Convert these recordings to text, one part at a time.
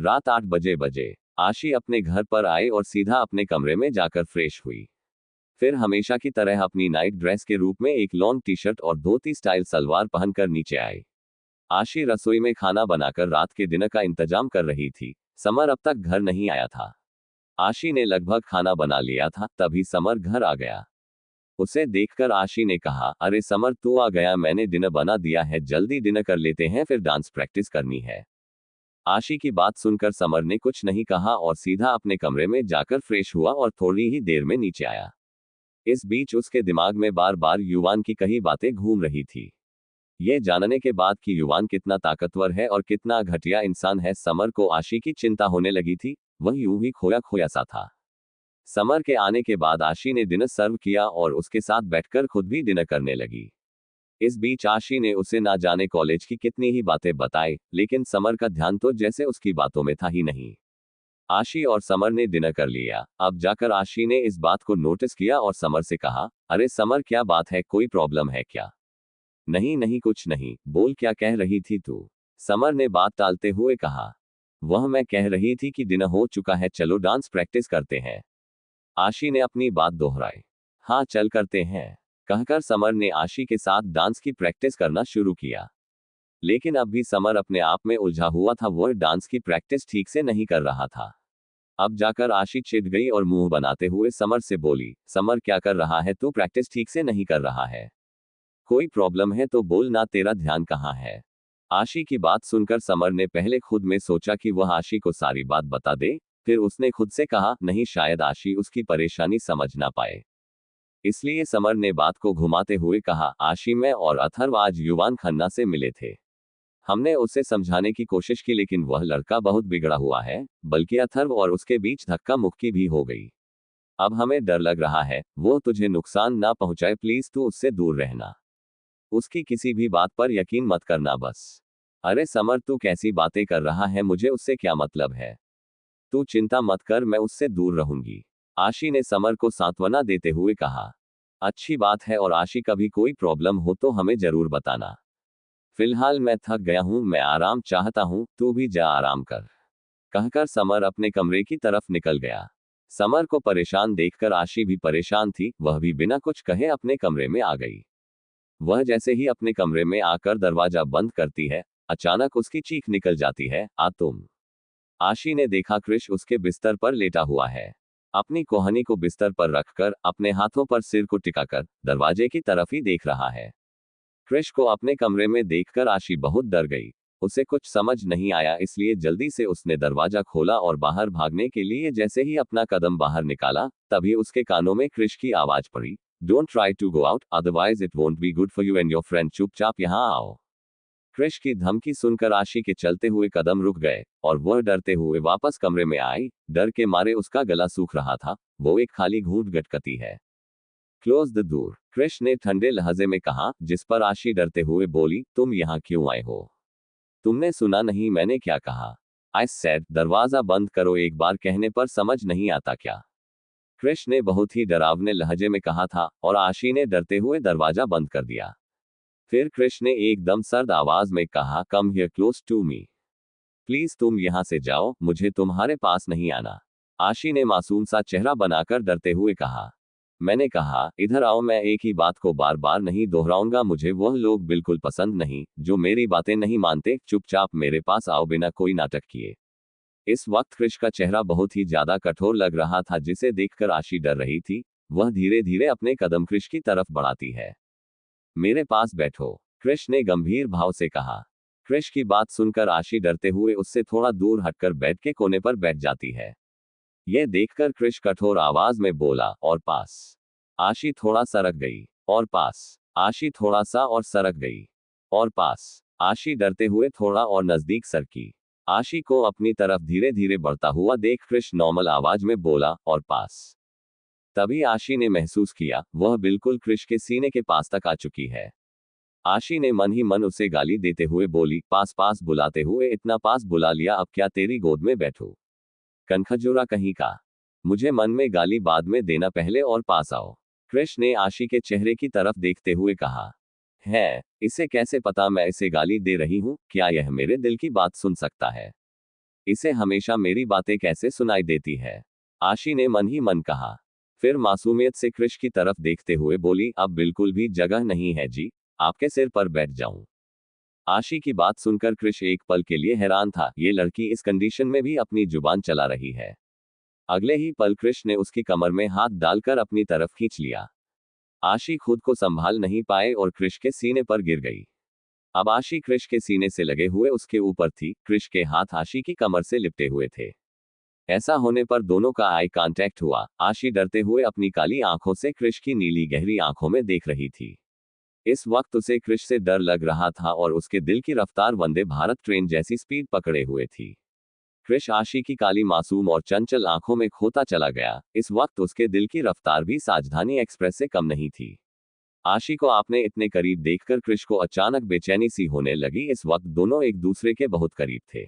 रात 8 बजे आशी अपने घर पर आई और सीधा अपने कमरे में जाकर फ्रेश हुई। फिर हमेशा की तरह अपनी नाइट ड्रेस के रूप में एक लॉन्ग टी शर्ट और धोती स्टाइल सलवार पहनकर नीचे आई। आशी रसोई में खाना बनाकर रात के डिनर का इंतजाम कर रही थी। समर अब तक घर नहीं आया था। आशी ने लगभग खाना बना लिया था, तभी समर घर आ गया। उसे देखकर आशी ने कहा, अरे समर तू आ गया, मैंने डिनर बना दिया है, जल्दी डिनर कर लेते हैं, फिर डांस प्रैक्टिस करनी है। आशी की बात सुनकर समर ने कुछ नहीं कहा और सीधा अपने कमरे में जाकर फ्रेश हुआ और थोड़ी ही देर में नीचे आया। इस बीच उसके दिमाग में बार बार युवान की कई बातें घूम रही थी। यह जानने के बाद कि युवान कितना ताकतवर है और कितना घटिया इंसान है, समर को आशी की चिंता होने लगी थी। वह यूं ही खोया खोया सा था। समर के आने के बाद आशी ने डिनर सर्व किया और उसके साथ बैठकर खुद भी डिनर करने लगी। इस बीच आशी ने उसे ना जाने कॉलेज की कितनी ही बातें बताई, लेकिन समर का ध्यान तो जैसे उसकी बातों में था ही नहीं। आशी और समर ने डिनर कर लिया। अब जाकर आशी ने इस बात को नोटिस किया और समर से कहा, अरे समर क्या बात है, कोई प्रॉब्लम है क्या? नहीं नहीं कुछ नहीं, बोल क्या कह रही थी तू? समर ने बात टालते हुए कहा, वह मैं कह रही थी कि डिनर हो चुका है, चलो डांस प्रैक्टिस करते हैं। आशी ने अपनी बात दोहराई। हाँ चल करते हैं, कहकर समर ने आशी के साथ डांस की प्रैक्टिस करना शुरू किया। लेकिन अब भी समर अपने आप में उलझा हुआ था, वह डांस की प्रैक्टिस ठीक से नहीं कर रहा था। अब जाकर आशी चिढ़ गई और मुंह बनाते हुए समर से बोली, समर क्या कर रहा है तू, प्रैक्टिस ठीक से नहीं कर रहा है? कोई प्रॉब्लम है तो बोल ना, तेरा ध्यान कहाँ है? आशी की बात सुनकर समर ने पहले खुद में सोचा कि वह आशी को सारी बात बता दे, फिर उसने खुद से कहा, नहीं शायद आशी उसकी परेशानी समझ ना पाए। इसलिए समर ने बात को घुमाते हुए कहा, आशी मैं और अथर्व आज युवान खन्ना से मिले थे। हमने उसे समझाने की कोशिश की, लेकिन वह लड़का बहुत बिगड़ा हुआ है, बल्कि अथर्व और उसके बीच धक्का मुक्की भी हो गई। अब हमें डर लग रहा है वो तुझे नुकसान ना पहुंचाए, प्लीज तू उससे दूर रहना। उसकी किसी भी बात पर यकीन मत करना बस। अरे समर तू कैसी बातें कर रहा है, मुझे उससे क्या मतलब है? तू चिंता मत कर, मैं उससे दूर रहूंगी। आशी ने समर को सांत्वना देते हुए कहा। अच्छी बात है, और आशी कभी कोई प्रॉब्लम हो तो हमें जरूर बताना। फिलहाल मैं थक गया हूं, मैं आराम चाहता हूं, तू भी जा आराम कर, कहकर समर अपने कमरे की तरफ निकल गया। समर को परेशान देखकर आशी भी परेशान थी, वह भी बिना कुछ कहे अपने कमरे में आ गई। वह जैसे ही अपने कमरे में आकर दरवाजा बंद करती है, अचानक उसकी चीख निकल जाती है, आ तुम। आशी ने देखा क्रिश उसके बिस्तर पर लेटा हुआ है। अपनी कोहनी को बिस्तर पर रखकर अपने हाथों पर सिर को टिकाकर दरवाजे की तरफ ही देख रहा है। क्रिश को अपने कमरे में देखकर आशी बहुत डर गई। उसे कुछ समझ नहीं आया, इसलिए जल्दी से उसने दरवाजा खोला और बाहर भागने के लिए जैसे ही अपना कदम बाहर निकाला, तभी उसके कानों में क्रिश की आवाज पड़ी, don't try to go out, otherwise it won't be good for you and your friend, चुपचाप यहाँ आओ। क्रिश की धमकी सुनकर आशी के चलते हुए कदम रुक गए और वह डरते हुए वापस कमरे में आई। डर के मारे उसका गला सूख रहा था, वो एक खाली घूंट गटकती है। क्लोज द डोर, क्रिश ने ठंडे लहजे में कहा, जिस पर आशी डरते हुए बोली, तुम यहाँ क्यों आए हो? तुमने सुना नहीं मैंने क्या कहा? आई सेड दरवाजा बंद करो, एक बार कहने पर समझ नहीं आता क्या? क्रिश ने बहुत ही डरावने लहजे में कहा था और आशी ने डरते हुए दरवाजा बंद कर दिया। फिर क्रिश ने एकदम सर्द आवाज में कहा, come here close to me, please तुम यहां से जाओ, मुझे तुम्हारे पास नहीं आना। आशी ने मासूम सा चेहरा बनाकर डरते हुए कहा, मैंने कहा इधर आओ, मैं एक ही बात को बार बार नहीं दोहराऊंगा, मुझे वह लोग बिल्कुल पसंद नहीं जो मेरी बातें नहीं मानते, चुपचाप मेरे पास आओ बिना कोई नाटक किए। इस वक्त क्रिश का चेहरा बहुत ही ज्यादा कठोर लग रहा था, जिसे देखकर आशी डर रही थी। वह धीरे धीरे अपने कदम क्रिश की तरफ बढ़ाती है। मेरे पास बैठो, क्रिश ने गंभीर भाव से कहा। क्रिश की बात सुनकर आशी डरते हुए उससे थोड़ा दूर हटकर बेड के कोने पर बैठ जाती है। यह देखकर क्रिश कठोर आवाज में बोला, और पास। आशी थोड़ा सरक गई, और पास। आशी थोड़ा सा और सरक गई, और पास। आशी डरते हुए थोड़ा और नजदीक सरकी। आशी को अपनी तरफ धीरे धीरे बढ़ता हुआ देख क्रिश नॉर्मल आवाज में बोला, और पास। तभी आशी ने महसूस किया वह बिल्कुल क्रिश के सीने के पास तक आ चुकी है। आशी ने मन ही मन उसे गाली देते हुए बोली, पास पास बुलाते हुए, इतना पास बुला लिया, अब क्या तेरी गोद में बैठूं? कनखजूरा कहीं का। मुझे मन में गाली बाद में देना, पहले और पास आओ। क्रिश ने आशी के चेहरे की तरफ देखते हुए कहा, है इसे कैसे पता मैं इसे गाली दे रही हूं? क्या यह मेरे दिल की बात सुन सकता है? इसे हमेशा मेरी बातें कैसे सुनाई देती है, आशी ने मन ही मन कहा। फिर मासूमियत से क्रिश की तरफ देखते हुए बोली, अब बिल्कुल भी जगह नहीं है जी, आपके सिर पर बैठ जाऊं। आशी की बात सुनकर क्रिश एक पल के लिए हैरान था, ये लड़की इस कंडीशन में भी अपनी जुबान चला रही है। अगले ही पल क्रिश ने उसकी कमर में हाथ डालकर अपनी तरफ खींच लिया। आशी खुद को संभाल नहीं पाए और क्रिश के सीने पर गिर गई। अब आशी क्रिश के सीने से लगे हुए उसके ऊपर थी, क्रिश के हाथ आशी की कमर से लिपटे हुए थे। ऐसा होने पर दोनों का आई कांटेक्ट हुआ। आशी डरते हुए अपनी काली आंखों से क्रिश की नीली गहरी आंखों में देख रही थी। इस वक्त उसे क्रिश से डर लग रहा था और उसके दिल की रफ्तार वंदे भारत ट्रेन जैसी स्पीड पकड़े हुए थी। क्रिश आशी की काली मासूम और चंचल आंखों में खोता चला गया। इस वक्त उसके दिल की रफ्तार भी साजधानी एक्सप्रेस से कम नहीं थी। आशी को आपने इतने करीब देखकर क्रिश को अचानक बेचैनी सी होने लगी। इस वक्त दोनों एक दूसरे के बहुत करीब थे।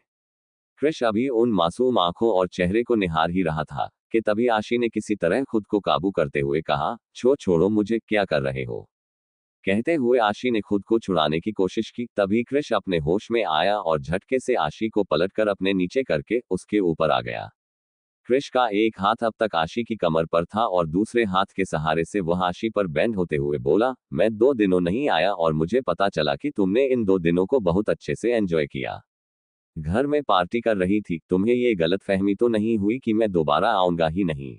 क्रिश अभी उन मासूम आंखों और चेहरे को निहार ही रहा था कि तभी आशी ने किसी तरह खुद को काबू करते हुए कहा, छोड़ो मुझे, क्या कर रहे हो। कहते हुए आशी ने खुद को छुड़ाने की कोशिश की। तभी क्रिश अपने होश में आया और झटके से आशी को पलटकर अपने नीचे करके उसके ऊपर आ गया। क्रिश का एक हाथ अब तक आशी की कमर पर था और दूसरे हाथ के सहारे से वह आशी पर बैंड होते हुए बोला, मैं 2 दिनों नहीं आया और मुझे पता चला कि तुमने इन 2 दिनों को बहुत अच्छे से एंजॉय किया। घर में पार्टी कर रही थी, तुम्हें ये गलतफहमी तो नहीं हुई कि मैं दोबारा आऊंगा ही नहीं।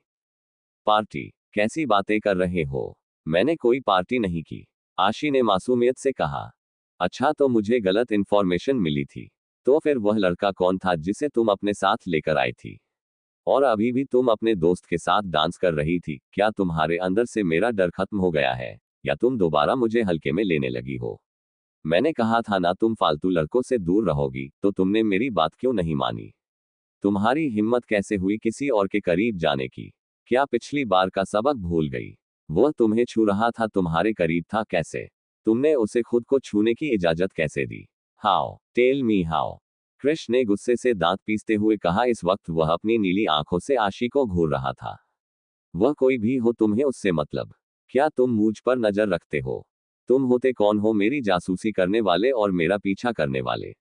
पार्टी? कैसी बातें कर रहे हो, मैंने कोई पार्टी नहीं की, आशी ने मासूमियत से कहा। अच्छा, तो मुझे गलत इंफॉर्मेशन मिली थी। तो फिर वह लड़का कौन था जिसे तुम अपने साथ लेकर आई थी? और अभी भी तुम अपने दोस्त के साथ डांस कर रही थी। क्या तुम्हारे अंदर से मेरा डर खत्म हो गया है, या तुम दोबारा मुझे हल्के में लेने लगी हो? मैंने कहा था ना तुम फालतू लड़कों से दूर रहोगी, तो तुमने मेरी बात क्यों नहीं मानी? तुम्हारी हिम्मत कैसे हुई किसी और के करीब जाने की? क्या पिछली बार का सबक भूल गई? वह तुम्हें छू रहा था, तुम्हारे करीब था, कैसे? तुमने उसे खुद को छूने की इजाजत कैसे दी? How, tell me how? Krishna ने गुस्से से दांत पीसते हुए कहा। इस वक्त वह अपनी नीली आंखों से आशी को घूर रहा था। वह कोई भी हो, तुम्हें उससे मतलब? क्या तुम मुझ पर नजर रखते हो? तुम होते कौन हो, मेरी जासूसी करने वाले और मेरा पीछा करने वाले?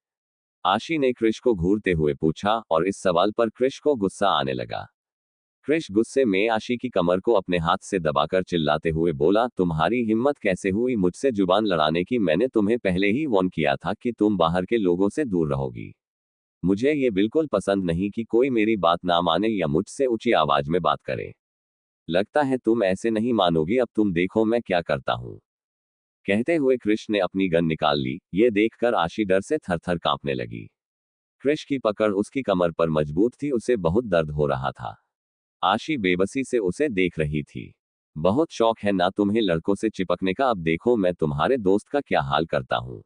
आशी ने क्रिश को घूरते हुए पूछा और इस सवाल पर क्रिश को गुस्सा आने लगा। क्रिश गुस्से में आशी की कमर को अपने हाथ से दबाकर चिल्लाते हुए बोला, तुम्हारी हिम्मत कैसे हुई मुझसे जुबान लड़ाने की? मैंने तुम्हें पहले ही वार्न किया था कि तुम बाहर के लोगों से दूर रहोगी। मुझे ये बिल्कुल पसंद नहीं कि कोई मेरी बात ना माने या मुझसे ऊंची आवाज में बात करे। लगता है तुम ऐसे नहीं मानोगी, अब तुम देखो मैं क्या करता हूँ। कहते हुए क्रिश ने अपनी गन निकाल ली। ये देखकर आशी डर से थर-थर कांपने लगी। क्रिश की पकड़ उसकी कमर पर मजबूत थी, उसे बहुत दर्द हो रहा था। आशी बेबसी से उसे देख रही थी। बहुत शौक है ना तुम्हें लड़कों से चिपकने का, अब देखो मैं तुम्हारे दोस्त का क्या हाल करता हूँ।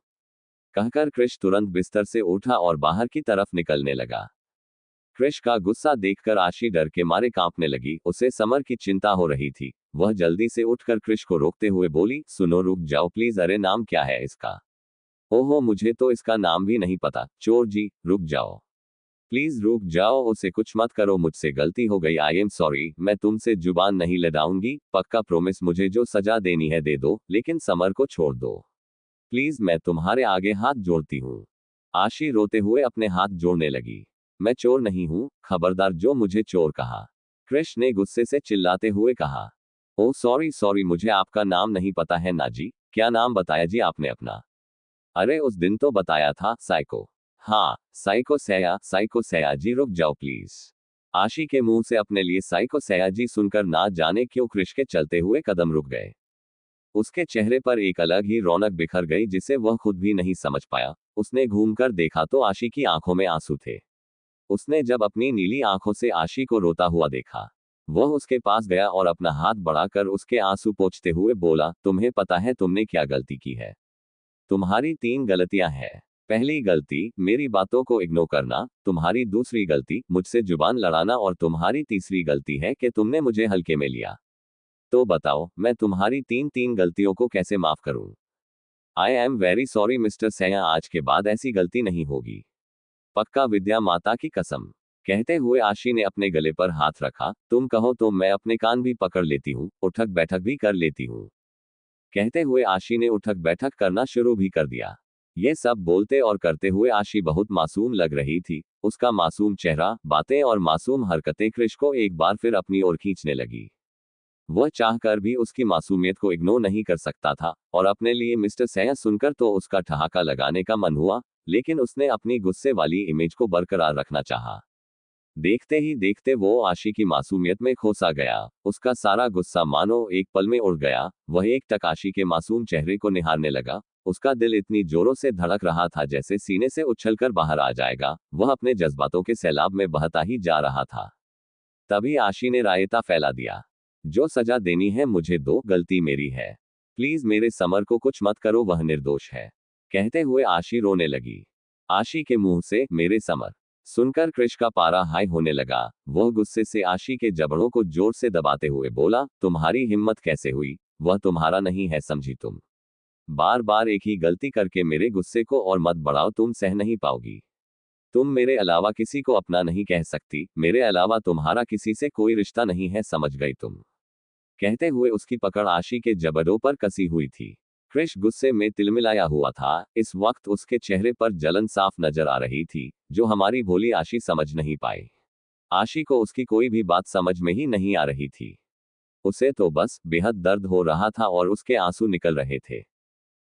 कहकर क्रिश तुरंत बिस्तर से उठा और बाहर की तरफ निकलने लगा। क्रिश का गुस्सा देखकर आशी डर के मारे कांपने लगी। उसे समर की चिंता हो रही थी। वह जल्दी से उठकर क्रिश को रोकते हुए बोली, सुनो रुक जाओ प्लीज। अरे नाम क्या है इसका? ओहो, मुझे तो इसका नाम भी नहीं पता। चोर जी, रुक जाओ प्लीज, रुक जाओ, उसे कुछ मत करो, मुझसे गलती हो गई, आई एम सॉरी। मैं तुमसे जुबान नहीं लड़ाऊंगी, पक्का प्रॉमिस। मुझे जो सजा देनी है दे दो, लेकिन समर को छोड़ दो प्लीज, मैं तुम्हारे आगे हाथ जोड़ती हूँ। आशी रोते हुए अपने हाथ जोड़ने लगी। मैं चोर नहीं हूँ, खबरदार जो मुझे चोर कहा, कृष्ण ने गुस्से से चिल्लाते हुए कहा। ओह सॉरी, मुझे आपका नाम नहीं पता है ना जी। क्या नाम बताया जी आपने अपना? अरे उस दिन तो बताया था, साइको। हाँ, साइको सया जी, रुक जाओ प्लीज। आशी के मुंह से अपने लिए साइको सया जी सुनकर ना जाने क्यों कृष के चलते हुए कदम रुक गए। उसके चेहरे पर एक अलग ही रौनक बिखर गई जिसे वह खुद भी नहीं समझ पाया। उसने घूमकर देखा तो आशी की आंखों में आंसू थे। उसने जब अपनी नीली आंखों से आशी को रोता हुआ देखा, वह उसके पास गया और अपना हाथ बढ़ाकर उसके आंसू पोंछते हुए बोला, तुम्हें पता है तुमने क्या गलती की है? तुम्हारी 3 गलतियां हैं। पहली गलती मेरी बातों को इग्नोर करना, तुम्हारी दूसरी गलती मुझसे जुबान लड़ाना और तुम्हारी तीसरी गलती है कि तुमने मुझे हल्के में लिया। तो बताओ मैं तुम्हारी तीन गलतियों को कैसे माफ करूं? I am very sorry mister सैया, आज के बाद ऐसी गलती नहीं होगी। पक्का, विद्या माता की कसम। कहते हुए आशी ने अपने गले पर हाथ रखा। तुम कहो तो मैं अपने कान भी पकड़ लेती हूँ, उठक बैठक भी कर लेती हूँ। कहते हुए आशी ने उठक बैठक करना शुरू भी कर दिया। ये सब बोलते और करते हुए आशी बहुत मासूम लग रही थी। उसका मासूम चेहरा, बातें और मासूम हरकतें क्रिश को एक बार फिर अपनी ओर खींचने लगी। वह चाहकर भी उसकी मासूमियत को इग्नोर नहीं कर सकता था, और अपने लिए मिस्टर सैयद सुनकर तो उसका ठहाका लगाने का मन हुआ, लेकिन उसने अपनी गुस्से वाली इमेज को बरकरार रखना चाहा। देखते ही देखते वो आशी की मासूमियत में खो सा गया। उसका सारा गुस्सा मानो एक पल में उड़ गया। वह एक टक आशी के मासूम चेहरे को निहारने लगा। उसका दिल इतनी जोरों से धड़क रहा था जैसे सीने से उछलकर बाहर आ जाएगा। वह अपने जज्बातों के सैलाब में बहता ही जा रहा था। तभी आशी ने रायता फैला दिया, जो सजा देनी है मुझे दो, गलती मेरी है। प्लीज मेरे समर को कुछ मत करो, वह निर्दोष है। कहते हुए आशी रोने लगी। आशी के मुंह से मेरे समर सुनकर क्रिश का पारा हाई होने लगा। वह गुस्से से आशी के जबड़ों को जोर से दबाते हुए बोला, तुम्हारी हिम्मत कैसे हुई? वह तुम्हारा नहीं है, समझी तुम? बार बार एक ही गलती करके मेरे गुस्से को और मत बढ़ाओ, तुम सह नहीं पाओगी। तुम मेरे अलावा किसी को अपना नहीं कह सकती, मेरे अलावा तुम्हारा किसी से कोई रिश्ता नहीं है, समझ गई तुम? कहते हुए उसकी पकड़ आशी के जबड़ों पर कसी हुई थी। क्रिश गुस्से में तिलमिलाया हुआ था। इस वक्त उसके चेहरे पर जलन साफ नजर आ रही थी, जो हमारी भोली आशी समझ नहीं पाई। आशी को उसकी कोई भी बात समझ में ही नहीं आ रही थी। उसे तो बस बेहद दर्द हो रहा था और उसके आंसू निकल रहे थे।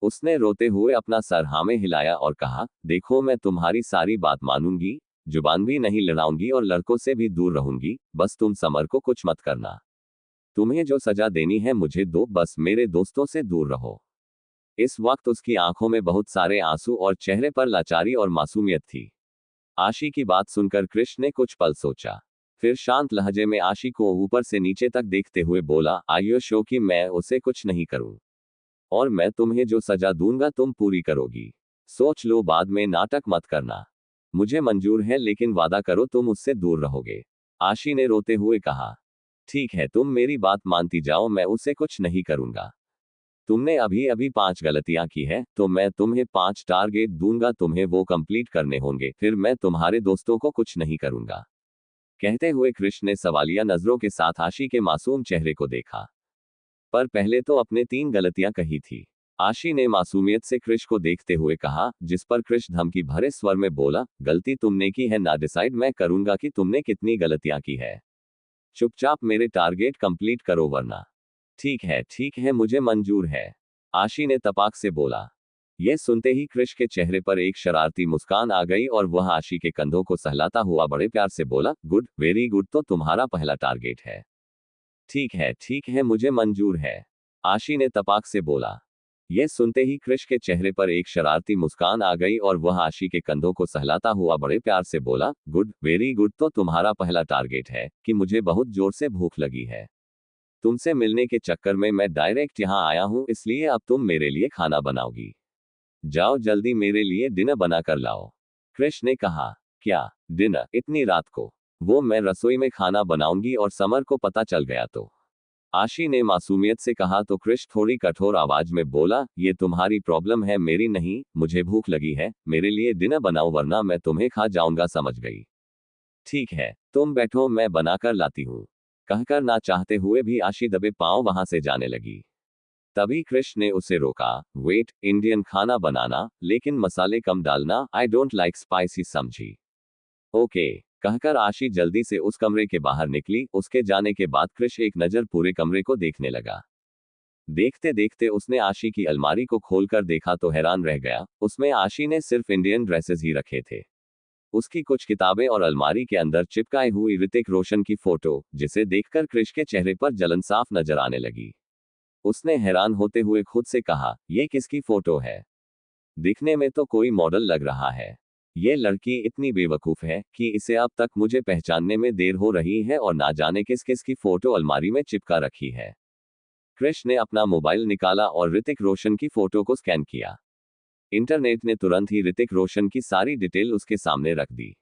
उसने रोते हुए अपना सर हाँ में हिलाया और कहा, देखो मैं तुम्हारी सारी बात मानूंगी, जुबान भी नहीं लड़ाऊंगी और लड़कों से भी दूर रहूंगी, बस तुम समर को कुछ मत करना। तुम्हें जो सजा देनी है मुझे दो, बस मेरे दोस्तों से दूर रहो। इस वक्त उसकी आंखों में बहुत सारे आंसू और चेहरे पर लाचारी और मासूमियत थी। आशी की बात सुनकर कृष्ण ने कुछ पल सोचा, फिर शांत लहजे में आशी को ऊपर से नीचे तक देखते हुए बोला, आयो शो कि मैं उसे कुछ नहीं करूं, और मैं तुम्हें जो सजा दूंगा तुम पूरी करोगी। सोच लो, बाद में नाटक मत करना। मुझे मंजूर है, लेकिन वादा करो तुम उससे दूर रहोगे। आशी ने रोते हुए कहा, ठीक है, तुम मेरी बात मानती जाओ, मैं उसे कुछ नहीं करूंगा। तुमने अभी अभी 5 गलतियां की है, तो मैं तुम्हें 5 टारगेट दूंगा, तुम्हें वो कंप्लीट करने होंगे, फिर मैं तुम्हारे दोस्तों को कुछ नहीं करूंगा। कहते हुए कृष्ण ने सवालिया नजरों के साथ आशी के मासूम चेहरे को देखा। पर पहले तो अपने 3 गलतियां कही थी। आशी ने मासूमियत से कृष को देखते हुए कहा, जिस पर कृष धमकी भरे स्वर में बोला, गलती तुमने की है ना, डिसाइड मैं करूंगा कि तुमने कितनी गलतियां की है। चुपचाप मेरे टारगेट कंप्लीट करो वरना। ठीक है, मुझे मंजूर है, आशी ने तपाक से बोला। यह सुनते ही कृष के चेहरे पर एक शरारती मुस्कान आ गई और वह आशी के कंधों को सहलाता हुआ बड़े प्यार से बोला, गुड, वेरी गुड, तो तुम्हारा पहला टारगेट है। ठीक है, मुझे मंजूर है, आशी ने तपाक से बोला। यह सुनते ही कृष के चेहरे पर एक शरारती मुस्कान आ गई और वह आशी के कंधों को सहलाता हुआ बड़े प्यार से बोला, गुड, वेरी गुड, तो तुम्हारा पहला टारगेट है कि मुझे बहुत जोर से भूख लगी है। तुमसे मिलने के चक्कर में मैं डायरेक्ट यहाँ आया हूँ, इसलिए अब तुम मेरे लिए खाना बनाओगी। जाओ जल्दी मेरे लिए डिनर बना कर लाओ। कृष ने कहा, क्या डिनर इतनी रात को? वो मैं रसोई में खाना बनाऊंगी और समर को पता चल गया तो? आशी ने मासूमियत से कहा तो कृष थोड़ी कठोर आवाज में बोला, ये तुम्हारी प्रॉब्लम है, मेरी नहीं। मुझे भूख लगी है, मेरे लिए डिनर बनाओ वरना मैं तुम्हें खा जाऊंगा, समझ गई? ठीक है, तुम बैठो, मैं बनाकर लाती हूँ। कहकर ना चाहते हुए भी आशी दबे पांव वहां से जाने लगी। तभी कृष्ण ने उसे रोका, वेट, इंडियन खाना बनाना, लेकिन मसाले कम डालना, आई डोंट लाइक स्पाइसी, समझी? ओके, कहकर आशी जल्दी से उस कमरे के बाहर निकली। उसके जाने के बाद कृष एक नजर पूरे कमरे को देखने लगा। देखते देखते उसने आशी की अलमारी को खोलकर देखा तो हैरान रह गया। उसमें आशी ने सिर्फ इंडियन ड्रेसेस ही रखे थे। उसकी कुछ किताबें और अलमारी के अंदर चिपकाई हुई ऋतिक रोशन की फोटो, जिसे देखकर कृष के चेहरे पर जलन साफ नजर आने लगी। उसने हैरान होते हुए खुद से कहा, यह किसकी फोटो है? दिखने में तो कोई मॉडल लग रहा है। ये लड़की इतनी बेवकूफ है कि इसे अब तक मुझे पहचानने में देर हो रही है और ना जाने किस किस की फोटो अलमारी में चिपका रखी है। कृष ने अपना मोबाइल निकाला और ऋतिक रोशन की फोटो को स्कैन किया। इंटरनेट ने तुरंत ही ऋतिक रोशन की सारी डिटेल उसके सामने रख दी।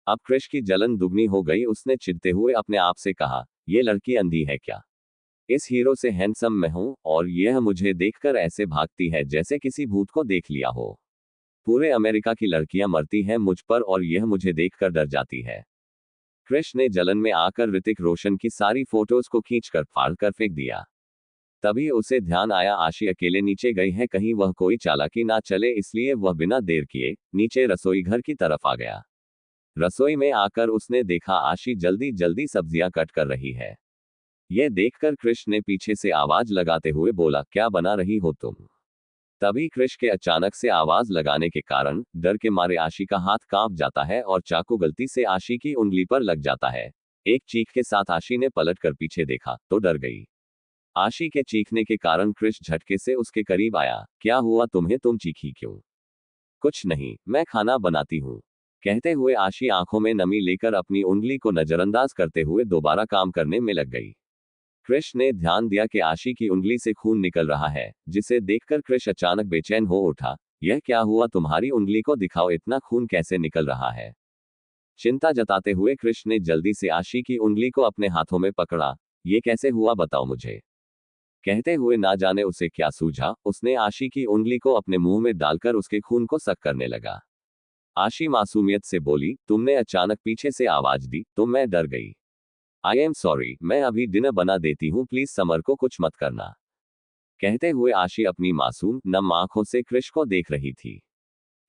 अब कृष की जलन दुगनी हो गई। उसने चिढ़ते हुए अपने आप से कहा, ये लड़की अंधी है क्या? इस हीरो से हैंडसम मैं हूं और यह मुझे देखकर ऐसे भागती है जैसे किसी भूत को देख लिया हो। पूरे अमेरिका की लड़कियां मरती हैं मुझ पर और यह मुझे देखकर डर जाती है। कृष ने जलन में आकर ऋतिक रोशन की सारी फोटोज को खींचकर फाड़ कर फेंक दिया। तभी उसे ध्यान आया, आशी अकेले नीचे गई है, कहीं वह कोई चालाकी ना चले, इसलिए वह बिना देर किए नीचे रसोई घर की तरफ आ गया। रसोई में आकर उसने देखा आशी जल्दी जल्दी सब्जियां कट कर रही है। यह देखकर कृष ने पीछे से आवाज लगाते हुए बोला, क्या बना रही हो तुम? तभी कृष के अचानक से आवाज लगाने के कारण डर के मारे आशी का हाथ कांप जाता है और चाकू गलती से आशी की उंगली पर लग जाता है। एक चीख के साथ आशी ने पलट कर पीछे देखा तो डर गई। आशी के चीखने के कारण कृष झटके से उसके करीब आया। क्या हुआ तुम्हें, तुम चीखी क्यों? कुछ नहीं, मैं खाना बनाती हूँ, कहते हुए आशी आंखों में नमी लेकर अपनी उंगली को नजरअंदाज करते हुए दोबारा काम करने में लग गई। कृष ने ध्यान दिया कि आशी की उंगली से खून निकल रहा है, जिसे देखकर कृष अचानक बेचैन हो उठा। यह क्या हुआ, तुम्हारी उंगली को दिखाओ, इतना खून कैसे निकल रहा है? चिंता जताते हुए कृष ने जल्दी से आशी की उंगली को अपने हाथों में पकड़ा। ये कैसे हुआ, बताओ मुझे, कहते हुए ना जाने उसे क्या सूझा, उसने आशी की उंगली को अपने मुंह में डालकर उसके खून को सक करने लगा। आशी मासूमियत से बोली, तुमने अचानक पीछे से आवाज दी तो मैं डर गई। आई एम सॉरी, मैं अभी डिनर बना देती हूँ, प्लीज समर को कुछ मत करना। कहते हुए आशी अपनी मासूम नम आंखों से कृष को देख रही थी।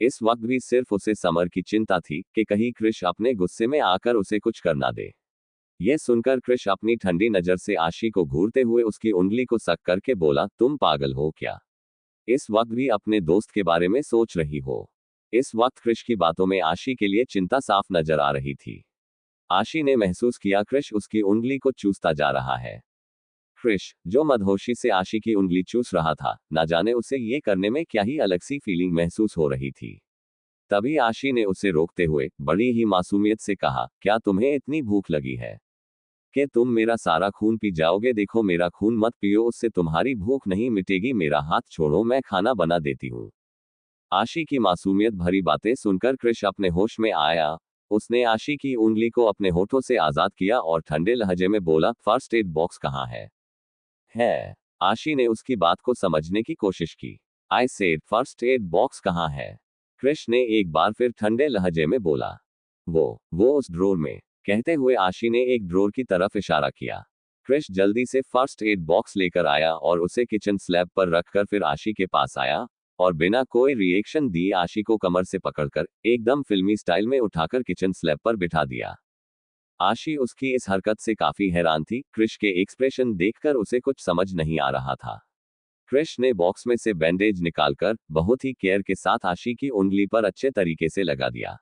इस वक्त भी सिर्फ उसे समर की चिंता थी कि कहीं कृष अपने गुस्से में आकर उसे कुछ कर ना दे। यह सुनकर कृष अपनी ठंडी नजर से आशी को घूरते हुए उसकी उंगली को सक करके बोला, तुम पागल हो क्या? इस वक्त भी अपने दोस्त के बारे में सोच रही हो? इस वक्त कृष की बातों में आशी के लिए चिंता साफ नजर आ रही थी। आशी ने महसूस किया कृष उसकी उंगली को चूसता जा रहा है। कृष, जो मदहोशी से आशी की उंगली चूस रहा था, ना जाने उसे ये करने में क्या ही अलग सी फीलिंग महसूस हो रही थी। तभी आशी ने उसे रोकते हुए बड़ी ही मासूमियत से कहा, क्या तुम्हें इतनी भूख लगी है कि तुम मेरा सारा खून पी जाओगे? देखो, मेरा खून मत पियो, उससे तुम्हारी भूख नहीं मिटेगी, मेरा हाथ छोड़ो, मैं खाना बना देती हूँ। आशी की मासूमियत भरी बातें सुनकर कृष अपने होश में आया। उसने आशी की उंगली को अपने होठों से आजाद किया और ठंडे लहजे में बोला, फर्स्ट एड बॉक्स कहाँ है? आशी ने उसकी बात को समझने की कोशिश की। I said first aid box कहाँ है? कृष ने एक बार फिर ठंडे लहजे में बोला। वो उस ड्रोर में, कहते हुए आशी ने एक ड्रोर की तरफ इशारा किया। कृष जल्दी से फर्स्ट एड बॉक्स लेकर आया और उसे किचन स्लैब पर रखकर फिर आशी के पास आया और बिना कोई रिएक्शन दिए आशी को कमर से पकड़कर एकदम फिल्मी स्टाइल में उठाकर किचन स्लैब पर बिठा दिया। आशी उसकी इस हरकत से काफी हैरान थी। कृष के एक्सप्रेशन देखकर उसे कुछ समझ नहीं आ रहा था। कृष ने बॉक्स में से बैंडेज निकालकर बहुत ही केयर के साथ आशी की उंगली पर अच्छे तरीके से लगा दिया।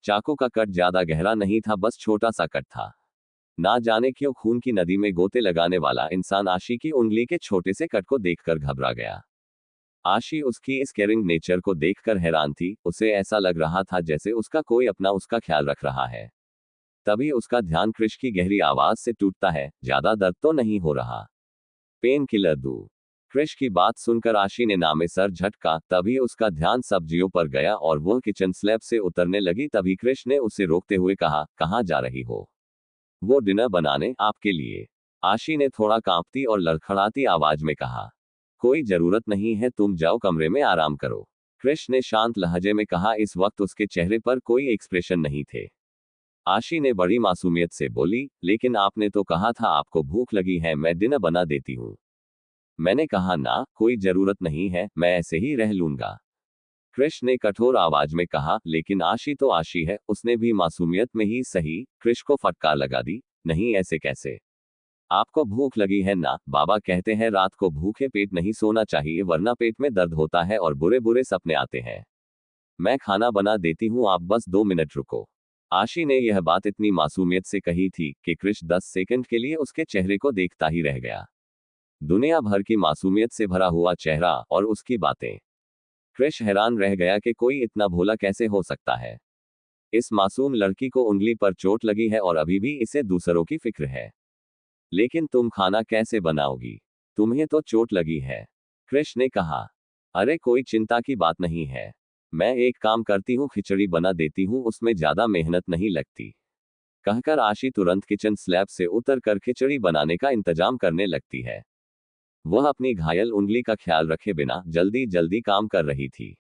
चाकू का कट ज्यादा गहरा नहीं था, बस छोटा सा कट था। ना जाने क्यों खून की नदी में गोते लगाने वाला इंसान आशी की उंगली के छोटे से कट को देखकर घबरा गया। आशी उसकी इस केयरिंग नेचर को देखकर हैरान थी। उसे ऐसा लग रहा था जैसे उसका कोई अपना उसका ख्याल रख रहा है। तभी उसका ध्यान कृष की गहरी आवाज से टूटता है, ज्यादा दर्द तो नहीं हो रहा? पेन किलर दूं? कृष की बात सुनकर आशी ने नामे सर झटका। तभी उसका ध्यान सब्जियों पर गया और वह किचन स्लैब से उतरने लगी। तभी कृष ने उसे रोकते हुए कहा, कहाँ जा रही हो? वो डिनर बनाने, आपके लिए। आशी ने थोड़ा कांपती और लड़खड़ाती आवाज में कहा। कोई जरूरत नहीं है, तुम जाओ कमरे में आराम करो, कृष ने शांत लहजे में कहा। इस वक्त उसके चेहरे पर कोई एक्सप्रेशन नहीं थे। आशी ने बड़ी मासूमियत से बोली, लेकिन आपने तो कहा था आपको भूख लगी है, मैं डिनर बना देती हूँ। मैंने कहा ना, कोई जरूरत नहीं है, मैं ऐसे ही रह लूंगा, कृष ने कठोर आवाज में कहा। लेकिन आशी तो आशी है, उसने भी मासूमियत में ही सही कृष को फटकार लगा दी। नहीं, ऐसे कैसे? आपको भूख लगी है ना? बाबा कहते हैं रात को भूखे पेट नहीं सोना चाहिए, वरना पेट में दर्द होता है और बुरे बुरे सपने आते हैं। मैं खाना बना देती हूँ, आप बस 2 मिनट रुको। आशी ने यह बात इतनी मासूमियत से कही थी कि कृष 10 सेकंड के लिए उसके चेहरे को देखता ही रह गया। दुनिया भर की मासूमियत से भरा हुआ चेहरा और उसकी बातें। कृष हैरान रह गया कि कोई इतना भोला कैसे हो सकता है। इस मासूम लड़की को उंगली पर चोट लगी है और अभी भी इसे दूसरों की फिक्र है। लेकिन तुम खाना कैसे बनाओगी? तुम्हें तो चोट लगी है, कृष ने कहा। अरे कोई चिंता की बात नहीं है, मैं एक काम करती हूँ, खिचड़ी बना देती हूँ, उसमें ज्यादा मेहनत नहीं लगती, कहकर आशी तुरंत किचन स्लैब से उतरकर खिचड़ी बनाने का इंतजाम करने लगती है। वह अपनी घायल उंगली का ख्याल रखे बिना जल्दी जल्दी काम कर रही थी।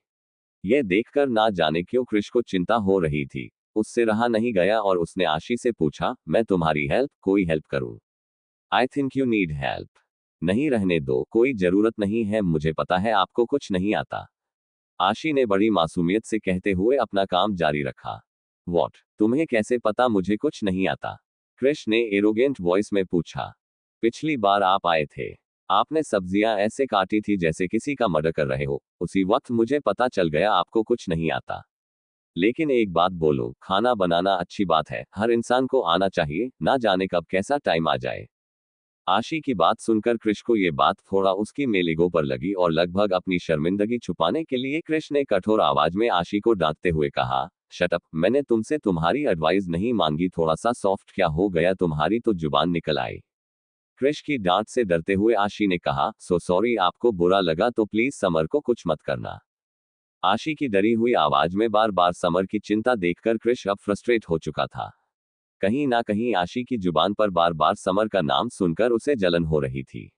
यह देखकर ना जाने क्यों कृष को चिंता हो रही थी। उससे रहा नहीं गया और उसने आशी से पूछा, मैं तुम्हारी कोई हेल्प करूं? I think you need help. नहीं, रहने दो, कोई जरूरत नहीं है, मुझे पता है आपको कुछ नहीं आता, आशी ने बड़ी मासूमियत से कहते हुए अपना काम जारी रखा। वॉट, तुम्हें कैसे पता मुझे कुछ नहीं आता? क्रिश ने एरोगेंट वॉइस में पूछा। पिछली बार आप आए थे, आपने सब्जियां ऐसे काटी थी जैसे किसी का मर्डर कर रहे हो, उसी वक्त मुझे पता चल गया आपको कुछ नहीं आता। लेकिन एक बात बोलो, खाना बनाना अच्छी बात है, हर इंसान को आना चाहिए, ना जाने कब कैसा टाइम आ जाए। आशी की बात सुनकर क्रिश को ये बात थोड़ा उसकी मेलिगो पर लगी और लगभग अपनी शर्मिंदगी छुपाने के लिए क्रिश ने कठोर आवाज में आशी को डांटते हुए कहा, शट अप, मैंने तुमसे तुम्हारी एडवाइस नहीं मांगी, थोड़ा सा सॉफ्ट क्या हो गया तुम्हारी तो जुबान निकल आई। क्रिश की डांट से डरते हुए आशी ने कहा, सो सॉरी, आपको बुरा लगा तो प्लीज समर को कुछ मत करना। आशी की डरी हुई आवाज में बार बार समर की चिंता देखकर क्रिश अब फ्रस्ट्रेट हो चुका था। कहीं ना कहीं आशी की जुबान पर बार बार समर का नाम सुनकर उसे जलन हो रही थी।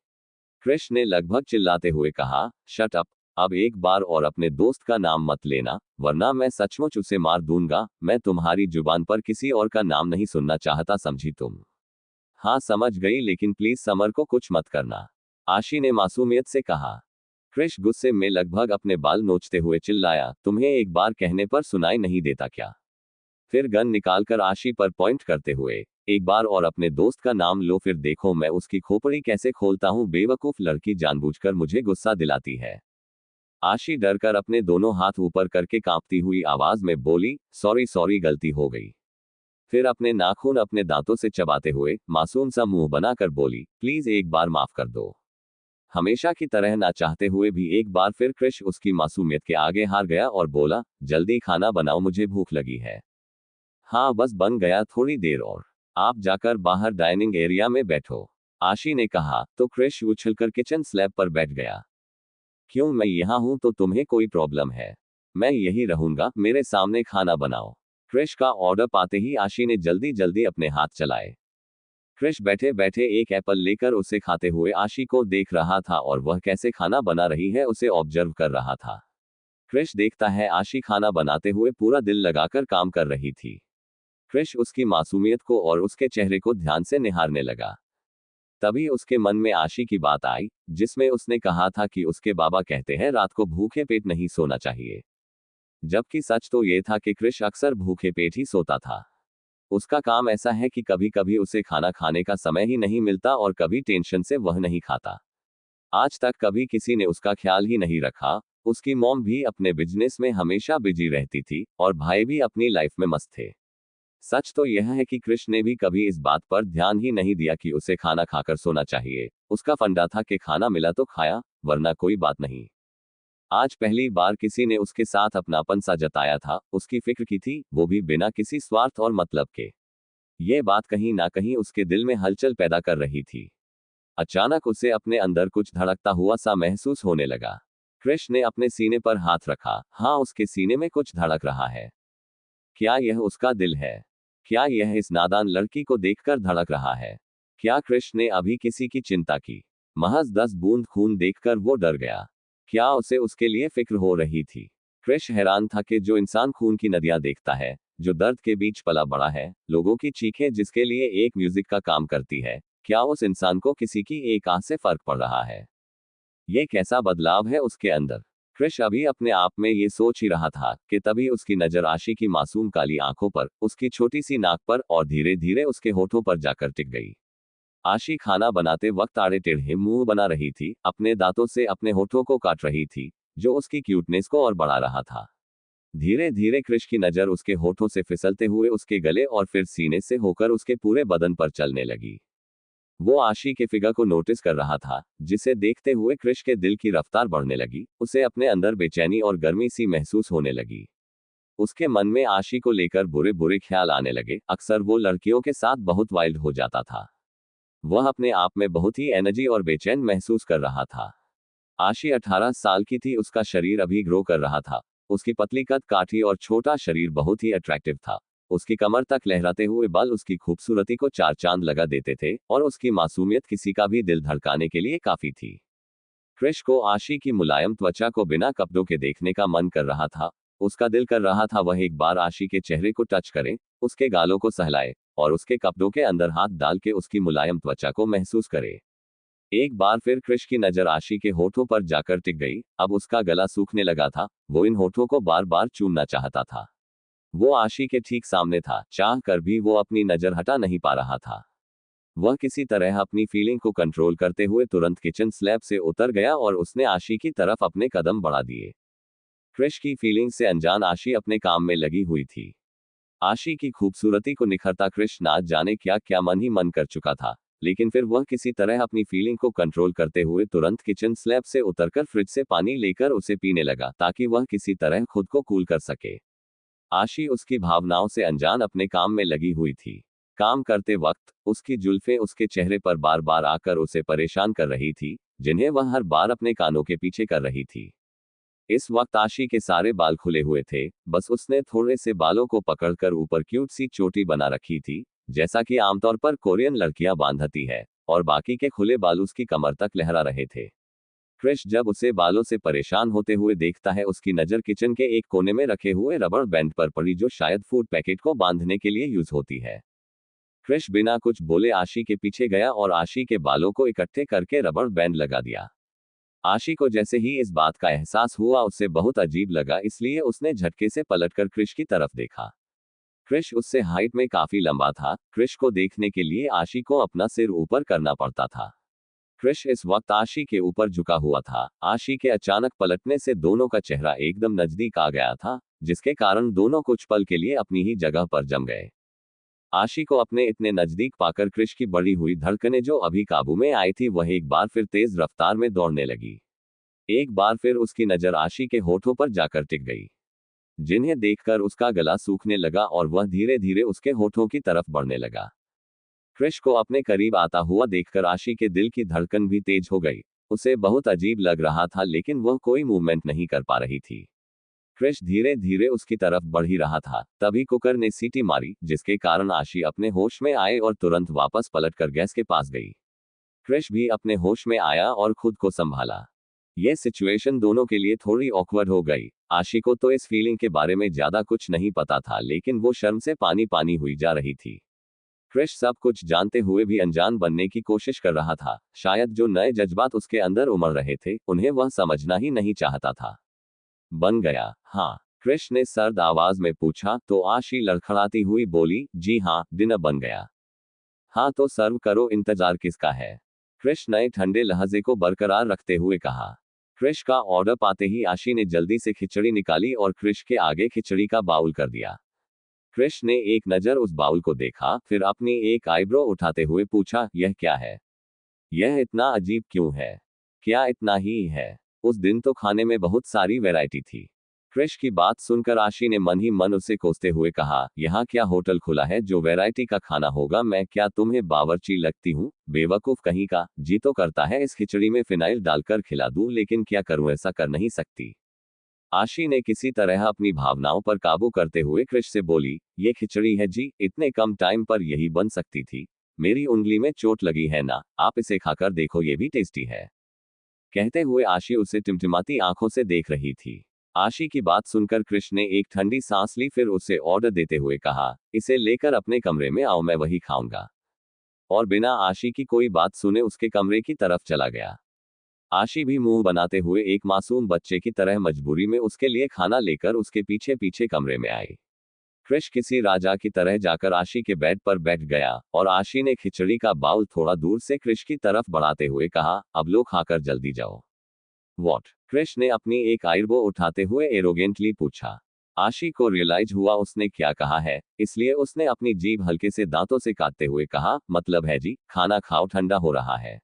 क्रिश ने लगभग चिल्लाते हुए कहा, शट अप, अब एक बार और अपने दोस्त का नाम मत लेना, वरना मैं सचमुच उसे मार दूंगा। मैं तुम्हारी जुबान पर किसी और का नाम नहीं सुनना चाहता, समझी तुम? हाँ समझ गई, लेकिन प्लीज समर को कुछ मत करना, आशी ने मासूमियत से कहा। क्रिश गुस्से में लगभग अपने बाल नोचते हुए चिल्लाया, तुम्हें एक बार कहने पर सुनाई नहीं देता क्या? फिर गन निकालकर आशी पर पॉइंट करते हुए, एक बार और अपने दोस्त का नाम लो, फिर देखो मैं उसकी खोपड़ी कैसे खोलता हूँ। बेवकूफ लड़की जानबूझकर मुझे गुस्सा दिलाती है। आशी डरकर अपने दोनों हाथ ऊपर करके कांपती हुई आवाज में बोली, सॉरी सॉरी, गलती हो गई। फिर अपने नाखून अपने दांतों से चबाते हुए मासूम सा मुंह बनाकर बोली, प्लीज एक बार माफ कर दो। हमेशा की तरह ना चाहते हुए भी एक बार फिर क्रिश उसकी मासूमियत के आगे हार गया और बोला, जल्दी खाना बनाओ, मुझे भूख लगी है। हाँ बस बन गया, थोड़ी देर और, आप जाकर बाहर डाइनिंग एरिया में बैठो, आशी ने कहा। तो क्रिश उछलकर किचन स्लैब पर बैठ गया। क्यों, मैं यहाँ हूँ तो तुम्हें कोई प्रॉब्लम है? मैं यही रहूंगा, मेरे सामने खाना बनाओ। क्रिश का ऑर्डर पाते ही आशी ने जल्दी जल्दी अपने हाथ चलाए। क्रिश बैठे बैठे एक एप्पल लेकर उसे खाते हुए आशी को देख रहा था और वह कैसे खाना बना रही है उसे ऑब्जर्व कर रहा था। क्रिश देखता है आशी खाना बनाते हुए पूरा दिल लगाकर काम कर रही थी। क्रिश उसकी मासूमियत को और उसके चेहरे को ध्यान से निहारने लगा। तभी उसके मन में आशी की बात आई, जिसमें उसने कहा था कि उसके बाबा कहते हैं रात को भूखे पेट नहीं सोना चाहिए। जबकि सच तो ये था कि क्रिश अक्सर भूखे पेट ही सोता था। उसका काम ऐसा है कि कभी कभी उसे खाना खाने का समय ही नहीं मिलता और कभी टेंशन से वह नहीं खाता। आज तक कभी किसी ने उसका ख्याल ही नहीं रखा। उसकी मॉम भी अपने बिजनेस में हमेशा बिजी रहती थी और भाई भी अपनी लाइफ में मस्त थे। सच तो यह है कि क्रिश ने भी कभी इस बात पर ध्यान ही नहीं दिया कि उसे खाना खाकर सोना चाहिए। उसका फंडा था कि खाना मिला तो खाया, वरना कोई बात नहीं। आज पहली बार किसी ने उसके साथ अपनापन सा जताया था, उसकी फिक्र की थी, वो भी बिना किसी स्वार्थ और मतलब के। ये बात कहीं ना कहीं उसके दिल में हलचल पैदा कर रही थी। अचानक उसे अपने अंदर कुछ धड़कता हुआ सा महसूस होने लगा। क्रिश ने अपने सीने पर हाथ रखा। हाँ, उसके सीने में कुछ धड़क रहा है। क्या यह उसका दिल है? क्या यह इस नादान लड़की को देखकर धड़क रहा है? क्या क्रिश ने अभी किसी की चिंता की? महज 10 बूंद खून देखकर वो डर गया। क्या उसे उसके लिए फिक्र हो रही थी? क्रिश हैरान था कि जो इंसान खून की नदियां देखता है, जो दर्द के बीच पला बड़ा है, लोगों की चीखें जिसके लिए एक म्यूजिक का काम करती है, क्या उस इंसान को किसी की एक आंख से फर्क पड़ रहा है? ये कैसा बदलाव है उसके अंदर? क्रिश अभी अपने आप में ये सोच ही रहा था कि तभी उसकी नजर आशी की मासूम काली आंखों पर, उसकी छोटी सी नाक पर और धीरे धीरे उसके होठों पर जाकर टिक गई। आशी खाना बनाते वक्त आड़े टेढ़े मुंह बना रही थी, अपने दांतों से अपने होठों को काट रही थी, जो उसकी क्यूटनेस को और बढ़ा रहा था। धीरे धीरे क्रिश की नजर उसके होठों से फिसलते हुए उसके गले और फिर सीने से होकर उसके पूरे बदन पर चलने लगी। वो आशी के फिगर को नोटिस कर रहा था, जिसे देखते हुए क्रिश के दिल की रफ्तार बढ़ने लगी, उसे अपने अंदर बेचैनी और गर्मी सी महसूस होने लगी। उसके मन में आशी को लेकर बुरे बुरे ख्याल आने लगे। अक्सर वो लड़कियों के साथ बहुत वाइल्ड हो जाता था। वह अपने आप में बहुत ही एनर्जी और बेचैन महसूस कर रहा था। आशी 18 साल की थी, उसका शरीर अभी ग्रो कर रहा था। उसकी पतली कद काठी और छोटा शरीर बहुत ही अट्रैक्टिव था। उसकी कमर तक लहराते हुए बाल उसकी खूबसूरती को चार चांद लगा देते थे और उसकी मासूमियत किसी का भी दिल धड़काने के लिए काफी थी। क्रिश को आशी की मुलायम त्वचा को बिना कपड़ों के देखने का मन कर रहा था। उसका दिल कर रहा था वह एक बार आशी के चेहरे को टच करे, उसके गालों को सहलाए और उसके कपड़ों के अंदर हाथ डाल के उसकी मुलायम त्वचा को महसूस करे। एक बार फिर क्रिश की नजर आशी के होठों पर जाकर टिक गई। अब उसका गला सूखने लगा था, वो इन होठों को बार बार चूमना चाहता था। वो आशी के ठीक सामने था, चाह कर भी वो अपनी नजर हटा नहीं पा रहा था। वह किसी तरह अपनी फीलिंग को कंट्रोल करते हुए तुरंत किचन स्लैब से उतर गया और उसने आशी की तरफ अपने कदम बढ़ा दिए। क्रिश की फीलिंग से अनजान आशी अपने काम में लगी हुई थी। आशी की खूबसूरती को निखरता क्रिश ना जाने क्या क्या मन ही मन कर चुका था, लेकिन फिर वह किसी तरह अपनी फीलिंग को कंट्रोल करते हुए तुरंत किचन स्लैब से उतरकर फ्रिज से पानी लेकर उसे पीने लगा ताकि वह किसी तरह खुद को कूल कर सके। आशी उसकी भावनाओं से अनजान अपने काम में लगी हुई थी। काम करते वक्त उसकी जुल्फें उसके चेहरे पर बार बार आकर उसे परेशान कर रही थी, जिन्हें वह हर बार अपने कानों के पीछे कर रही थी। इस वक्त आशी के सारे बाल खुले हुए थे, बस उसने थोड़े से बालों को पकड़कर ऊपर क्यूट सी चोटी बना रखी थी, जैसा कि आमतौर पर कोरियन लड़कियां बांधती है, और बाकी के खुले बाल उसकी कमर तक लहरा रहे थे। क्रिश जब उसे बालों से परेशान होते हुए देखता है, उसकी नज़र किचन के एक कोने में रखे हुए रबर बैंड पर पड़ी, जो शायद फूड पैकेट को बांधने के लिए यूज होती है। क्रिश बिना कुछ बोले आशी के पीछे गया और आशी के बालों को इकट्ठे करके रबर बैंड लगा दिया। आशी को जैसे ही इस बात का एहसास हुआ उसे बहुत अजीब लगा, इसलिए उसने झटके से पलटकर क्रिश की तरफ देखा। क्रिश उससे हाइट में काफी लंबा था। क्रिश को देखने के लिए आशी को अपना सिर ऊपर करना पड़ता था। क्रिश इस वक्त आशी के ऊपर झुका हुआ था। आशी के अचानक पलटने से दोनों का चेहरा एकदम नजदीक आ गया था, जिसके कारण दोनों कुछ पल के लिए अपनी ही जगह पर जम गए। आशी को अपने इतने नजदीक पाकर क्रिश की बढ़ी हुई धड़कनें जो अभी काबू में आई थी, वह एक बार फिर तेज रफ्तार में दौड़ने लगी। एक बार फिर उसकी नजर आशी के होठों पर जाकर टिक गई, जिन्हें देखकर उसका गला सूखने लगा और वह धीरे धीरे उसके होठों की तरफ बढ़ने लगा। क्रिश को अपने करीब आता हुआ देखकर आशी के दिल की धड़कन भी तेज हो गई। उसे बहुत अजीब लग रहा था, लेकिन वह कोई मूवमेंट नहीं कर पा रही थी। क्रिश धीरे धीरे उसकी तरफ बढ़ ही रहा था, तभी कुकर ने सीटी मारी, जिसके कारण आशी अपने होश में आए और तुरंत वापस पलटकर गैस के पास गई। क्रिश भी अपने होश में आया और खुद को संभाला। यह सिचुएशन दोनों के लिए थोड़ी ऑकवर्ड हो गई। आशी को तो इस फीलिंग के बारे में ज्यादा कुछ नहीं पता था, लेकिन वो शर्म से पानी पानी हुई जा रही थी। क्रिश सब कुछ जानते हुए भी अनजान बनने की कोशिश कर रहा था। शायद जो नए जज्बात उसके अंदर उमड़ रहे थे, उन्हें वह समझना ही नहीं चाहता था। बन गया? हाँ, क्रिश ने सर्द आवाज में पूछा। तो आशी लड़खड़ाती हुई बोली, जी हाँ, डिनर बन गया। हाँ तो सर्व करो, इंतजार किसका है? क्रिश नए ठंडे लहजे को बरकरार रखते हुए कहा। क्रिश का ऑर्डर पाते ही आशी ने जल्दी से खिचड़ी निकाली और क्रिश के आगे खिचड़ी का बाउल कर दिया। क्रिश ने एक नजर उस बाउल को देखा, फिर अपनी एक आईब्रो उठाते हुए पूछा, यह क्या है? यह इतना अजीब क्यों है? क्या इतना ही है? उस दिन तो खाने में बहुत सारी वैरायटी थी। क्रिश की बात सुनकर आशी ने मन ही मन उसे कोसते हुए कहा, यहाँ क्या होटल खुला है जो वैरायटी का खाना होगा? मैं क्या तुम्हें बावर्ची लगती हूँ? बेवकूफ कहीं का। जी तो करता है इस खिचड़ी में फिनाइल डालकर खिला दूं, लेकिन क्या करूं, ऐसा कर नहीं सकती। आशी ने किसी तरह अपनी भावनाओं पर काबू करते हुए क्रिश से बोली, ये खिचड़ी है जी, इतने कम टाइम पर यही बन सकती थी। मेरी उंगली में चोट लगी है ना, आप इसे खाकर देखो, ये भी टेस्टी है। कहते हुए आशी उसे टिमटिमाती आंखों से देख रही थी। आशी की बात सुनकर क्रिश ने एक ठंडी सांस ली, फिर उसे ऑर्डर देते हुए कहा, इसे लेकर अपने कमरे में आओ, मैं वही खाऊंगा। और बिना आशी की कोई बात सुने उसके कमरे की तरफ चला गया। आशी भी मुंह बनाते हुए एक मासूम बच्चे की तरह मजबूरी में उसके लिए खाना लेकर उसके पीछे पीछे कमरे में आई। क्रिश किसी राजा की तरह जाकर आशी के बेड पर बैठ गया और आशी ने खिचड़ी का बाउल थोड़ा दूर से क्रिश की तरफ बढ़ाते हुए कहा, अब लो, खाकर जल्दी जाओ। वॉट? क्रिश ने अपनी एक आईब्रो उठाते हुए एरोगेंटली पूछा। आशी को रियलाइज हुआ उसने क्या कहा है, इसलिए उसने अपनी जीभ हल्के से दांतों से काटते हुए कहा, मतलब है जी, खाना खाओ, ठंडा हो रहा है।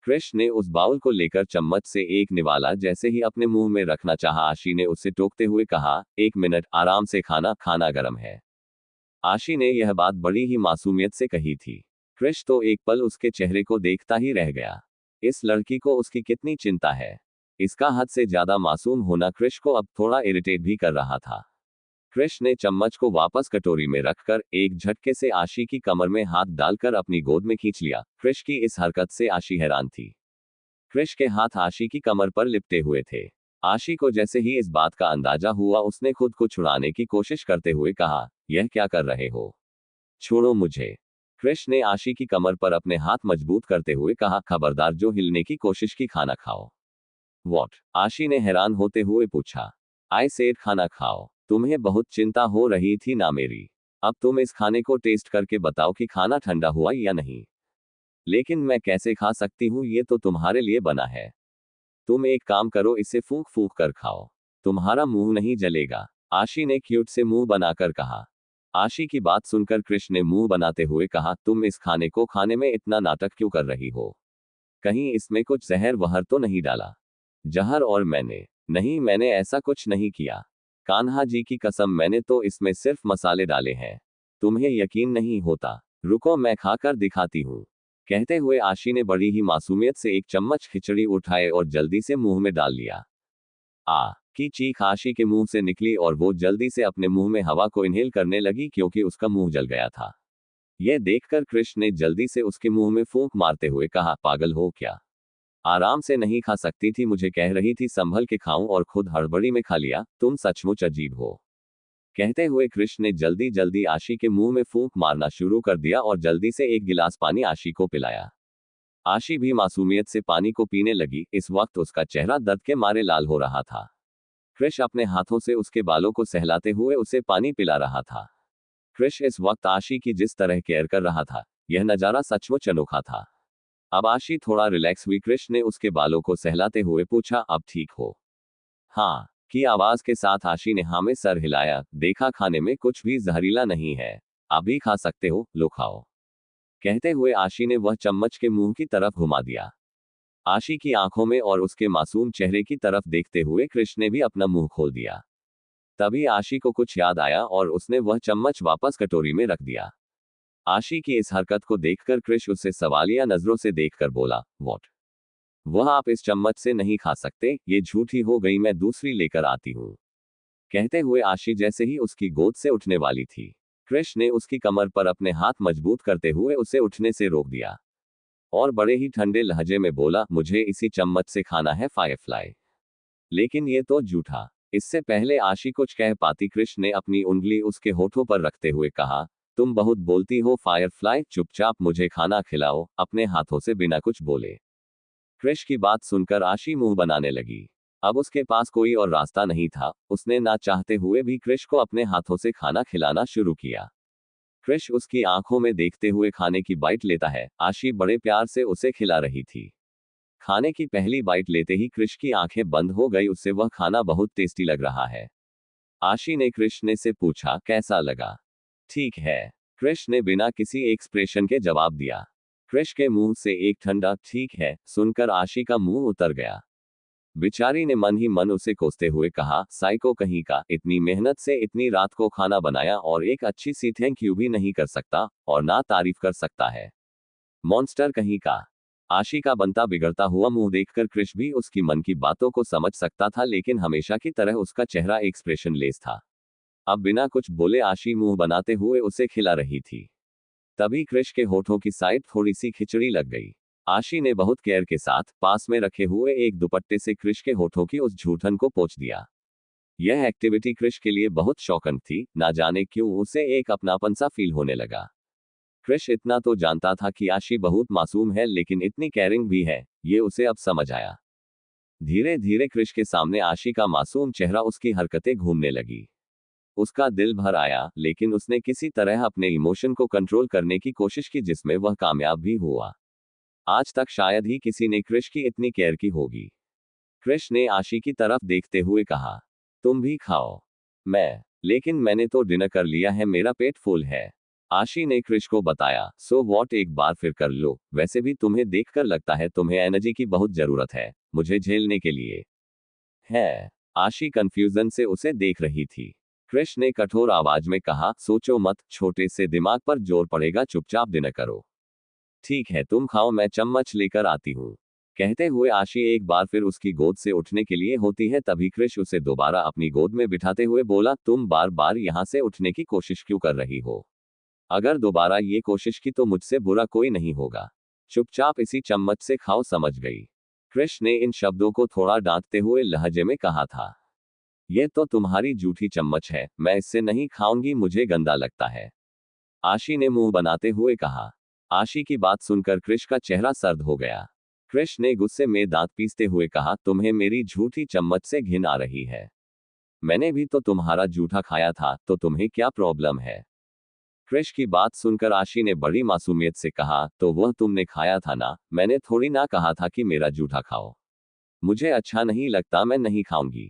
क्रिश ने उस बाउल को लेकर चम्मच से एक निवाला, जैसे ही अपने मुंह में रखना चाहा, आशी ने उसे टोकते हुए कहा, एक मिनट, आराम से खाना, खाना गर्म है। आशी ने यह बात बड़ी ही मासूमियत से कही थी। क्रिश तो एक पल उसके चेहरे को देखता ही रह गया। इस लड़की को उसकी कितनी चिंता है। इसका हद से ज्यादा मासूम होना क्रिश को अब थोड़ा इरिटेट भी कर रहा था। क्रिश ने चम्मच को वापस कटोरी में रखकर एक झटके से आशी की कमर में हाथ डालकर अपनी गोद में खींच लिया। क्रिश की इस हरकत से आशी हैरान थी। क्रिश के हाथ आशी की कमर पर लिपटे हुए थे। आशी को जैसे ही इस बात का अंदाजा हुआ, उसने खुद को छुड़ाने की कोशिश करते हुए कहा, यह क्या कर रहे हो? छोड़ो मुझे। क्रिश ने आशी की कमर पर अपने हाथ मजबूत करते हुए कहा, खबरदार, जो हिलने की कोशिश की, खाना खाओ। वॉट? आशी ने हैरान होते हुए पूछा। आई सेड खाना खाओ। तुम्हें बहुत चिंता हो रही थी ना मेरी। अब तुम इस खाने को टेस्ट करके बताओ कि खाना ठंडा हुआ या नहीं। लेकिन मैं कैसे खा सकती हूँ, ये तो तुम्हारे लिए बना है। तुम एक काम करो, इसे फूंक फूंक कर खाओ। तुम्हारा मुंह नहीं जलेगा। आशी ने क्यूट से मुंह बनाकर कहा। आशी की बात सुनकर कृष्ण ने मुंह बनाते हुए कहा, तुम इस खाने को खाने में इतना नाटक क्यों कर रही हो? कहीं इसमें कुछ जहर वहर तो नहीं डाला? जहर और नहीं, मैंने ऐसा कुछ नहीं किया। कान्हा जी की कसम, मैंने तो इसमें सिर्फ मसाले डाले हैं। तुम्हें यकीन नहीं होता? रुको मैं खाकर दिखाती हूँ। कहते हुए आशी ने बड़ी ही मासूमियत से एक चम्मच खिचड़ी उठाए और जल्दी से मुंह में डाल लिया। आ की चीख आशी के मुंह से निकली और वो जल्दी से अपने मुंह में हवा को इनहेल करने लगी क्योंकि उसका मुंह जल गया था। यह देखकर कृष्ण ने जल्दी से उसके मुंह में फूंक मारते हुए कहा, पागल हो क्या? आराम से नहीं खा सकती थी? मुझे कह रही थी संभल के खाऊं और खुद हड़बड़ी में खा लिया। तुम सचमुच अजीब हो। कहते हुए कृष्ण ने जल्दी जल्दी आशी के मुंह में फूंक मारना शुरू कर दिया और जल्दी से एक गिलास पानी आशी को पिलाया। आशी भी मासूमियत से पानी को पीने लगी। इस वक्त उसका चेहरा दर्द के मारे लाल हो रहा था। कृष अपने हाथों से उसके बालों को सहलाते हुए उसे पानी पिला रहा था। कृष इस वक्त आशी की जिस तरह केयर कर रहा था, यह नजारा सचमुच अनोखा था। अब आशी थोड़ा रिलैक्स हुई। कृष्ण ने उसके बालों को सहलाते हुए पूछा, अब ठीक हो? हाँ की आवाज के साथ आशी ने हाँ में सर हिलाया। देखा, खाने में कुछ भी जहरीला नहीं है। आप भी खा सकते हो, लो खाओ। कहते हुए आशी ने वह चम्मच के मुंह की तरफ घुमा दिया। आशी की आंखों में और उसके मासूम चेहरे की तरफ देखते हुए कृष्ण ने भी अपना मुंह खोल दिया। तभी आशी को कुछ याद आया और उसने वह चम्मच वापस कटोरी में रख दिया। आशी की इस हरकत को देखकर कृष उसे सवालिया नजरों से देखकर बोला, व्हाट? वह आप इस चम्मच से नहीं खा सकते, ये झूठी हो गई, मैं दूसरी लेकर आती हूँ। कहते हुए आशी जैसे ही उसकी गोद से उठने वाली थी, कृष ने उसकी कमर पर अपने हाथ मजबूत करते हुए उसे उठने से रोक दिया और बड़े ही ठंडे लहजे में बोला, मुझे इसी चम्मच से खाना है फायरफ्लाई। लेकिन ये तो झूठा। इससे पहले आशी कुछ कह पाती, कृष्ण ने अपनी उंगली उसके होठों पर रखते हुए कहा, तुम बहुत बोलती हो फायरफ्लाई, चुपचाप मुझे खाना खिलाओ, अपने हाथों से बिना कुछ बोले। कृष की बात सुनकर आशी मुंह बनाने लगी। अब उसके पास कोई और रास्ता नहीं था। उसने ना चाहते हुए भी कृष को अपने हाथों से खाना खिलाना शुरू किया। कृष उसकी आंखों में देखते हुए खाने की बाइट लेता है। आशी बड़े प्यार से उसे खिला रही थी। खाने की पहली बाइट लेते ही कृष की आंखें बंद हो गई। उससे वह खाना बहुत टेस्टी लग रहा है। आशी ने कृष्ण से पूछा, कैसा लगा? ठीक है, कृष्ण ने बिना किसी एक्सप्रेशन के जवाब दिया। कृष के मुंह से एक ठंडा ठीक है सुनकर आशी का मुंह उतर गया। बेचारी ने मन ही मन उसे कोसते हुए कहा, साइको कहीं का, इतनी मेहनत से इतनी रात को खाना बनाया और एक अच्छी सी थैंक यू भी नहीं कर सकता और ना तारीफ कर सकता है। मॉन्स्टर कहीं का। आशी का बनता बिगड़ता हुआ मुंह देखकर कृष भी उसकी मन की बातों को समझ सकता था, लेकिन हमेशा की तरह उसका चेहरा एक्सप्रेशन लेस था। अब बिना कुछ बोले आशी मुंह बनाते हुए उसे खिला रही थी। तभी कृष के होठों की साइड थोड़ी सी खिचड़ी लग गई। आशी ने बहुत केयर के साथ पास में रखे हुए एक दुपट्टे से कृष के होठों की उस झूठन को पोंछ दिया। यह एक्टिविटी कृष के लिए बहुत शॉकिंग थी। ना जाने क्यों उसे एक अपनापन सा फील होने लगा। कृष इतना तो जानता था कि आशी बहुत मासूम है, लेकिन इतनी केयरिंग भी है, ये उसे अब समझ आया। धीरे धीरे कृष के सामने आशी का मासूम चेहरा, उसकी हरकतें घूमने लगी। उसका दिल भर आया, लेकिन उसने किसी तरह अपने इमोशन को कंट्रोल करने की कोशिश की, जिसमें वह कामयाब भी हुआ। आज तक शायद ही किसी ने कृष की इतनी केयर की होगी। कृष ने आशी की तरफ देखते हुए कहा, तुम भी खाओ। लेकिन मैंने तो डिनर कर लिया है, मेरा पेट फुल है। आशी ने कृष को बताया, सो वॉट, एक बार फिर कर लो। वैसे भी तुम्हें देखकर लगता है तुम्हें एनर्जी की बहुत जरूरत है मुझे झेलने के लिए। है? आशी कंफ्यूजन से उसे देख रही थी। कृष ने कठोर आवाज में कहा, सोचो मत, छोटे से दिमाग पर जोर पड़ेगा, चुपचाप डिनर करो। ठीक है, तुम खाओ, मैं चम्मच लेकर आती हूँ। कहते हुए आशी एक बार फिर उसकी गोद से उठने के लिए होती है। तभी कृष उसे दोबारा अपनी गोद में बिठाते हुए बोला, तुम बार बार यहाँ से उठने की कोशिश क्यों कर रही हो? अगर दोबारा ये कोशिश की तो मुझसे बुरा कोई नहीं होगा। चुपचाप इसी चम्मच से खाओ, समझ गई? कृष ने इन शब्दों को थोड़ा डांटते हुए लहजे में कहा था। यह तो तुम्हारी झूठी चम्मच है, मैं इससे नहीं खाऊंगी, मुझे गंदा लगता है। आशी ने मुंह बनाते हुए कहा। आशी की बात सुनकर कृष का चेहरा सर्द हो गया। कृष ने गुस्से में दांत पीसते हुए कहा, तुम्हें मेरी झूठी चम्मच से घिन आ रही है? मैंने भी तो तुम्हारा जूठा खाया था, तो तुम्हें क्या प्रॉब्लम है? क्रिश की बात सुनकर आशी ने बड़ी मासूमियत से कहा, तो वह तुमने खाया था ना, मैंने थोड़ी ना कहा था कि मेरा जूठा खाओ। मुझे अच्छा नहीं लगता, मैं नहीं खाऊंगी।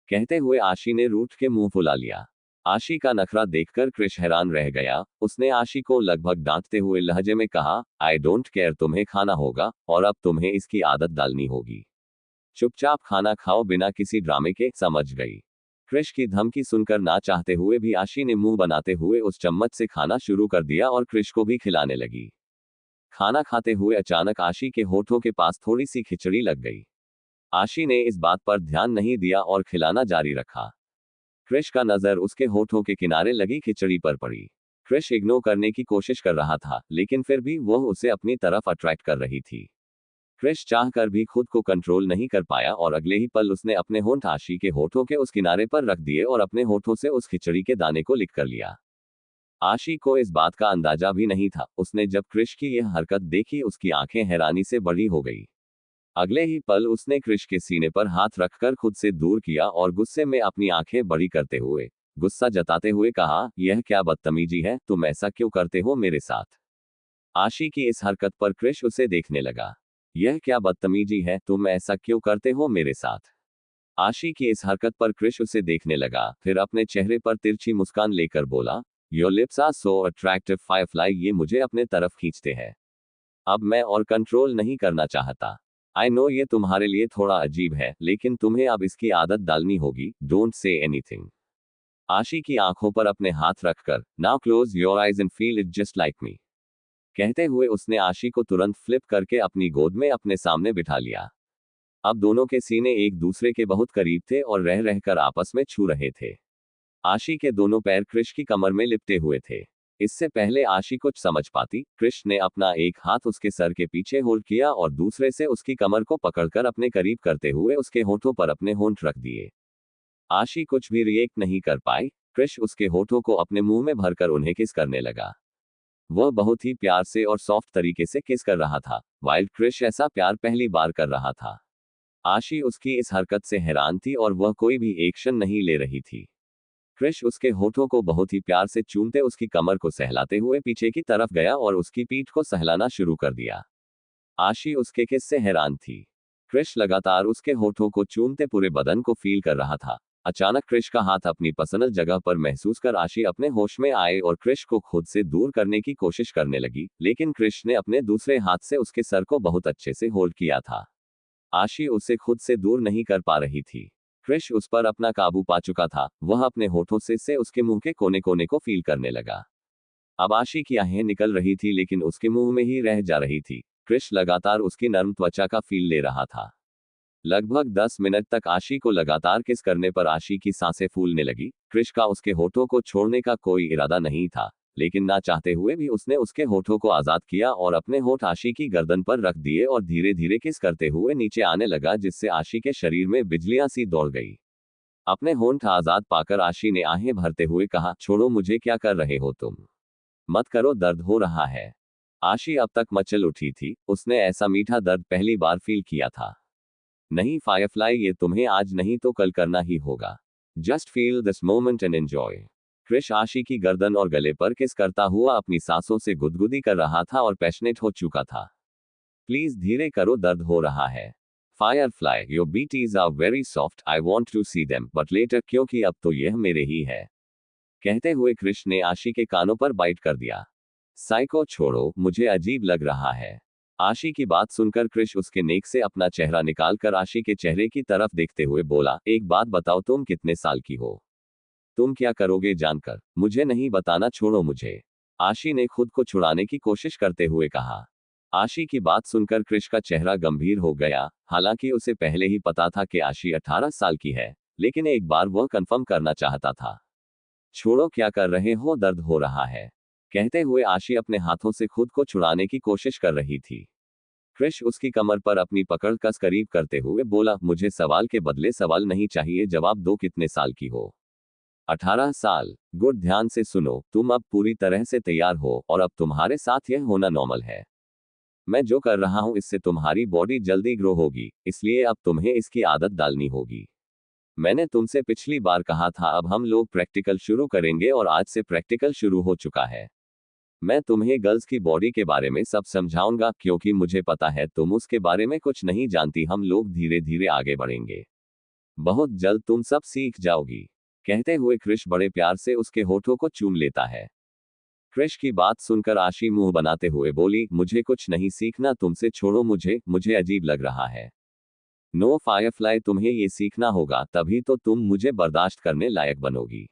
कहते हुए आशी ने रूठ के मुंह फुला लिया। आशी का नखरा देखकर क्रिश हैरान रह गया। उसने आशी को लगभग डांटते हुए लहजे में कहा, आई डोंट केयर, तुम्हें खाना होगा और अब तुम्हें इसकी आदत डालनी होगी। चुपचाप खाना खाओ बिना किसी ड्रामे के, समझ गई? क्रिश की धमकी सुनकर ना चाहते हुए भी आशी ने मुंह बनाते हुए उस चम्मच से खाना शुरू कर दिया और क्रिश को भी खिलाने लगी। खाना खाते हुए अचानक आशी के होठों के पास थोड़ी सी खिचड़ी लग गई। आशी ने इस बात पर ध्यान नहीं दिया और खिलाना जारी रखा। क्रिश का नजर उसके होठों के किनारे लगी खिचड़ी पर पड़ी। क्रिश इग्नोर करने की कोशिश कर रहा था, लेकिन फिर भी वह उसे अपनी तरफ अट्रैक्ट कर रही थी। क्रिश चाहकर भी खुद को कंट्रोल नहीं कर पाया और अगले ही पल उसने अपने होंठ आशी के होठों के उस किनारे पर रख दिए और अपने होठों से उस खिचड़ी के दाने को लिक कर लिया। आशी को इस बात का अंदाजा भी नहीं था। उसने जब क्रिश की यह हरकत देखी, उसकी आंखें हैरानी से बड़ी हो गई। अगले ही पल उसने क्रिश के सीने पर हाथ रखकर खुद से दूर किया और गुस्से में अपनी आंखें बड़ी करते हुए, गुस्सा जताते हुए कहा, यह क्या बदतमीजी है, तुम ऐसा क्यों करते हो मेरे साथ? आशी की इस हरकत पर क्रिश उसे देखने लगा। यह क्या बदतमीजी है, तुम ऐसा क्यों करते हो मेरे साथ? आशी की इस हरकत पर क्रिश उसे देखने लगा, फिर अपने चेहरे पर तिरछी मुस्कान लेकर बोला, your lips are so attractive firefly, ये मुझे अपने तरफ खींचते हैं। अब मैं और कंट्रोल नहीं करना चाहता। आई नो ये तुम्हारे लिए थोड़ा अजीब है, लेकिन तुम्हें अब इसकी आदत डालनी होगी। Don't say anything. आशी की आंखों पर अपने हाथ रखकर, now close your eyes and feel it just like me, कहते हुए उसने आशी को तुरंत फ्लिप करके अपनी गोद में अपने सामने बिठा लिया। अब दोनों के सीने एक दूसरे के बहुत करीब थे और रह रहकर आपस में छू रहे थे। आशी के दोनों पैर क्रिश की कमर में लिपटे हुए थे। इससे पहले आशी कुछ समझ पाती, क्रिश ने अपना एक हाथ उसके सर के पीछे होल्ड किया और दूसरे से उसकी कमर को पकड़कर अपने करीब करते हुए उसके होठों पर अपने होंठ रख दिए। आशी कुछ भी रिएक्ट नहीं कर पाई। क्रिश उसके होठों को अपने मुंह में भरकर उन्हें किस करने लगा। वह बहुत ही प्यार से और सॉफ्ट तरीके से किस कर रहा था, वाइल क्रिश ऐसा प्यार पहली बार कर रहा था। आशी उसकी इस हरकत से हैरान थी और वह कोई भी एक्शन नहीं ले रही थी। क्रिश उसके होठों को बहुत ही प्यार से चूमते उसकी कमर को सहलाते हुए पीछे की तरफ गया और उसकी पीठ को सहलाना शुरू कर दिया। आशी उसके किस से हैरान थी। क्रिश लगातार उसके होठों को चूमते पूरे बदन को फील कर रहा था। अचानक क्रिश का हाथ अपनी पसंद जगह पर महसूस कर आशी अपने होश में आए और क्रिश को खुद से दूर करने की कोशिश करने लगी, लेकिन क्रिश ने अपने दूसरे हाथ से उसके सर को बहुत अच्छे से होल्ड किया था। आशी उसे खुद से दूर नहीं कर पा रही थी। क्रिश उस पर अपना काबू पा चुका था। वह अपने होठों से उसके मुंह के कोने कोने को फील करने लगा। अब आशी की आहें निकल रही थी, लेकिन उसके मुंह में ही रह जा रही थी। क्रिश लगातार उसकी नरम त्वचा का फील ले रहा था। लगभग 10 मिनट तक आशी को लगातार किस करने पर आशी की सांसें फूलने लगी। क्रिश का उसके होठों को छोड़ने का कोई इरादा नहीं था, लेकिन ना चाहते हुए भी उसने उसके होठों को आजाद किया और अपने होठ आशी की गर्दन पर रख दिए और धीरे धीरे किस करते हुए नीचे आने लगा, जिससे आशी के शरीर में बिजलियां सी दौड़ गई। अपने होंठ आजाद पाकर आशी ने आहें भरते हुए कहा, छोड़ो मुझे, क्या कर रहे हो तुम? मत करो, दर्द हो रहा है। आशी अब तक मचल उठी थी। उसने ऐसा मीठा दर्द पहली बार फील किया था। नहीं फायरफ्लाई, ये तुम्हें आज नहीं तो कल करना ही होगा। Just feel this moment and enjoy. Krish Aashi की गर्दन और गले पर किस करता हुआ अपनी सांसों से गुदगुदी कर रहा था और पैशनेट हो चुका था। प्लीज धीरे करो, दर्द हो रहा है। Firefly, your beauties are very soft, I want to see them but later, क्योंकि अब तो यह मेरे ही है। कहते हुए क्रिश ने आशी के कानों पर बाइट कर दिया। साइको, छोड़ो, मुझे अजीब लग रहा है। आशी की बात सुनकर क्रिश उसके नेक से अपना चेहरा निकालकर आशी के चेहरे की तरफ देखते हुए बोला, एक बात बताओ, तुम कितने साल की हो? तुम क्या करोगे जानकर? मुझे नहीं बताना, छोड़ो मुझे। आशी ने खुद को छुड़ाने की कोशिश करते हुए कहा। आशी की बात सुनकर क्रिश का चेहरा गंभीर हो गया। हालांकि उसे पहले ही पता था कि आशी 18 साल की है, लेकिन एक बार वह कंफर्म करना चाहता था। छोड़ो, क्या कर रहे हो, दर्द हो रहा है। कहते हुए आशी अपने हाथों से खुद को छुड़ाने की कोशिश कर रही थी। क्रिश उसकी कमर पर अपनी पकड़ कस करीब करते हुए बोला, मुझे सवाल के बदले सवाल नहीं चाहिए, जवाब दो, कितने साल की हो? 18 साल। गुड, ध्यान से सुनो, तुम अब पूरी तरह से तैयार हो और अब तुम्हारे साथ यह होना नॉर्मल है। मैं जो कर रहा हूं इससे तुम्हारी बॉडी जल्दी ग्रो होगी, इसलिए अब तुम्हें इसकी आदत डालनी होगी। मैंने तुमसे पिछली बार कहा था अब हम लोग प्रैक्टिकल शुरू करेंगे और आज से प्रैक्टिकल शुरू हो चुका है। मैं तुम्हें गर्ल्स की बॉडी के बारे में सब समझाऊंगा क्योंकि मुझे पता है तुम उसके बारे में कुछ नहीं जानती। हम लोग धीरे धीरे आगे बढ़ेंगे। बहुत जल्द तुम सब सीख जाओगी। कहते हुए क्रिश बड़े प्यार से उसके होठों को चूम लेता है। क्रिश की बात सुनकर आशी मुंह बनाते हुए बोली, मुझे कुछ नहीं सीखना तुमसे, छोड़ो मुझे अजीब लग रहा है। नो फायरफ्लाई, तुम्हें ये सीखना होगा, तभी तो तुम मुझे बर्दाश्त करने लायक बनोगी।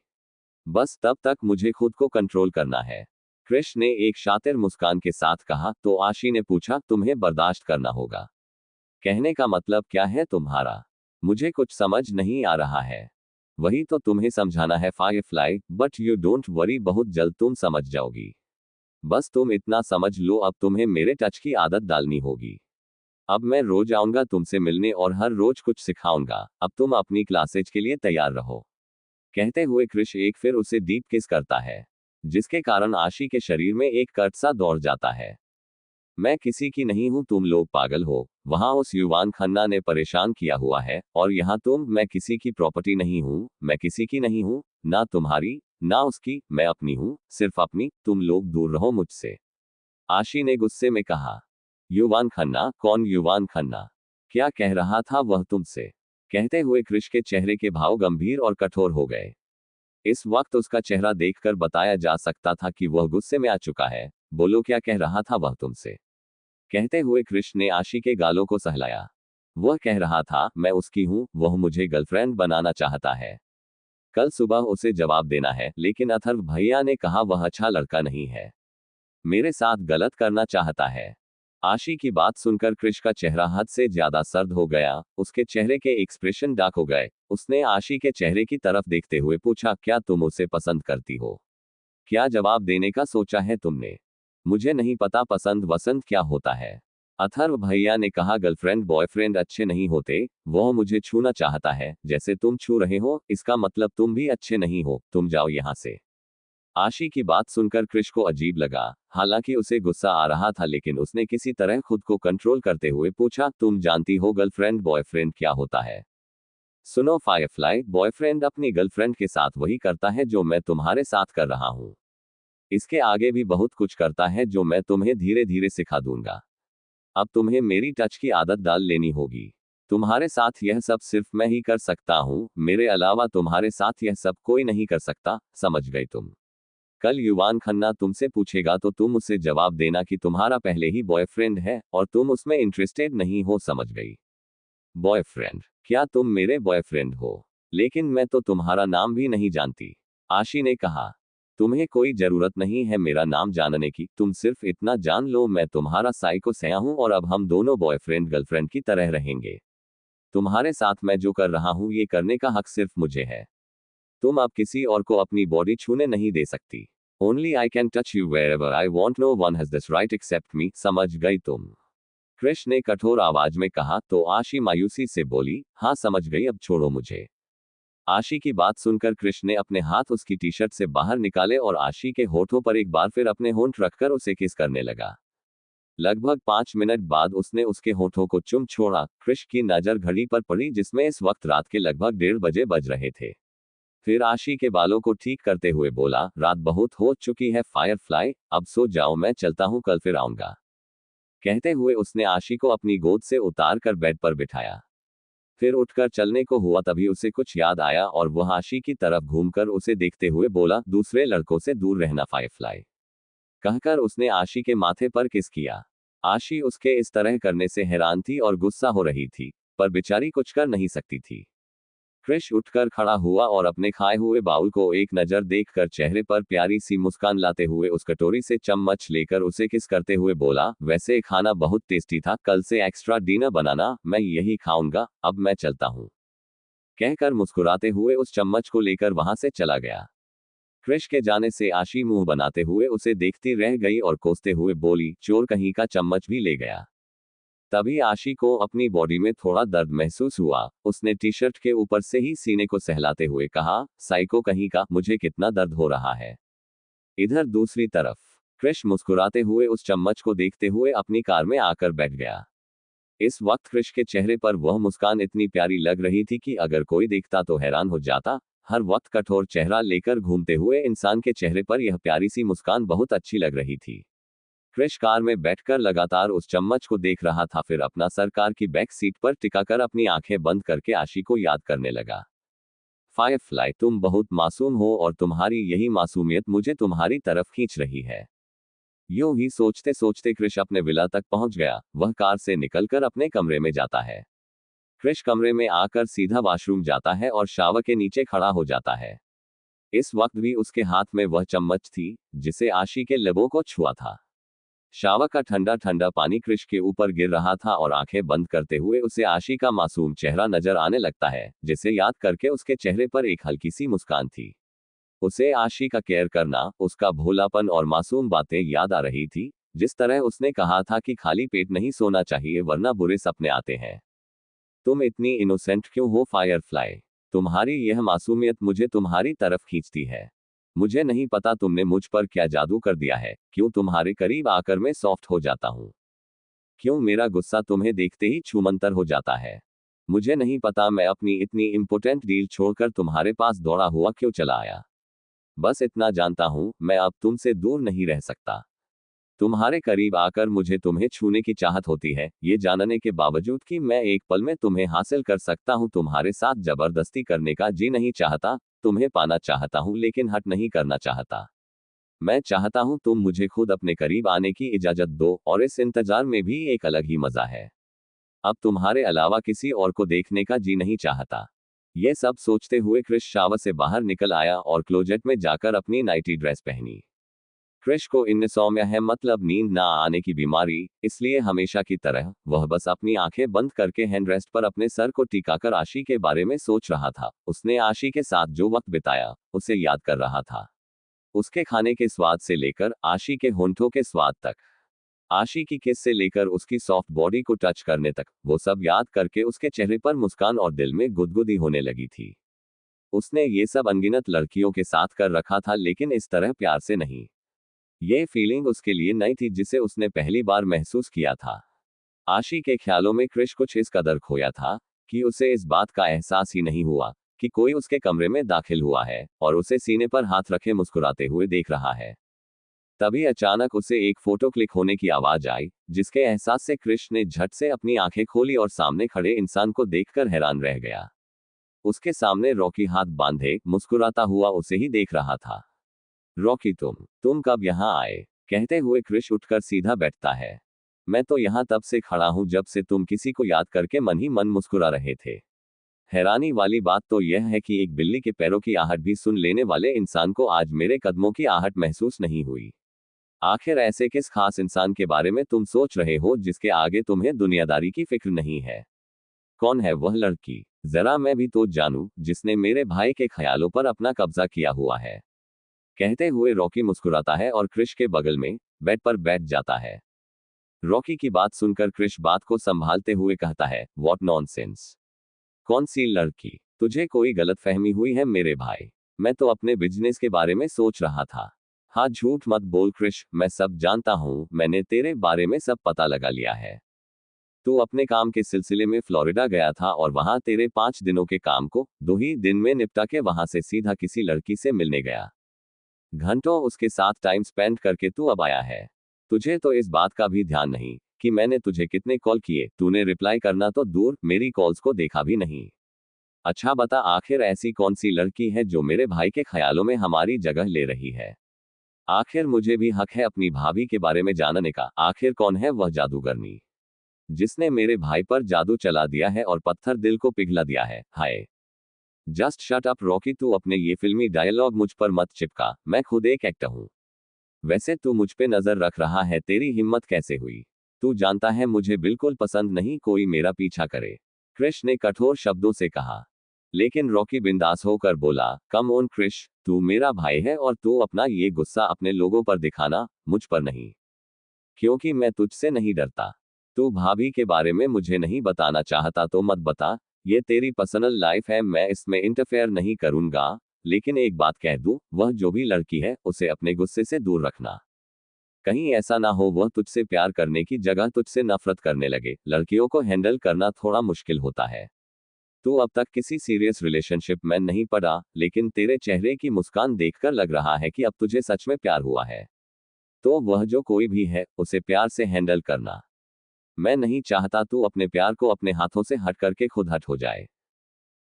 बस तब तक मुझे खुद को कंट्रोल करना है। क्रिश ने एक शातिर मुस्कान के साथ कहा। तो आशी ने पूछा, तुम्हें बर्दाश्त करना होगा, कहने का मतलब क्या है तुम्हारा? मुझे कुछ समझ नहीं आ रहा है। वही तो तुम्हें समझाना है Firefly, but you don't worry, बहुत जल्द तुम समझ जाओगी। बस तुम इतना समझ लो, अब तुम्हें मेरे टच की आदत डालनी होगी। अब मैं रोज आऊंगा तुमसे मिलने और हर रोज कुछ सिखाऊंगा। अब तुम अपनी क्लासेज के लिए तैयार रहो। कहते हुए क्रिश एक फिर उसे डीप किस करता है, जिसके कारण आशी के शरीर में एक कर्ट सा दौड़ जाता है। मैं किसी की नहीं हूं, तुम लोग पागल हो। वहां उस युवान खन्ना ने परेशान किया हुआ है और यहाँ तुम, मैं किसी की प्रॉपर्टी नहीं हूं, मैं किसी की नहीं हूं, ना तुम्हारी ना उसकी, मैं अपनी हूं, सिर्फ अपनी। तुम लोग दूर रहो मुझसे, आशी ने गुस्से में कहा। युवान खन्ना? कौन युवान खन्ना? क्या कह रहा था वह तुमसे? कहते हुए क्रिश के चेहरे के भाव गंभीर और कठोर हो गए। इस वक्त उसका चेहरा देखकर बताया जा सकता था कि वह गुस्से में आ चुका है। बोलो, क्या कह रहा था वह तुमसे? कहते हुए क्रिश ने आशी के गालों को सहलाया। वह कह रहा था, मैं उसकी हूं, वह मुझे गर्लफ्रेंड बनाना चाहता है। कल सुबह उसे जवाब देना है, लेकिन अथर्व भैया ने कहा वह अच्छा लड़का नहीं है, मेरे साथ गलत करना चाहता है। आशी की बात सुनकर क्रिश का चेहरा हद से ज्यादा सर्द हो गया। उसके चेहरे के एक्सप्रेशन डार्क हो गए। उसने आशी के चेहरे की तरफ देखते हुए पूछा, क्या तुम उसे पसंद करती हो? क्या जवाब देने का सोचा है तुमने? मुझे नहीं पता पसंद वसंत क्या होता है। अथर्व भैया ने कहा, गर्लफ्रेंड बॉयफ्रेंड अच्छे नहीं होते। वह मुझे छूना चाहता है जैसे तुम छू रहे हो, इसका मतलब तुम भी अच्छे नहीं हो, तुम जाओ यहां से। आशी की बात सुनकर क्रिश को अजीब लगा। हालांकि उसे गुस्सा आ रहा था, लेकिन उसने किसी तरह खुद को कंट्रोल करते हुए पूछा, तुम जानती हो गर्लफ्रेंड बॉयफ्रेंड क्या होता है? सुनो फायरफ्लाई, बॉयफ्रेंड अपनी गर्लफ्रेंड के साथ वही करता है जो मैं तुम्हारे साथ कर रहा हूँ। इसके आगे भी बहुत कुछ करता है जो मैं तुम्हें धीरे धीरे सिखा दूंगा। अब तुम्हें मेरी टच की आदत डाल लेनी होगी। तुम्हारे साथ यह सब सिर्फ मैं ही कर सकता हूँ, मेरे अलावा तुम्हारे साथ यह सब कोई नहीं कर सकता, समझ गई तुम? कल युवान खन्ना तुमसे पूछेगा तो तुम उसे जवाब देना कि तुम्हारा पहले ही बॉयफ्रेंड है और तुम उसमें इंटरेस्टेड नहीं हो, समझ गई? बॉयफ्रेंड? क्या तुम मेरे बॉयफ्रेंड हो? लेकिन मैं तो तुम्हारा नाम भी नहीं जानती, आशी ने कहा। तुम्हें कोई जरूरत नहीं है मेरा नाम जानने की, तुम सिर्फ इतना जान लो, मैं तुम्हारा साइको सया हूं और अब हम दोनों बॉयफ्रेंड गर्लफ्रेंड की तरह रहेंगे। तुम्हारे साथ मैं जो कर रहा हूं ये करने का हक सिर्फ मुझे है। तुम अब किसी और को अपनी बॉडी छूने नहीं दे सकती। Only I can touch you wherever I want, no one has this right except me, समझ गई तुम? क्रिश ने कठोर आवाज में कहा। तो आशी मायूसी से बोली, हाँ समझ गई, अब छोड़ो मुझे। आशी की बात सुनकर क्रिश ने अपने हाथ उसकी टी शर्ट से बाहर निकाले और आशी के होठों पर एक बार फिर अपने होंठ रखकर उसे किस करने लगा। लगभग 5 मिनट बाद उसने उसके होठों को चुम छोड़ा। क्रिश की नजर घड़ी पर पड़ी जिसमें इस वक्त रात के लगभग 1:30 बज रहे थे। फिर आशी के बालों को ठीक करते हुए बोला, रात बहुत हो चुकी है फायरफ्लाई, अब सो जाओ, मैं चलता हूं, कल फिर आऊंगा। कहते हुए उसने आशी को अपनी गोद से उतार कर बेड पर बिठाया। फिर उठकर चलने को हुआ तभी उसे कुछ याद आया और वह आशी की तरफ घूमकर उसे देखते हुए बोला, दूसरे लड़कों से दूर रहना फायरफ्लाई। कहकर उसने आशी के माथे पर किस किया। आशी उसके इस तरह करने से हैरान थी और गुस्सा हो रही थी, पर बेचारी कुछ कर नहीं सकती थी। क्रिश उठकर खड़ा हुआ और अपने खाए हुए बाउल को एक नजर देखकर चेहरे पर प्यारी सी मुस्कान लाते हुए उस कटोरी से चम्मच लेकर उसे किस करते हुए बोला, वैसे खाना बहुत टेस्टी था, कल से एक्स्ट्रा डिनर बनाना, मैं यही खाऊंगा, अब मैं चलता हूँ। कहकर मुस्कुराते हुए उस चम्मच को लेकर वहां से चला गया। क्रिश के जाने से आशी मुंह बनाते हुए उसे देखती रह गई और कोसते हुए बोली, चोर कहीं का, चम्मच भी ले गया। तभी आशी को अपनी बॉडी में थोड़ा दर्द महसूस हुआ। उसने टी शर्ट के ऊपर से ही सीने को सहलाते हुए कहा, साइको कहीं का, मुझे कितना दर्द हो रहा है। इधर दूसरी तरफ क्रिश मुस्कुराते हुए उस चम्मच को देखते हुए अपनी कार में आकर बैठ गया। इस वक्त क्रिश के चेहरे पर वह मुस्कान इतनी प्यारी लग रही थी कि अगर कोई देखता तो हैरान हो जाता। हर वक्त कठोर चेहरा लेकर घूमते हुए इंसान के चेहरे पर यह प्यारी सी मुस्कान बहुत अच्छी लग रही थी। क्रिश कार में बैठकर लगातार उस चम्मच को देख रहा था, फिर अपना सर कार की बैक सीट पर टिकाकर अपनी आंखें बंद करके आशी को याद करने लगा। फायरफ्लाई, तुम बहुत मासूम हो और तुम्हारी यही मासूमियत मुझे तुम्हारी तरफ खींच रही है। यूं ही सोचते सोचते क्रिश अपने विला तक पहुंच गया। वह कार से निकलकर अपने कमरे में जाता है। क्रिश कमरे में आकर सीधा वॉशरूम जाता है और शावर के नीचे खड़ा हो जाता है। इस वक्त भी उसके हाथ में वह चम्मच थी जिसे आशी के लबों को छुआ था। शावर का ठंडा ठंडा पानी क्रिश के ऊपर गिर रहा था और आंखें बंद करते हुए उसे आशी का मासूम चेहरा नजर आने लगता है, जिसे याद करके उसके चेहरे पर एक हल्की सी मुस्कान थी। उसे आशी का केयर करना, उसका भोलापन और मासूम बातें याद आ रही थी, जिस तरह उसने कहा था कि खाली पेट नहीं सोना चाहिए वरना बुरे सपने आते हैं। तुम इतनी इनोसेंट क्यों हो फायरफ्लाई? तुम्हारी यह मासूमियत मुझे तुम्हारी तरफ खींचती है। मुझे नहीं पता तुमने मुझ पर क्या जादू कर दिया है, क्यों तुम्हारे करीब आकर मैं सॉफ्ट हो जाता हूँ। क्यों मेरा गुस्सा तुम्हें देखते ही छूमंतर हो जाता है। मुझे नहीं पता मैं अपनी इतनी इंपॉर्टेंट डील छोड़कर तुम्हारे पास दौड़ा हुआ क्यों चला आया। बस इतना जानता हूँ, मैं अब तुमसे दूर नहीं रह सकता। तुम्हारे करीब आकर मुझे तुम्हें छूने की चाहत होती है, ये जानने के बावजूद कि मैं एक पल में तुम्हें हासिल कर सकता हूँ। तुम्हारे साथ जबरदस्ती करने का जी नहीं चाहता, तुम्हें पाना चाहता हूँ लेकिन हट नहीं करना चाहता। मैं चाहता हूँ तुम मुझे खुद अपने करीब आने की इजाजत दो, और इस इंतजार में भी एक अलग ही मजा है। अब तुम्हारे अलावा किसी और को देखने का जी नहीं चाहता। यह सब सोचते हुए क्रिश शावर से बाहर निकल आया और क्लोजेट में जाकर अपनी नाइटी ड्रेस पहनी। क्रिश को इनसोम्निया है, मतलब नींद ना आने की बीमारी, इसलिए हमेशा की तरह वह बस अपनी आंखें बंद करके हैंडरेस्ट पर अपने सर को टिकाकर आशी के बारे में सोच रहा था। उसने आशी के साथ जो वक्त बिताया उसे याद कर रहा था। उसके खाने के स्वाद से लेकर आशी के होंठों के स्वाद तक, आशी की किस से लेकर उसकी सॉफ्ट बॉडी को टच करने तक, वो सब याद करके उसके चेहरे पर मुस्कान और दिल में गुदगुदी होने लगी थी। उसने ये सब अनगिनत लड़कियों के साथ कर रखा था, लेकिन इस तरह प्यार से नहीं। ये फीलिंग उसके लिए नई थी जिसे उसने पहली बार महसूस किया था। आशी के ख्यालों में क्रिश कुछ इस कदर खोया था कि उसे इस बात का एहसास ही नहीं हुआ कि कोई उसके कमरे में दाखिल हुआ है और उसे सीने पर हाथ रखे मुस्कुराते हुए देख रहा है। तभी अचानक उसे एक फोटो क्लिक होने की आवाज आई, जिसके एहसास से क्रिश ने झट से अपनी आंखें खोली और सामने खड़े इंसान को देखकर हैरान रह गया। उसके सामने रॉकी हाथ बांधे मुस्कुराता हुआ उसे ही देख रहा था। रॉकी, तुम कब यहाँ आए? कहते हुए क्रिश उठकर सीधा बैठता है। मैं तो यहाँ तब से खड़ा हूँ जब से तुम किसी को याद करके मन ही मन मुस्कुरा रहे थे। हैरानी वाली बात तो यह है कि एक बिल्ली के पैरों की आहट भी सुन लेने वाले इंसान को आज मेरे कदमों की आहट महसूस नहीं हुई। आखिर ऐसे किस खास इंसान के बारे में तुम सोच रहे हो जिसके आगे तुम्हें दुनियादारी की फिक्र नहीं है? कौन है वह लड़की? जरा मैं भी तो जानूं, जिसने मेरे भाई के ख्यालों पर अपना कब्जा किया हुआ है। कहते हुए रॉकी मुस्कुराता है और क्रिश के बगल में बेड पर बैठ जाता है। रॉकी की बात सुनकर क्रिश बात को संभालते हुए कहता है, व्हाट नॉनसेंस। कौन सी लड़की? तुझे कोई गलतफहमी हुई है मेरे भाई। मैं तो अपने बिजनेस के बारे में सोच रहा था। हाँ, झूठ मत बोल क्रिश, मैं सब जानता हूँ, मैंने तेरे बारे में सब पता लगा लिया है। तू अपने काम के सिलसिले में फ्लोरिडा गया था और वहां तेरे 5 दिनों के काम को 2 ही दिन में निपटा के वहां से सीधा किसी लड़की से मिलने गया। घंटों उसके साथ टाइम स्पेंड करके तू अब आया है। तुझे तो इस बात का भी ध्यान नहीं कि मैंने तुझे कितने कॉल किए, तूने रिप्लाई करना तो दूर, मेरी कॉल्स को देखा भी नहीं। अच्छा बता, आखिर ऐसी कौन सी लड़की है जो मेरे भाई के ख्यालों में हमारी जगह ले रही है? आखिर मुझे भी हक है अपनी भाभी के बारे में जानने का। आखिर कौन है वह जादूगरनी जिसने मेरे भाई पर जादू चला दिया है और पत्थर दिल को पिघला दिया है? हाय, जस्ट शट अप रॉकी, तू अपने ये फिल्मी डायलॉग मुझ पर मत चिपका, मैं खुद एक एक्टर हूँ। वैसे तू मुझ पे नजर रख रहा है, तेरी हिम्मत कैसे हुई? तू जानता है मुझे बिल्कुल पसंद नहीं कोई मेरा पीछा करे, क्रिश ने कठोर शब्दों से कहा। लेकिन रॉकी बिंदास होकर बोला, कम ऑन क्रिश, तू मेरा भाई है और तू अपना ये गुस्सा अपने लोगों पर दिखाना, मुझ पर नहीं। क्योंकि मैं तुझसे नहीं डरता। तू भाभी के बारे में मुझे नहीं बताना चाहता तो मत बता, ये तेरी पर्सनल लाइफ है, मैं इसमें इंटरफेयर नहीं करूंगा। लेकिन एक बात कह दूं, वह जो भी लड़की है उसे अपने गुस्से से दूर रखना। कहीं ऐसा ना हो वह तुझसे प्यार करने की जगह तुझसे नफरत करने लगे। लड़कियों को हैंडल करना थोड़ा मुश्किल होता है। तू अब तक किसी सीरियस रिलेशनशिप में नहीं पड़ा, लेकिन तेरे चेहरे की मुस्कान देखकर लग रहा है कि अब तुझे सच में प्यार हुआ है। तो वह जो कोई भी है, उसे प्यार से हैंडल करना। मैं नहीं चाहता तू अपने प्यार को अपने हाथों से हट करके खुद हट हो जाए।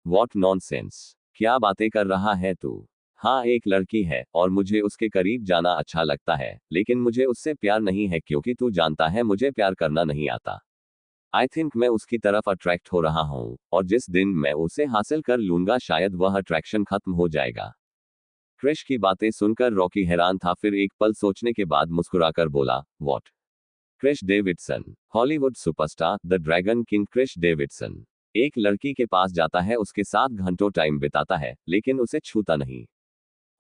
What nonsense! क्या बातें कर रहा है तू? हाँ, एक लड़की है और मुझे उसके करीब जाना अच्छा लगता है, लेकिन मुझे उससे प्यार नहीं है क्योंकि तू जानता है मुझे प्यार करना नहीं आता। आई थिंक मैं उसकी तरफ अट्रैक्ट हो रहा हूँ, और जिस दिन मैं उसे हासिल कर लूंगा शायद वह अट्रैक्शन खत्म हो जाएगा। क्रिश की बातें सुनकर रॉकी हैरान था, फिर एक पल सोचने के बाद मुस्कुराकर बोला, what? Krish Davidson, Hollywood superstar, the dragon king Krish Davidson एक लड़की के पास जाता है, उसके साथ घंटों टाइम बिताता है, लेकिन उसे छूता नहीं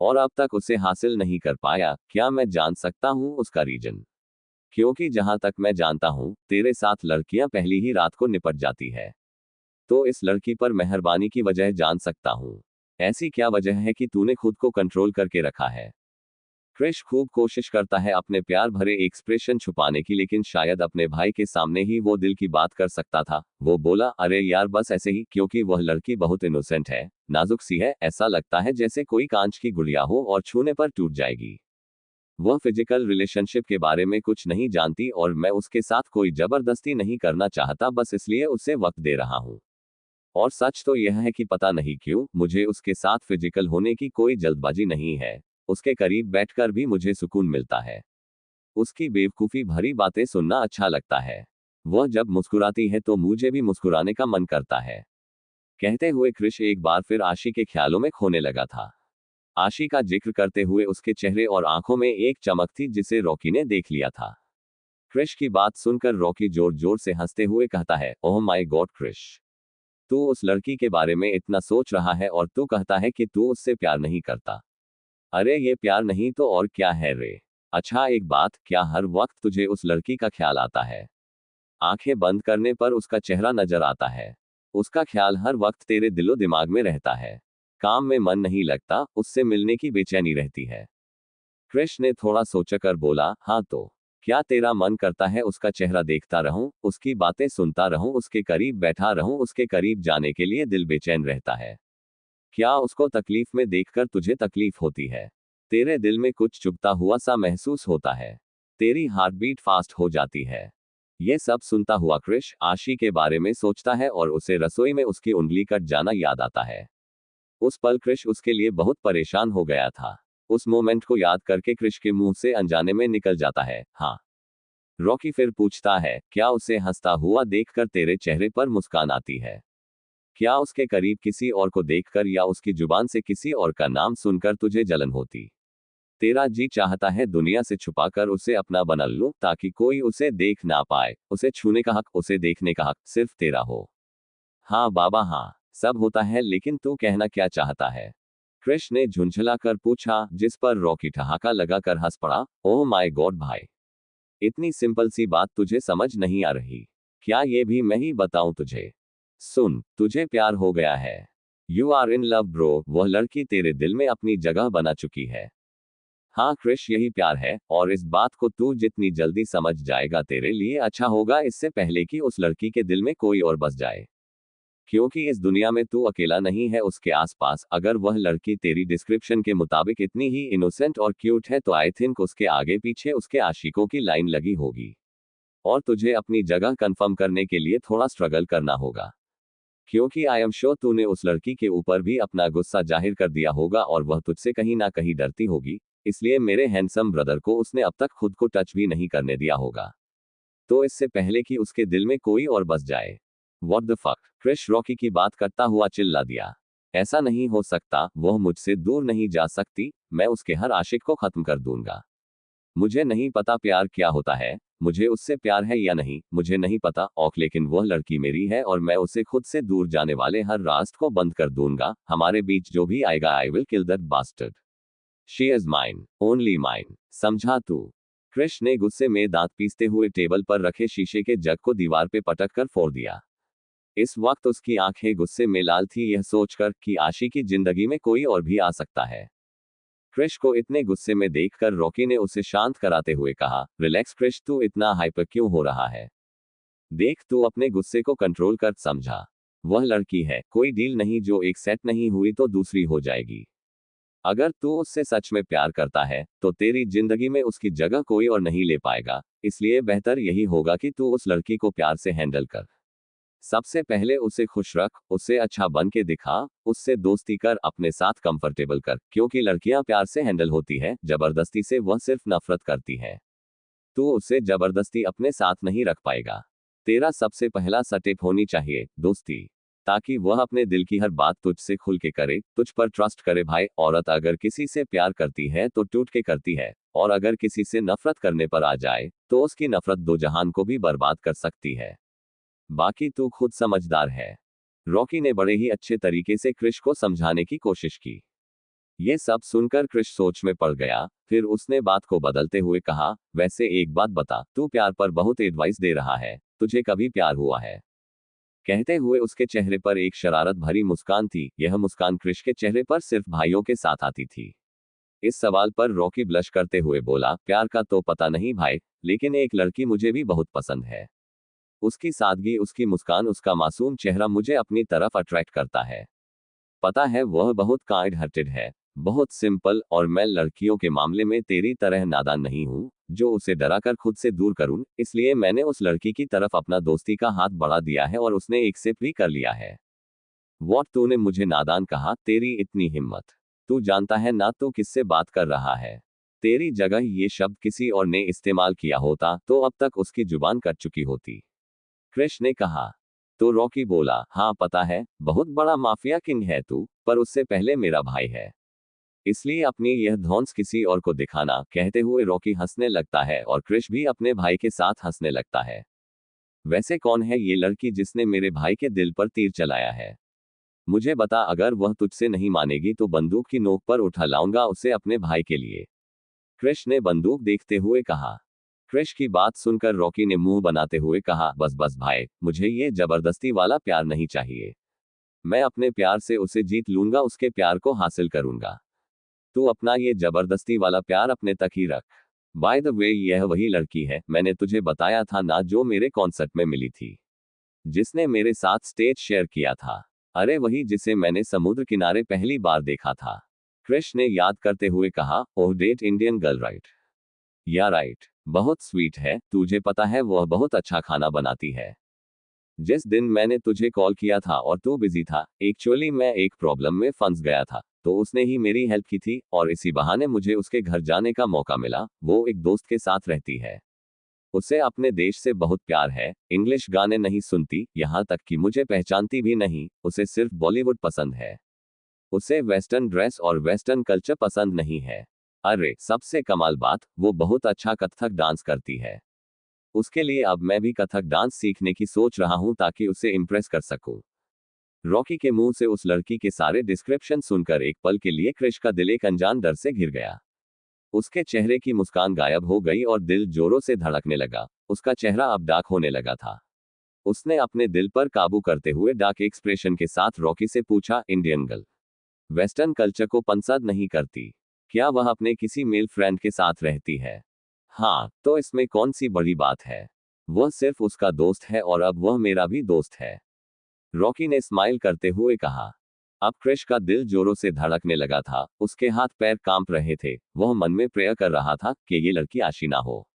और अब तक उसे हासिल नहीं कर पाया। क्या मैं जान सकता हूँ उसका रीजन? क्योंकि जहां तक मैं जानता हूँ, तेरे साथ लड़कियां पहली ही रात को निपट जाती है। तो इस लड़की पर मेहरबानी की वजह जान सकता हूँ। ऐसी क्या वजह है कि तूने खुद को कंट्रोल करके रखा है? क्रिश खूब कोशिश करता है अपने प्यार भरे एक्सप्रेशन छुपाने की, लेकिन शायद अपने भाई के सामने ही वो दिल की बात कर सकता था। वो बोला, अरे यार बस ऐसे ही, क्योंकि वह लड़की बहुत इनोसेंट है, नाजुक सी है, ऐसा लगता है जैसे कोई कांच की गुड़िया हो और छूने पर टूट जाएगी। वह फिजिकल रिलेशनशिप के बारे में कुछ नहीं जानती और मैं उसके साथ कोई जबरदस्ती नहीं करना चाहता, बस इसलिए उसे वक्त दे रहा हूँ। और सच तो यह है कि पता नहीं क्यों मुझे उसके साथ फिजिकल होने की कोई जल्दबाजी नहीं है। उसके करीब बैठकर भी मुझे सुकून मिलता है। उसकी बेवकूफ़ी भरी बातें सुनना अच्छा लगता है। वह जब मुस्कुराती है तो मुझे भी मुस्कुराने का मन करता है। कहते हुए क्रिश एक बार फिर आशी के ख्यालों में खोने लगा था। आशी का जिक्र करते हुए उसके चेहरे और आंखों में एक चमक थी जिसे रॉकी ने देख लिया था। क्रिश की बात सुनकर रॉकी जोर जोर से हंसते हुए कहता है, ओह माय गॉड क्रिश, तू उस लड़की के बारे में इतना सोच रहा है और तू कहता है कि तू उससे प्यार नहीं करता। अरे ये प्यार नहीं तो और क्या है रे? अच्छा एक बात, क्या हर वक्त तुझे उस लड़की का ख्याल आता है? आंखें बंद करने पर उसका चेहरा नजर आता है। उसका ख्याल हर वक्त तेरे दिलो दिमाग में रहता है। काम में मन नहीं लगता, उससे मिलने की बेचैनी रहती है। कृष्ण ने थोड़ा सोचकर बोला, हाँ तो क्या तेरा मन करता है उसका चेहरा देखता रहूं, उसकी बातें सुनता रहूं, उसके करीब बैठा रहूं, उसके करीब जाने के लिए दिल बेचैन रहता है? क्या उसको तकलीफ में देखकर तुझे तकलीफ होती है? तेरे दिल में कुछ चुभता हुआ सा महसूस होता है? तेरी हार्ट बीट फास्ट हो जाती है? ये सब सुनता हुआ कृष आशी के बारे में सोचता है और उसे रसोई में उसकी उंगली कट जाना याद आता है। उस पल कृष उसके लिए बहुत परेशान हो गया था। उस मोमेंट को याद करके कृष के मुंह से अनजाने में निकल जाता है, हाँ। रॉकी फिर पूछता है, क्या उसे हंसता हुआ देखकर तेरे चेहरे पर मुस्कान आती है? क्या उसके करीब किसी और को देखकर या उसकी जुबान से किसी और का नाम सुनकर तुझे जलन होती? तेरा जी चाहता है दुनिया से छुपाकर उसे अपना बना लूं ताकि कोई उसे देख ना पाए, उसे छूने का हक, उसे देखने का हक सिर्फ तेरा हो। हाँ बाबा हाँ, सब होता है, लेकिन तू कहना क्या चाहता है? कृष ने झुंझलाकर पूछा, जिस पर रॉकी ठहाका लगाकर हंस पड़ा, ओह माय गॉड भाई, इतनी सिंपल सी बात तुझे समझ नहीं आ रही? क्या ये भी मैं ही बताऊं तुझे? सुन, तुझे प्यार हो गया है। You are in love bro, वह लड़की तेरे दिल में अपनी जगह बना चुकी है। हाँ क्रिश, यही प्यार है, और इस बात को तू जितनी जल्दी समझ जाएगा तेरे लिए अच्छा होगा, इससे पहले कि उस लड़की के दिल में कोई और बस जाए। क्योंकि इस दुनिया में तू अकेला नहीं है उसके आसपास। अगर वह लड़की तेरी डिस्क्रिप्शन के मुताबिक इतनी ही इनोसेंट और क्यूट है तो आई थिंक उसके आगे पीछे उसके आशिकों की लाइन लगी होगी। और तुझे अपनी जगह कंफर्म करने के लिए थोड़ा स्ट्रगल करना होगा। क्योंकि आई एम श्योर तूने उस लड़की के ऊपर भी अपना गुस्सा जाहिर कर दिया होगा और वह तुझसे कहीं ना कहीं डरती होगी, इसलिए मेरे हैंडसम ब्रदर को उसने अब तक खुद को टच भी नहीं करने दिया होगा। तो इससे पहले कि उसके दिल में कोई और बस जाए। What the fuck, Krish Rocky की बात करता हुआ चिल्ला दिया। ऐसा नहीं हो सकता, वह मुझसे दूर नहीं जा सकती, मैं उसके हर आशिक को खत्म कर दूंगा। मुझे नहीं पता प्यार क्या होता है, मुझे उससे प्यार है या नहीं मुझे नहीं पता औक, लेकिन वह लड़की मेरी है और मैं उसे खुद से दूर जाने वाले हर रास्ते को बंद कर दूंगा। हमारे बीच जो भी आएगा I will kill that bastard. She is mine, only mine, समझा तू? कृष ने गुस्से में दांत पीसते हुए टेबल पर रखे शीशे के जग को दीवार पे पटक कर फोड़ दिया। इस वक्त उसकी आंखें गुस्से में लाल थी, यह सोचकर कि आशी की जिंदगी में कोई और भी आ सकता है। क्रिश को इतने गुस्से में देखकर रॉकी ने उसे शांत कराते हुए कहा, रिलैक्स क्रिश, तू इतना हाइपर क्यों हो रहा है? देख, तू अपने गुस्से को कंट्रोल कर, समझा? वह लड़की है, कोई डील नहीं, जो एक सेट नहीं हुई तो दूसरी हो जाएगी। अगर तू उससे सच में प्यार करता है तो तेरी जिंदगी में उसकी जगह कोई और नहीं ले पाएगा, इसलिए बेहतर यही होगा कि तू उस लड़की को प्यार से हैंडल कर। सबसे पहले उसे खुश रख, उससे अच्छा बन के दिखा, उससे दोस्ती कर, अपने साथ कंफर्टेबल कर, क्योंकि लड़कियां प्यार से हैंडल होती है, जबरदस्ती से वह सिर्फ नफरत करती है। तू उसे जबरदस्ती अपने साथ नहीं रख पाएगा। तेरा सबसे पहला स्टेप होनी चाहिए दोस्ती, ताकि वह अपने दिल की हर बात तुझसे खुल के करे, तुझ पर ट्रस्ट करे। भाई, औरत अगर किसी से प्यार करती है तो टूट के करती है, और अगर किसी से नफरत करने पर आ जाए तो उसकी नफरत दो जहान को भी बर्बाद कर सकती है। बाकी तू खुद समझदार है। रॉकी ने बड़े ही अच्छे तरीके से क्रिश को समझाने की कोशिश की। ये सब सुनकर क्रिश सोच में पड़ गया, फिर उसने बात को बदलते हुए कहा, वैसे एक बात बता, तू प्यार पर बहुत एडवाइस दे रहा है, तुझे कभी प्यार हुआ है? कहते हुए उसके चेहरे पर एक शरारत भरी मुस्कान थी। यह मुस्कान क्रिश के चेहरे पर सिर्फ भाइयों के साथ आती थी। इस सवाल पर रॉकी ब्लश करते हुए बोला, प्यार का तो पता नहीं भाई, लेकिन एक लड़की मुझे भी बहुत पसंद है। उसकी सादगी, उसकी मुस्कान, उसका मासूम चेहरा मुझे अपनी तरफ अट्रैक्ट करता है। पता है, वह बहुत काइंड हार्टेड है, बहुत सिंपल, और मैं लड़कियों के मामले में तेरी तरह नादान नहीं हूँ जो उसे डरा कर खुद से दूर करूं, इसलिए मैंने उस लड़की की तरफ अपना दोस्ती का हाथ बढ़ा दिया है और उसने एक्सेप्ट भी कर लिया है। व्हाट, तूने मुझे नादान कहा? तेरी इतनी हिम्मत? तू जानता है ना तू किससे बात कर रहा है? तेरी जगह ये शब्द किसी और ने इस्तेमाल किया होता तो अब तक उसकी जुबान कट चुकी होती, क्रिश ने कहा। तो रॉकी बोला, हाँ पता है, बहुत बड़ा माफिया किंग है तू, पर उससे पहले मेरा भाई है, इसलिए अपनी यह धौंस किसी और को दिखाना। कहते हुए रॉकी हंसने लगता है और क्रिश भी अपने भाई के साथ हंसने लगता है। वैसे कौन है ये लड़की जिसने मेरे भाई के दिल पर तीर चलाया है? मुझे बता, अगर वह तुझसे नहीं मानेगी तो बंदूक की नोक पर उठा लाऊंगा उसे अपने भाई के लिए, क्रिश ने बंदूक देखते हुए कहा। क्रिश की बात सुनकर रॉकी ने मुंह बनाते हुए कहा, बस बस भाई, मुझे ये जबरदस्ती वाला प्यार नहीं चाहिए। मैं अपने प्यार से उसे जीत लूंगा, उसके प्यार को हासिल करूंगा। तू अपना ये जबरदस्ती वाला प्यार अपने तक ही रख। बाय द वे, यह वही लड़की है मैंने तुझे बताया था ना, जो मेरे कॉन्सर्ट में मिली थी, जिसने मेरे साथ स्टेज शेयर किया था। अरे वही, जिसे मैंने समुद्र किनारे पहली बार देखा था, क्रिश ने याद करते हुए कहा। ओह, डेट इंडियन गर्ल, राइट? या राइट, बहुत स्वीट है। तुझे पता है, वह बहुत अच्छा खाना बनाती है। जिस दिन मैंने तुझे कॉल किया था और तू बिजी था, एक्चुअली मैं एक प्रॉब्लम में फंस गया था, तो उसने ही मेरी हेल्प की थी और इसी बहाने मुझे उसके घर जाने का मौका मिला। वो एक दोस्त के साथ रहती है, उसे अपने देश से बहुत प्यार है, इंग्लिश गाने नहीं सुनती, यहाँ तक कि मुझे पहचानती भी नहीं, उसे सिर्फ बॉलीवुड पसंद है। उसे वेस्टर्न ड्रेस और वेस्टर्न कल्चर पसंद नहीं है। अरे सबसे कमाल बात, वो बहुत अच्छा कथक डांस करती है। उसके लिए अब मैं भी कथक डांस सीखने की सोच रहा हूं ताकि उसे इम्प्रेस कर सकूं। रॉकी के मुंह से उस लड़की के सारे डिस्क्रिप्शन सुनकर एक पल के लिए क्रिश का दिल एक अनजान डर से घिर गया। उसके चेहरे की मुस्कान गायब हो गई और दिल जोरों से धड़कने लगा। उसका चेहरा अब डार्क होने लगा था। उसने अपने दिल पर काबू करते हुए डार्क एक्सप्रेशन के साथ रॉकी से पूछा, इंडियन गर्ल वेस्टर्न कल्चर को पसंद नहीं करती? क्या वह अपने किसी मेल फ्रेंड के साथ रहती है? हाँ, तो इसमें कौन सी बड़ी बात है? वह सिर्फ उसका दोस्त है और अब वह मेरा भी दोस्त है, रॉकी ने स्माइल करते हुए कहा। अब क्रिश का दिल जोरों से धड़कने लगा था, उसके हाथ पैर कांप रहे थे। वह मन में प्रेयर कर रहा था कि ये लड़की आशी ना हो,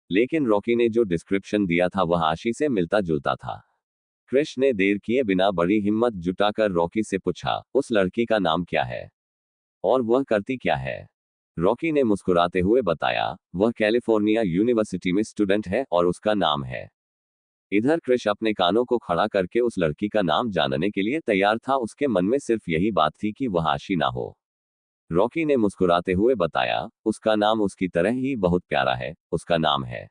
लेकिन रॉकी ने जो डिस्क्रिप्शन दिया था वह आशी से मिलता जुलता था। क्रिश ने देर किए बिना बड़ी हिम्मत जुटाकर रॉकी से पूछा, उस लड़की का नाम क्या है और वह करती क्या है? रॉकी ने मुस्कुराते हुए बताया, वह कैलिफोर्निया यूनिवर्सिटी में स्टूडेंट है और उसका नाम है। इधर क्रिश अपने कानों को खड़ा करके उस लड़की का नाम जानने के लिए तैयार था। उसके मन में सिर्फ यही बात थी कि वह आशी ना हो। रॉकी ने मुस्कुराते हुए बताया, उसका नाम उसकी तरह ही बहुत प्यारा है, उसका नाम है।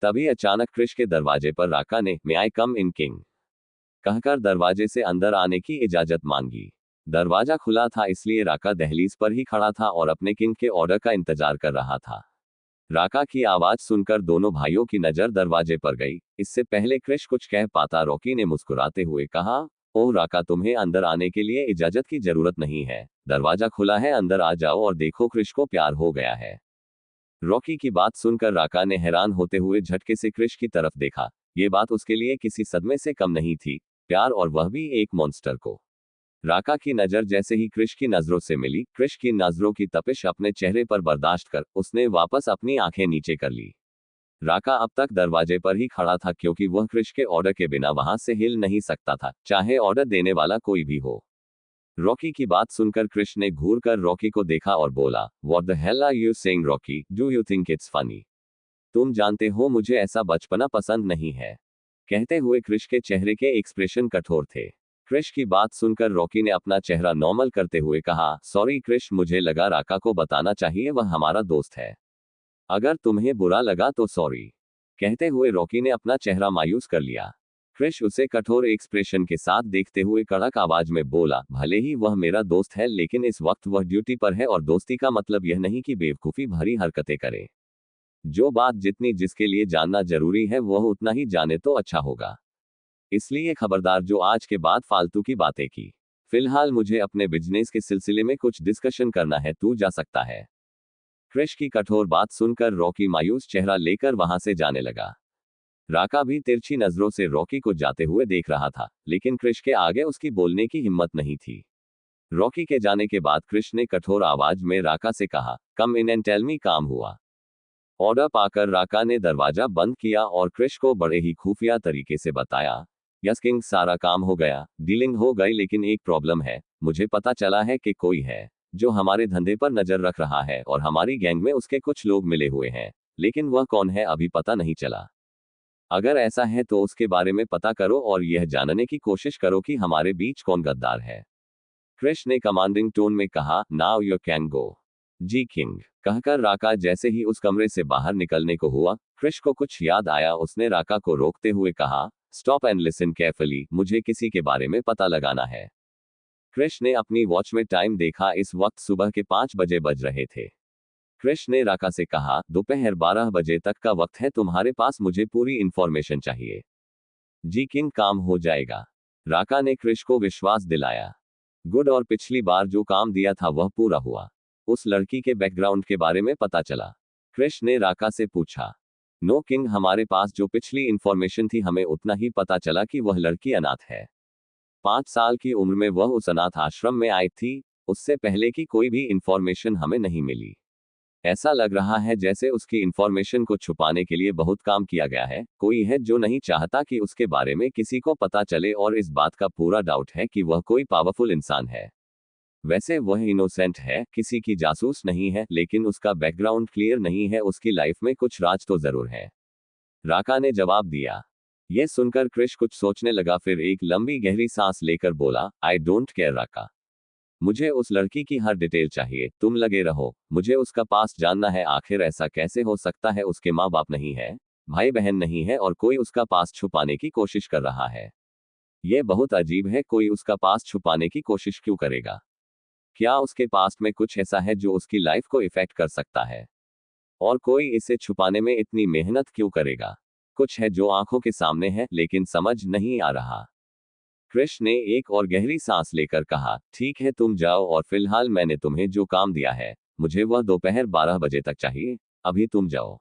तभी अचानक क्रिश के दरवाजे पर राका ने मे आई कम इन किंग कहकर दरवाजे से अंदर आने की इजाजत मांगी। दरवाजा खुला था, इसलिए राका दहलीज पर ही खड़ा था और अपने किंग के ऑर्डर का इंतजार कर रहा था। राका की आवाज सुनकर दोनों भाइयों की नजर दरवाजे पर गई। इससे पहले क्रिश कुछ कह पाता, रॉकी ने मुस्कुराते हुए कहा, ओह राका, तुम्हें अंदर आने के लिए इजाजत की जरूरत नहीं है, दरवाजा खुला है, अंदर आ जाओ और देखो क्रिश को प्यार हो गया है। रॉकी की बात सुनकर राका ने हैरान होते हुए झटके से क्रिश की तरफ देखा। ये बात उसके लिए किसी सदमे से कम नहीं थी, प्यार, और वह भी एक मॉन्स्टर को। राका की नजर जैसे ही क्रिश की नजरों से मिली, क्रिश की नजरों की तपिश अपने चेहरे पर बर्दाश्त कर उसने वापस अपनी आंखें नीचे कर ली। राका अब तक दरवाजे पर ही खड़ा था क्योंकि वह क्रिश के ऑर्डर के बिना वहां से हिल नहीं सकता था, चाहे ऑर्डर देने वाला कोई भी हो। रॉकी की बात सुनकर क्रिश ने घूर कर रॉकी को देखा और बोला, What the hell are you saying, Rocky? Do you think it's funny? तुम जानते हो मुझे ऐसा बचपना पसंद नहीं है। कहते हुए क्रिश के चेहरे के एक्सप्रेशन कठोर थे। क्रिश की बात सुनकर रॉकी ने अपना चेहरा नॉर्मल करते हुए कहा, सॉरी क्रिश, मुझे लगा राका को बताना चाहिए, वह हमारा दोस्त है। अगर तुम्हें बुरा लगा तो सॉरी। कहते हुए रॉकी ने अपना चेहरा मायूस कर लिया। क्रिश उसे कठोर एक्सप्रेशन के साथ देखते हुए कड़क आवाज में बोला, भले ही वह मेरा दोस्त है लेकिन इस वक्त वह ड्यूटी पर है और दोस्ती का मतलब यह नहीं कि बेवकूफी भरी हरकतें करे। जो बात जितनी जिसके लिए जानना जरूरी है वह उतना ही जाने तो अच्छा होगा। इसलिए खबरदार जो आज के बाद फालतू की बातें की। फिलहाल मुझे अपने बिजनेस के सिलसिले में कुछ डिस्कशन करना है, तू जा सकता है। क्रिश की कठोर बात सुनकर रॉकी मायूस चेहरा लेकर वहां से जाने लगा। राका भी तिरछी नजरों से रॉकी को जाते हुए देख रहा था, लेकिन क्रिश के आगे उसकी बोलने की हिम्मत नहीं थी। रॉकी के जाने के बाद क्रिश ने कठोर आवाज में राका से कहा, कम इन एंड टेल मी। काम हुआ। ऑर्डर पाकर राका ने दरवाजा बंद किया और क्रिश को बड़े ही खुफिया तरीके से बताया, यस किंग, सारा काम हो गया, डीलिंग हो गई, लेकिन एक प्रॉब्लम है। मुझे पता चला है कि कोई है जो हमारे धंधे पर नजर रख रहा है और हमारी गैंग में उसके कुछ लोग मिले हुए हैं, लेकिन वह कौन है अभी पता नहीं चला। अगर ऐसा है तो उसके बारे में पता करो और यह जानने की कोशिश करो कि हमारे बीच कौन गद्दार है। क्रिश ने कमांडिंग टोन में कहा, नाउ यू कैन गो। जी किंग। कहकर राका जैसे ही उस कमरे से बाहर निकलने को हुआ, क्रिश को कुछ याद आया। उसने राका को रोकते हुए कहा, स्टॉप एंड लिसन केयरफुली, मुझे किसी के बारे में पता लगाना है। क्रिश ने अपनी वॉच में टाइम देखा, इस वक्त सुबह के 5 बजे बज रहे थे। क्रिश ने राका से कहा, दोपहर 12 बजे तक का वक्त है तुम्हारे पास, मुझे पूरी इंफॉर्मेशन चाहिए। जी किंग, काम हो जाएगा। राका ने क्रिश को विश्वास दिलाया। गुड, और पिछली बार जो काम दिया था वह पूरा हुआ? उस लड़की के बैकग्राउंड के बारे में पता चला? क्रिश ने राका से पूछा। नो किंग, हमारे पास जो पिछली इंफॉर्मेशन थी हमें उतना ही पता चला कि वह लड़की अनाथ है। 5 साल की उम्र में वह उस अनाथ आश्रम में आई थी, उससे पहले की कोई भी इंफॉर्मेशन हमें नहीं मिली। ऐसा लग रहा है जैसे उसकी इंफॉर्मेशन को छुपाने के लिए बहुत काम किया गया है। कोई है जो नहीं चाहता कि उसके बारे में किसी को पता चले, और इस बात का पूरा डाउट है कि वह कोई पावरफुल इंसान है। वैसे वह इनोसेंट है, किसी की जासूस नहीं है, लेकिन उसका बैकग्राउंड क्लियर नहीं है, उसकी लाइफ में कुछ राज तो जरूर है। राका ने जवाब दिया। यह सुनकर क्रिश कुछ सोचने लगा, फिर एक लंबी गहरी सांस लेकर बोला, आई डोंट केयर राका। मुझे उस लड़की की हर डिटेल चाहिए, तुम लगे रहो, मुझे उसका पास जानना है। आखिर ऐसा कैसे हो सकता है, उसके माँ बाप नहीं है, भाई बहन नहीं है, और कोई उसका पास छुपाने की कोशिश कर रहा है। यह बहुत अजीब है, कोई उसका पास छुपाने की कोशिश क्यों करेगा? क्या उसके पास में कुछ ऐसा है जो उसकी लाइफ को इफेक्ट कर सकता है? और कोई इसे छुपाने में इतनी मेहनत क्यों करेगा? कुछ है जो आंखों के सामने है लेकिन समझ नहीं आ रहा। क्रिश ने एक और गहरी सांस लेकर कहा, ठीक है तुम जाओ, और फिलहाल मैंने तुम्हें जो काम दिया है मुझे वह दोपहर 12 बजे तक चाहिए, अभी तुम जाओ।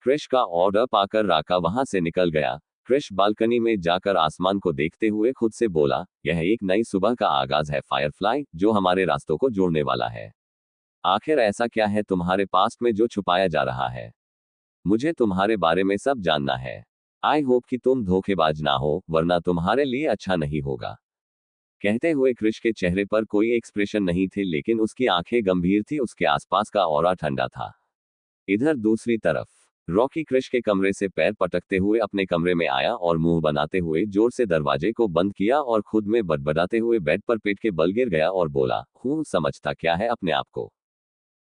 क्रिश का ऑर्डर पाकर राका वहां से निकल गया। क्रिश बालकनी में जाकर आसमान को देखते हुए खुद से बोला, यह एक नई सुबह का आगाज है फायरफ्लाई, जो हमारे रास्तों को जोड़ने वाला है। आखिर ऐसा क्या है तुम्हारे पास्ट में जो छुपाया जा रहा है? मुझे तुम्हारे बारे में सब जानना है। आई होप कि तुम धोखेबाज ना हो, वरना तुम्हारे लिए अच्छा नहीं होगा। कहते हुए क्रिश के चेहरे पर कोई एक्सप्रेशन नहीं थे, लेकिन उसकी आंखें गंभीर थी, उसके आसपास का ऑरा ठंडा था। इधर दूसरी तरफ रॉकी क्रिश के कमरे से पैर पटकते हुए अपने कमरे में आया और मुंह बनाते हुए जोर से दरवाजे को बंद किया और खुद में बड़बड़ाते हुए बेड पर पेट के बल गिर गया और बोला, समझता क्या है अपने आप को?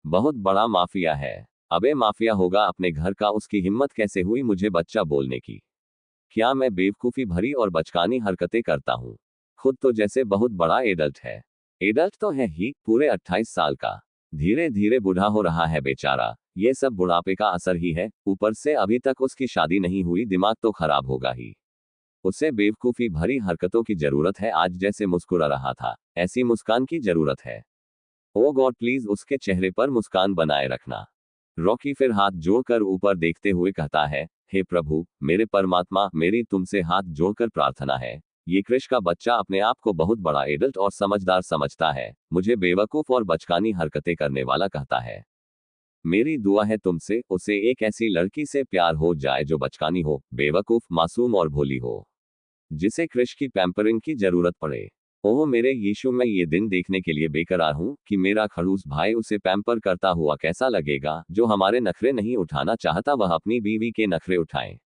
बहुत बड़ा माफिया है। अबे माफिया होगा अपने घर का, उसकी हिम्मत कैसे हुई मुझे बच्चा बोलने की? क्या मैं बेवकूफी भरी और बचकानी हरकतें करता हूँ? खुद तो जैसे बहुत बड़ा एडल्ट है। एडल्ट तो है ही, पूरे 28 साल का। धीरे धीरे बूढ़ा हो रहा है बेचारा। ये सब बुढ़ापे का असर ही है, ऊपर से अभी तक उसकी शादी नहीं हुई, दिमाग तो खराब होगा ही। उसे बेवकूफी भरी हरकतों की जरूरत है, आज जैसे मुस्कुरा रहा था ऐसी मुस्कान की जरूरत है। ओ गॉड प्लीज उसके चेहरे पर मुस्कान बनाए रखना। रॉकी फिर हाथ जोड़कर ऊपर देखते हुए कहता है, हे प्रभु, मेरे परमात्मा, मेरी तुमसे हाथ जोड़कर प्रार्थना है। ये क्रिश का बच्चा अपने आप को बहुत बड़ा एडल्ट और समझदार समझता है, मुझे बेवकूफ और बचकानी हरकतें करने वाला कहता है। मेरी दुआ है तुमसे, उसे एक ऐसी लड़की से प्यार हो जाए जो बचकानी हो, बेवकूफ, मासूम और भोली हो, जिसे क्रिश की पैम्परिंग की जरूरत पड़े। ओह मेरे यीशु, मैं ये दिन देखने के लिए बेकरार हूँ कि मेरा खड़ूस भाई उसे पैम्पर करता हुआ कैसा लगेगा। जो हमारे नखरे नहीं उठाना चाहता वह अपनी बीवी के नखरे उठाए,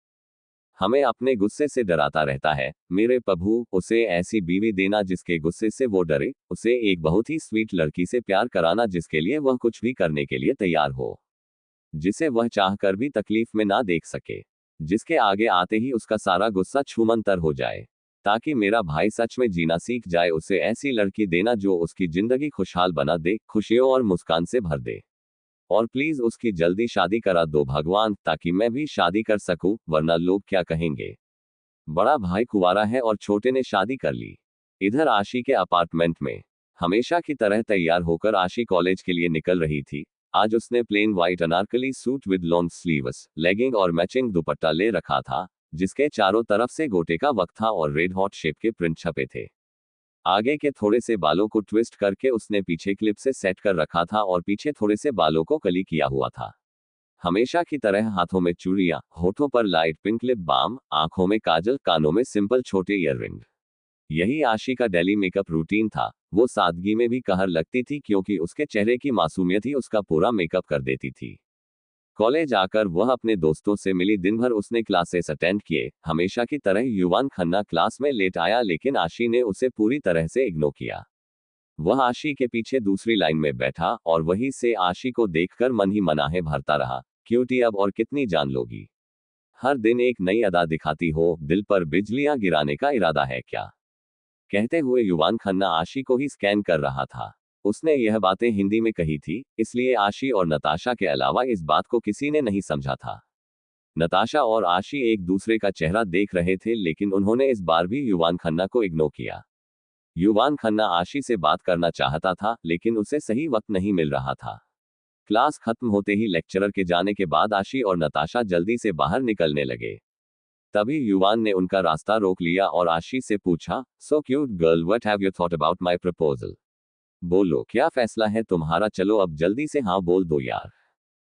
हमें अपने गुस्से से डराता रहता है। मेरे प्रभु, उसे ऐसी बीवी देना जिसके गुस्से से वो डरे, उसे एक बहुत ही स्वीट लड़की से प्यार कराना जिसके लिए वह कुछ भी करने के लिए तैयार हो, जिसे वह चाहकर भी तकलीफ में ना देख सके, जिसके आगे आते ही उसका सारा गुस्सा छूमंतर हो जाए, ताकि मेरा भाई सच में जीना सीख जाए। उसे ऐसी लड़की देना जो उसकी जिंदगी खुशहाल बना दे, खुशियों और मुस्कान से भर दे। और प्लीज उसकी जल्दी शादी करा दो भगवान, ताकि मैं भी शादी कर सकूं, वरना लोग क्या कहेंगे। बड़ा भाई कुंवारा है और छोटे ने शादी कर ली। इधर आशी के अपार्टमेंट में हमेशा की तरह तैयार होकर आशी कॉलेज के लिए निकल रही थी। आज उसने plain white anarkali suit with long sleeves, legging और मैचिंग दुपट्टा ले रखा था, जिसके चारों तरफ से गोटे का वर्क था और रेड हॉट शेप के प्रिंट छपे थे। आगे के थोड़े से बालों को ट्विस्ट करके उसने पीछे क्लिप से सेट कर रखा था और पीछे थोड़े से बालों को कली किया हुआ था। हमेशा की तरह हाथों में चूड़ियां, होठों पर लाइट पिंक लिप बाम, आंखों में काजल, कानों में सिंपल छोटे ईयररिंग। यही आशी का डेली मेकअप रूटीन था। वो सादगी में भी कहर लगती थी क्योंकि उसके चेहरे की मासूमियत ही उसका पूरा मेकअप कर देती थी। कॉलेज आकर वह अपने दोस्तों से मिली। दिन भर उसने क्लासेस अटेंड किए। हमेशा की तरह युवान खन्ना क्लास में लेट आया, लेकिन आशी ने उसे पूरी तरह से इग्नोर किया। वह आशी के पीछे दूसरी लाइन में बैठा और वहीं से आशी को देखकर मन ही मनाहे भरता रहा, क्यूटी अब और कितनी जान लोगी। हर दिन एक नई अदा दिखाती हो, दिल पर बिजलियां गिराने का इरादा है क्या। कहते हुए युवान खन्ना आशी को ही स्कैन कर रहा था। उसने यह बातें हिंदी में कही थी, इसलिए आशी और नताशा के अलावा इस बात को किसी ने नहीं समझा था। नताशा और आशी एक दूसरे का चेहरा देख रहे थे, लेकिन उन्होंने इस बार भी युवान खन्ना को इग्नोर किया। युवान खन्ना आशी से बात करना चाहता था, लेकिन उसे सही वक्त नहीं मिल रहा था। क्लास खत्म होते ही लेक्चरर के जाने के बाद आशी और नताशा जल्दी से बाहर निकलने लगे। तभी युवान ने उनका रास्ता रोक लिया और आशी से पूछा, so cute girl, what have you thought about my proposal. बोलो, क्या फैसला है तुम्हारा, चलो अब जल्दी से हाँ बोल दो यार।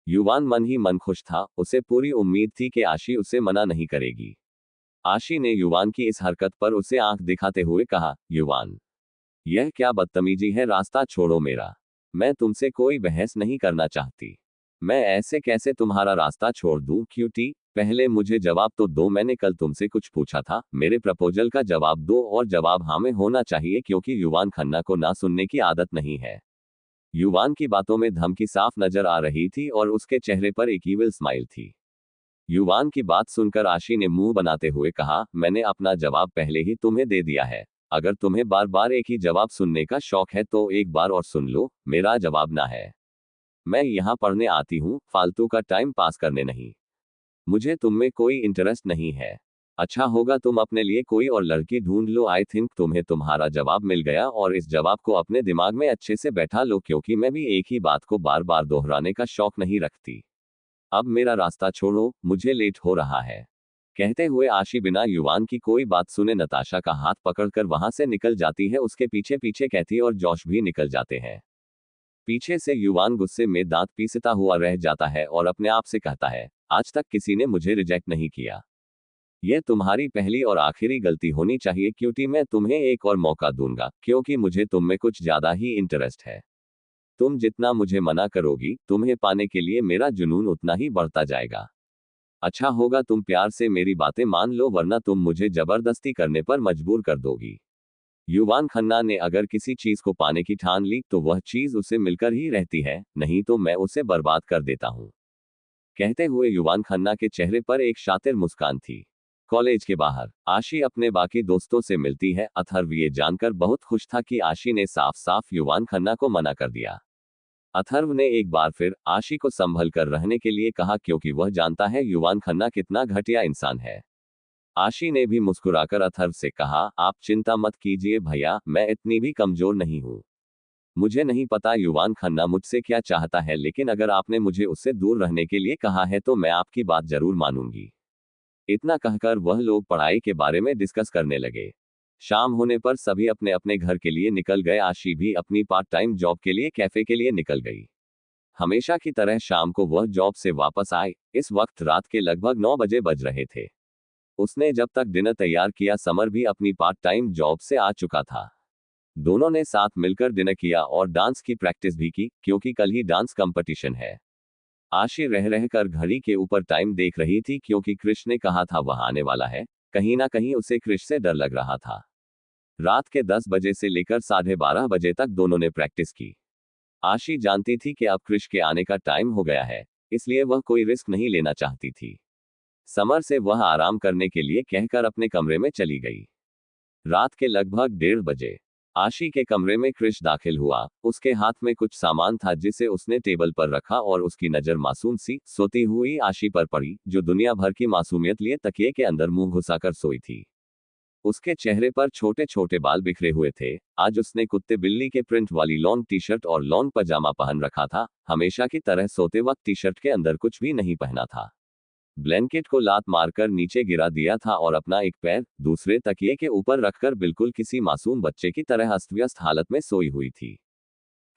युवान मन ही मन खुश था। उसे पूरी उम्मीद थी कि आशी उसे मना नहीं करेगी। आशी ने युवान की इस हरकत पर उसे आंख दिखाते हुए कहा, युवान, यह क्या बदतमीजी है, रास्ता छोड़ो मेरा। मैं तुमसे कोई बहस नहीं करना चाहती। मैं ऐसे कैसे तुम्हारा रास्ता छोड़ दूं क्यूटी, पहले मुझे जवाब तो दो। मैंने कल तुमसे कुछ पूछा था, मेरे प्रपोजल का जवाब दो, और जवाब हाँ में होना चाहिए, क्योंकि युवान खन्ना को ना सुनने की आदत नहीं है। युवान की बातों में धमकी साफ नजर आ रही थी और उसके चेहरे पर एक ईविल स्माइल थी। युवान की बात सुनकर आशी ने मुंह बनाते हुए कहा, मैंने अपना जवाब पहले ही तुम्हें दे दिया है। अगर तुम्हें बार बार एक ही जवाब सुनने का शौक है तो एक बार और सुन लो, मेरा जवाब ना है। मैं यहाँ पढ़ने आती हूँ, फालतू का टाइम पास करने नहीं। मुझे तुम में कोई इंटरेस्ट नहीं है। अच्छा होगा तुम अपने लिए कोई और लड़की ढूंढ लो। आई थिंक तुम्हें तुम्हारा जवाब मिल गया, और इस जवाब को अपने दिमाग में अच्छे से बैठा लो, क्योंकि मैं भी एक ही बात को बार बार दोहराने का शौक नहीं रखती। अब मेरा रास्ता छोड़ो, मुझे लेट हो रहा है। कहते हुए आशी बिना युवान की कोई बात सुने नताशा का हाथ पकड़कर वहां से निकल जाती है। उसके पीछे पीछे कैथी और जॉश भी निकल जाते हैं। पीछे से युवान गुस्से में दांत पीसता हुआ रह जाता है और अपने आप से कहता है, आज तक किसी ने मुझे रिजेक्ट नहीं किया। यह तुम्हारी पहली और आखिरी गलती होनी चाहिए क्यूटी। मैं तुम्हें एक और मौका दूंगा, क्योंकि मुझे तुम में कुछ ज्यादा ही इंटरेस्ट है। तुम जितना मुझे मना करोगी, तुम्हें पाने के लिए मेरा जुनून उतना ही बढ़ता जाएगा। अच्छा होगा तुम प्यार से मेरी बातें मान लो, वरना तुम मुझे जबरदस्ती करने पर मजबूर कर दोगी। युवान खन्ना ने अगर किसी चीज को पाने की ठान ली तो वह चीज उसे मिलकर ही रहती है, नहीं तो मैं उसे बर्बाद कर देता हूँ। कहते हुए युवान खन्ना के चेहरे पर एक शातिर मुस्कान थी। कॉलेज के बाहर आशी अपने बाकी दोस्तों से मिलती है। अथर्व ये जानकर बहुत खुश था कि आशी ने साफ साफ युवान खन्ना को मना कर दिया। अथर्व ने एक बार फिर आशी को संभल कर रहने के लिए कहा, क्योंकि वह जानता है युवान खन्ना कितना घटिया इंसान है। आशी ने भी मुस्कुराकर अथर्व से कहा, आप चिंता मत कीजिए भैया, मैं इतनी भी कमजोर नहीं हूँ। मुझे नहीं पता युवान खन्ना मुझसे क्या चाहता है, लेकिन अगर आपने मुझे उससे दूर रहने के लिए कहा है तो मैं आपकी बात जरूर मानूंगी। इतना कहकर वह लोग पढ़ाई के बारे में डिस्कस करने लगे। शाम होने पर सभी अपने अपने घर के लिए निकल गए। आशी भी अपनी पार्ट टाइम जॉब के लिए कैफे के लिए निकल गई। हमेशा की तरह शाम को वह जॉब से वापस आई। इस वक्त रात के लगभग 9 बजे बज रहे थे। उसने जब तक डिनर तैयार किया, समर भी अपनी पार्ट टाइम जॉब से आ चुका था। दोनों ने साथ मिलकर डिनर किया और डांस की प्रैक्टिस भी की, क्योंकि कल ही डांस कंपटीशन है। आशी रह रहकर घड़ी के ऊपर टाइम देख रही थी, क्योंकि क्रिश ने कहा था वह आने वाला है। कहीं ना कहीं उसे क्रिश से डर लग रहा था। रात के 10 बजे से लेकर 12:30 बजे तक दोनों ने प्रैक्टिस की। आशी जानती थी कि अब क्रिश के आने का टाइम हो गया है, इसलिए वह कोई रिस्क नहीं लेना चाहती थी। समर से वह आराम करने के लिए कहकर अपने कमरे में चली गई। रात के लगभग 1:30 बजे आशी के कमरे में क्रिश दाखिल हुआ। उसके हाथ में कुछ सामान था जिसे उसने टेबल पर रखा और उसकी नजर मासूम सी सोती हुई आशी पर पड़ी, जो दुनिया भर की मासूमियत लिए तकिए के अंदर मुंह घुसाकर सोई थी। उसके चेहरे पर छोटे छोटे बाल बिखरे हुए थे। आज उसने कुत्ते बिल्ली के प्रिंट वाली लॉन्ग टी शर्ट और लॉन्ग पजामा पहन रखा था। हमेशा की तरह सोते वक्त टी शर्ट के अंदर कुछ भी नहीं पहना था। ब्लैंकेट को लात मारकर नीचे गिरा दिया था और अपना एक पैर दूसरे तकिए के ऊपर रखकर बिल्कुल किसी मासूम बच्चे की तरह अस्त व्यस्त हालत में सोई हुई थी।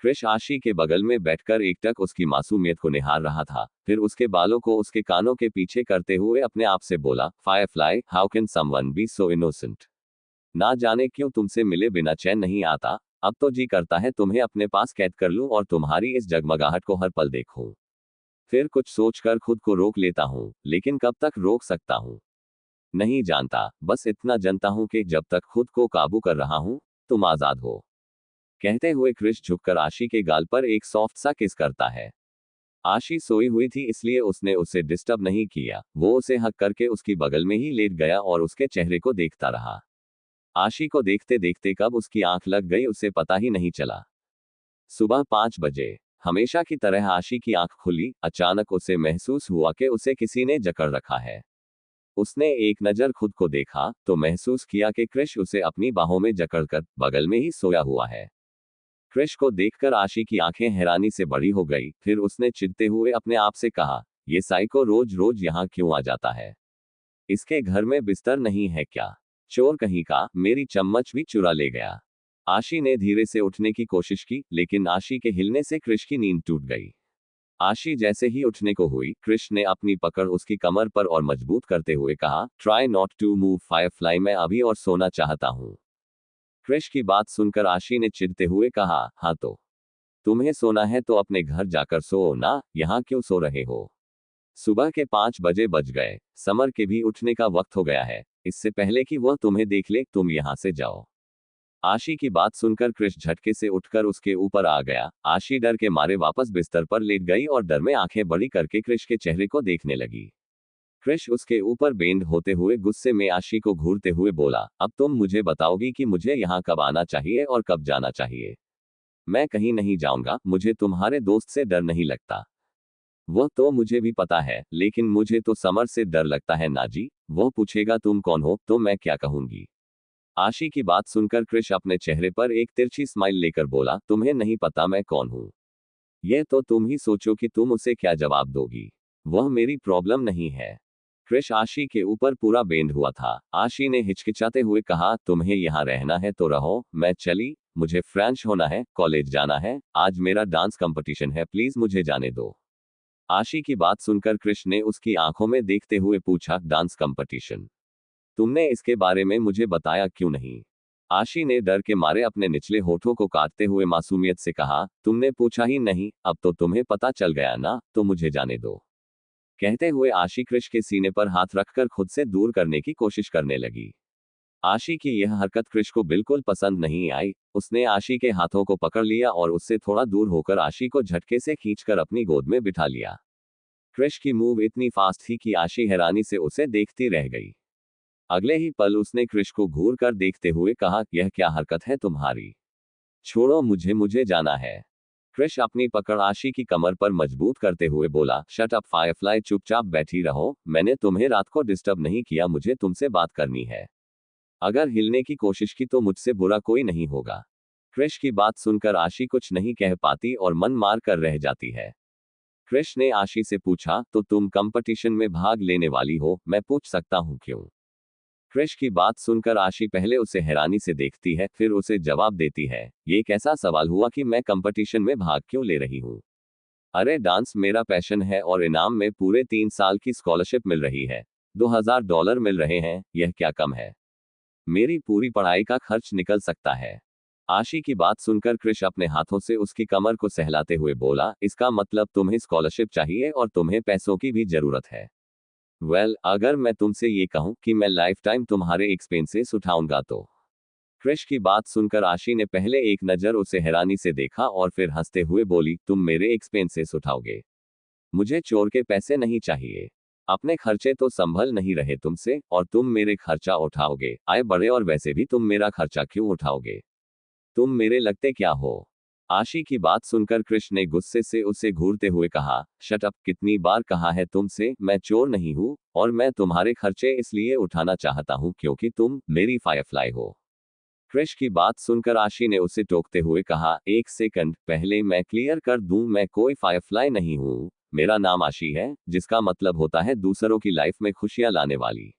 क्रिश आशी के बगल में बैठकर एकटक उसकी मासूमियत को निहार रहा था। फिर उसके बालों को उसके कानों के पीछे करते हुए अपने आप से बोला, Firefly, how can someone be so innocent. ना जाने क्यों तुमसे मिले बिना चैन नहीं आता। अब तो जी करता है तुम्हें अपने पास कैद कर लूं और तुम्हारी इस जगमगाहट को हर पल देखूं। फिर कुछ सोचकर खुद को रोक लेता हूँ, लेकिन कब तक रोक सकता हूँ नहीं जानता। बस इतना जानता हूँ कि जब तक खुद को काबू कर रहा हूँ, तुम आजाद हो। कहते हुए क्रिश झुककर आशी के गाल पर एक सॉफ्ट सा किस करता है। आशी सोई हुई थी, इसलिए उसने उसे डिस्टर्ब नहीं किया। वो उसे हक करके उसकी बगल में ही लेट गया और उसके चेहरे को देखता रहा। आशी को देखते देखते कब उसकी आंख लग गई उसे पता ही नहीं चला। सुबह 5 बजे हमेशा की तरह आशी की आंख खुली। अचानक उसे महसूस हुआ कि उसे किसी ने जकड़ रखा है। उसने एक नजर खुद को देखा तो महसूस किया कि क्रिश उसे अपनी बाहों में जकड़कर बगल में ही सोया हुआ है। क्रिश को देखकर आशी की आंखें हैरानी से बड़ी हो गई। फिर उसने चिढ़ते हुए अपने आप से कहा, ये साइको रोज रोज यहाँ क्यों आ जाता है? इसके घर में बिस्तर नहीं है क्या? चोर कहीं का, मेरी चम्मच भी चुरा ले गया। आशी ने धीरे से उठने की कोशिश की, लेकिन आशी के हिलने से क्रिश की नींद टूट गई। आशी जैसे ही उठने को हुई, क्रिश ने अपनी पकड़ उसकी कमर पर और मजबूत करते हुए कहा, try not to move firefly, मैं अभी और सोना चाहता हूँ। क्रिश की बात सुनकर आशी ने चिढ़ते हुए कहा, हाँ तो तुम्हें सोना है तो अपने घर जाकर सो ना, यहाँ क्यों सो रहे हो? सुबह के 5 बजे बज गए। समर के भी उठने का वक्त हो गया है। इससे पहले कि वह तुम्हें देख ले, तुम यहाँ से जाओ। आशी की बात सुनकर क्रिश झटके से उठकर उसके ऊपर आ गया। आशी डर के मारे वापस बिस्तर पर लेट गई और डर में आंखें बड़ी करके क्रिश के चेहरे को देखने लगी। क्रिश उसके ऊपर बेंड होते हुए गुस्से में आशी को घूरते हुए बोला, अब तुम मुझे बताओगी कि मुझे यहाँ कब आना चाहिए और कब जाना चाहिए? मैं कहीं नहीं जाऊंगा, मुझे तुम्हारे दोस्त से डर नहीं लगता। वह तो मुझे भी पता है, लेकिन मुझे तो समर से डर लगता है ना जी। वह पूछेगा तुम कौन हो तो मैं क्या कहूंगी? आशी की बात सुनकर क्रिश अपने चेहरे पर एक तिरछी स्माइल लेकर बोला, तुम्हें नहीं पता मैं कौन हूं? यह तो तुम ही सोचो कि तुम उसे क्या जवाब दोगी। वह मेरी प्रॉब्लम नहीं है। क्रिश आशी के ऊपर पूरा बेंड हुआ था। आशी ने हिचकिचाते हुए कहा, तुम्हें यहाँ रहना है तो रहो, मैं चली। मुझे फ्रेंच होना है, कॉलेज जाना है, आज मेरा डांस कंपटीशन है, प्लीज मुझे जाने दो। आशी की बात सुनकर क्रिश ने उसकी आंखों में देखते हुए पूछा, डांस कंपटीशन? तुमने इसके बारे में मुझे बताया क्यों नहीं? आशी ने डर के मारे अपने निचले होठों को काटते हुए मासूमियत से कहा, तुमने पूछा ही नहीं, अब तो तुम्हें पता चल गया ना, तो मुझे जाने दो। कहते हुए आशी क्रिश के सीने पर हाथ रखकर खुद से दूर करने की कोशिश करने लगी। आशी की यह हरकत क्रिश को बिल्कुल पसंद नहीं आई। उसने आशी के हाथों को पकड़ लिया और उससे थोड़ा दूर होकर आशी को झटके से खींचकर अपनी गोद में बिठा लिया। क्रिश की मूव इतनी फास्ट थी कि आशी हैरानी से उसे देखती रह गई। अगले ही पल उसने क्रिश को घूर कर देखते हुए कहा, यह क्या हरकत है तुम्हारी? छोड़ो मुझे, मुझे जाना है। क्रिश अपनी पकड़ आशी की कमर पर मजबूत करते हुए बोला, शट अप फायरफ्लाई, चुपचाप बैठी रहो। मैंने तुम्हें रात को डिस्टर्ब नहीं किया, मुझे तुमसे बात करनी है। अगर हिलने की कोशिश की तो मुझसे बुरा कोई नहीं होगा। क्रिश की बात सुनकर आशी कुछ नहीं कह पाती और मन मार कर रह जाती है। क्रिश ने आशी से पूछा, तो तुम कंपटीशन में भाग लेने वाली हो, मैं पूछ सकता हूँ क्यों? क्रिश की बात सुनकर आशी पहले उसे हैरानी से देखती है, फिर उसे जवाब देती है, ये कैसा सवाल हुआ कि मैं कंपटीशन में भाग क्यों ले रही हूँ? अरे डांस मेरा पैशन है और इनाम में पूरे 3 साल की स्कॉलरशिप मिल रही है। $2000 मिल रहे हैं, यह क्या कम है? मेरी पूरी पढ़ाई का खर्च निकल सकता है। आशी की बात सुनकर क्रिश अपने हाथों से उसकी कमर को सहलाते हुए बोला, इसका मतलब तुम्हें स्कॉलरशिप चाहिए और तुम्हें पैसों की भी जरूरत है। अगर मैं तुमसे ये कहूं कि मैं लाइफ टाइम तुम्हारे एक्सपेंसेस उठाऊंगा तो? क्रिश की बात सुनकर आशी ने पहले एक नज़र उसे हैरानी से देखा और फिर हंसते हुए बोली, तुम मेरे एक्सपेंसेस उठाओगे? मुझे चोर के पैसे नहीं चाहिए। अपने खर्चे तो संभल नहीं रहे तुमसे, और तुम मेरे खर्चा उठाओगे? आए बड़े, और वैसे भी तुम मेरा खर्चा क्यों उठाओगे? तुम मेरे लगते क्या हो? आशी की बात सुनकर क्रिश ने गुस्से से उसे घूरते हुए कहा, शट अप, कितनी बार कहा है तुमसे, मैं चोर नहीं हूँ, और मैं तुम्हारे खर्चे इसलिए उठाना चाहता हूँ क्योंकि तुम मेरी फायरफ्लाई हो। क्रिश की बात सुनकर आशी ने उसे टोकते हुए कहा, एक सेकंड, पहले मैं क्लियर कर दूं, मैं कोई फायरफ्लाई नहीं हूं। मेरा नाम आशी है, जिसका मतलब होता है दूसरों की लाइफ में खुशियां लाने वाली।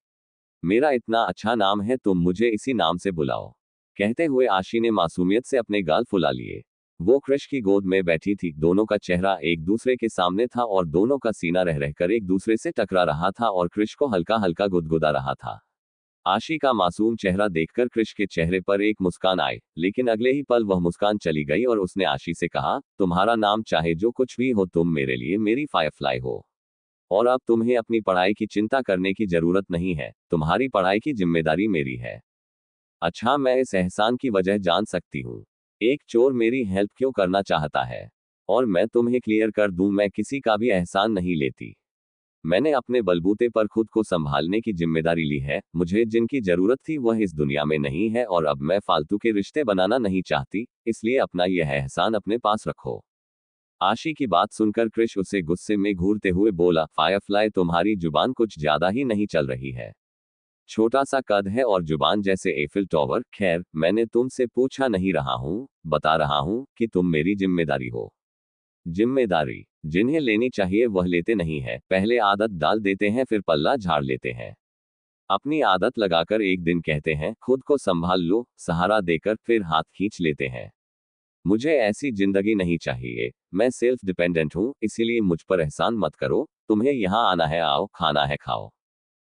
मेरा इतना अच्छा नाम है, तुम मुझे इसी नाम से बुलाओ। कहते हुए आशी ने मासूमियत से अपने गाल फुला लिए। वो क्रिश की गोद में बैठी थी, दोनों का चेहरा एक दूसरे के सामने था और दोनों का सीना रह रहकर एक दूसरे से टकरा रहा था और क्रिश को हल्का हल्का गुदगुदा रहा था। आशी का मासूम चेहरा देखकर क्रिश के चेहरे पर एक मुस्कान आई, लेकिन अगले ही पल वह मुस्कान चली गई और उसने आशी से कहा, तुम्हारा नाम चाहे जो कुछ भी हो, तुम मेरे लिए मेरी फायरफ्लाई हो। और अब तुम्हें अपनी पढ़ाई की चिंता करने की जरूरत नहीं है, तुम्हारी पढ़ाई की जिम्मेदारी मेरी है। अच्छा, मैं इस एहसान की वजह जान सकती हूँ? एक चोर मेरी हेल्प क्यों करना चाहता है? और मैं तुम्हें क्लियर कर दूं, मैं किसी का भी एहसान नहीं लेती। मैंने अपने बलबूते पर खुद को संभालने की जिम्मेदारी ली है, मुझे जिनकी जरूरत थी वह इस दुनिया में नहीं है, और अब मैं फालतू के रिश्ते बनाना नहीं चाहती, इसलिए अपना यह एहसान अपने पास रखो। आशी की बात सुनकर क्रिश उसे गुस्से में घूरते हुए बोला, फायरफ्लाई, तुम्हारी जुबान कुछ ज्यादा ही नहीं चल रही है। छोटा सा कद है और जुबान जैसे एफिल टॉवर। खैर, मैंने तुमसे पूछा नहीं रहा हूँ, बता रहा हूँ कि तुम मेरी जिम्मेदारी हो। जिम्मेदारी जिन्हें लेनी चाहिए वह लेते नहीं है, पहले आदत डाल देते हैं फिर पल्ला झाड़ लेते हैं। अपनी आदत लगाकर एक दिन कहते हैं खुद को संभाल लो, सहारा देकर फिर हाथ खींच लेते हैं। मुझे ऐसी जिंदगी नहीं चाहिए। मैं सेल्फ डिपेंडेंट हूँ, इसीलिए मुझ पर एहसान मत करो। तुम्हें यहाँ आना है आओ, खाना है खाओ,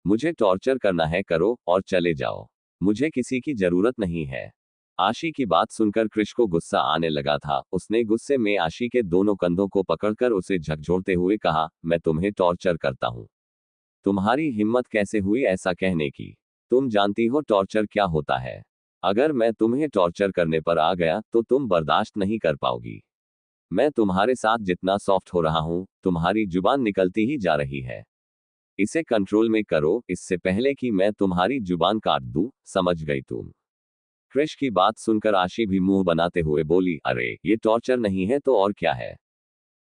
मुझे टॉर्चर करना है करो, और चले जाओ। मुझे किसी की जरूरत नहीं है। आशी की बात सुनकर क्रिश को गुस्सा आने लगा था। उसने गुस्से में आशी के दोनों कंधों को पकड़कर उसे झकझोरते हुए कहा, मैं तुम्हें टॉर्चर करता हूँ? तुम्हारी हिम्मत कैसे हुई ऐसा कहने की? तुम जानती हो टॉर्चर क्या होता है? अगर मैं तुम्हें टॉर्चर करने पर आ गया तो तुम बर्दाश्त नहीं कर पाओगी। मैं तुम्हारे साथ जितना सॉफ्ट हो रहा हूँ, तुम्हारी जुबान निकलती ही जा रही है। इसे कंट्रोल में करो, इससे पहले कि मैं तुम्हारी जुबान काट दूं, समझ गई तुम? क्रिश की बात सुनकर आशी भी मुंह बनाते हुए बोली, अरे ये टॉर्चर नहीं है तो और क्या है?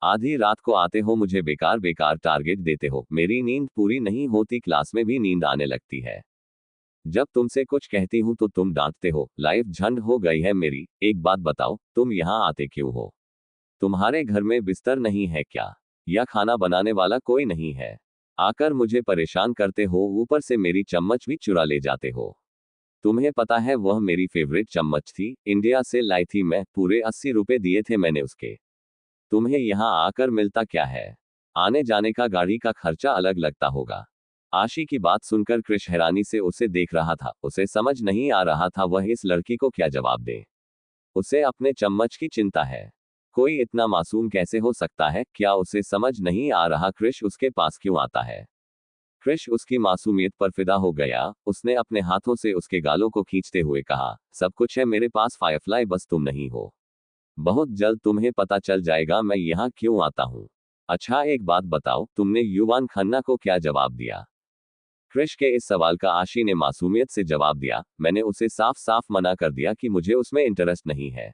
आधी रात को आते हो, मुझे बेकार बेकार टारगेट देते हो, मेरी नींद पूरी नहीं होती, क्लास में भी नींद आने लगती है। जब तुमसे कुछ कहती हूँ तो तुम डांटते हो, लाइफ झंड हो गई है मेरी। एक बात बताओ, तुम यहाँ आते क्यों हो? तुम्हारे घर में बिस्तर नहीं है क्या? या खाना बनाने वाला कोई नहीं है? आकर मुझे परेशान करते हो, ऊपर से मेरी चम्मच भी चुरा ले जाते हो। तुम्हें पता है वह मेरी फेवरेट चम्मच थी, इंडिया से लाई थी मैं, पूरे 80 रुपए दिए थे मैंने उसके। तुम्हें यहाँ आकर मिलता क्या है? आने जाने का गाड़ी का खर्चा अलग लगता होगा। आशी की बात सुनकर क्रिश हैरानी से उसे देख रहा था। उसे समझ नहीं आ रहा था वह इस लड़की को क्या जवाब दे। उसे अपने चम्मच की चिंता है। कोई इतना मासूम कैसे हो सकता है? क्या उसे समझ नहीं आ रहा क्रिश उसके पास क्यों आता है? क्रिश उसकी मासूमियत पर फिदा हो गया। उसने अपने हाथों से उसके गालों को खींचते हुए कहा, सब कुछ है मेरे पास फायरफ्लाई, बस तुम नहीं हो। बहुत जल्द तुम्हें पता चल जाएगा मैं यहाँ क्यों आता हूँ। अच्छा एक बात बताओ, तुमने युवान खन्ना को क्या जवाब दिया? क्रिश के इस सवाल का आशी ने मासूमियत से जवाब दिया, मैंने उसे साफ साफ मना कर दिया कि मुझे उसमें इंटरेस्ट नहीं है।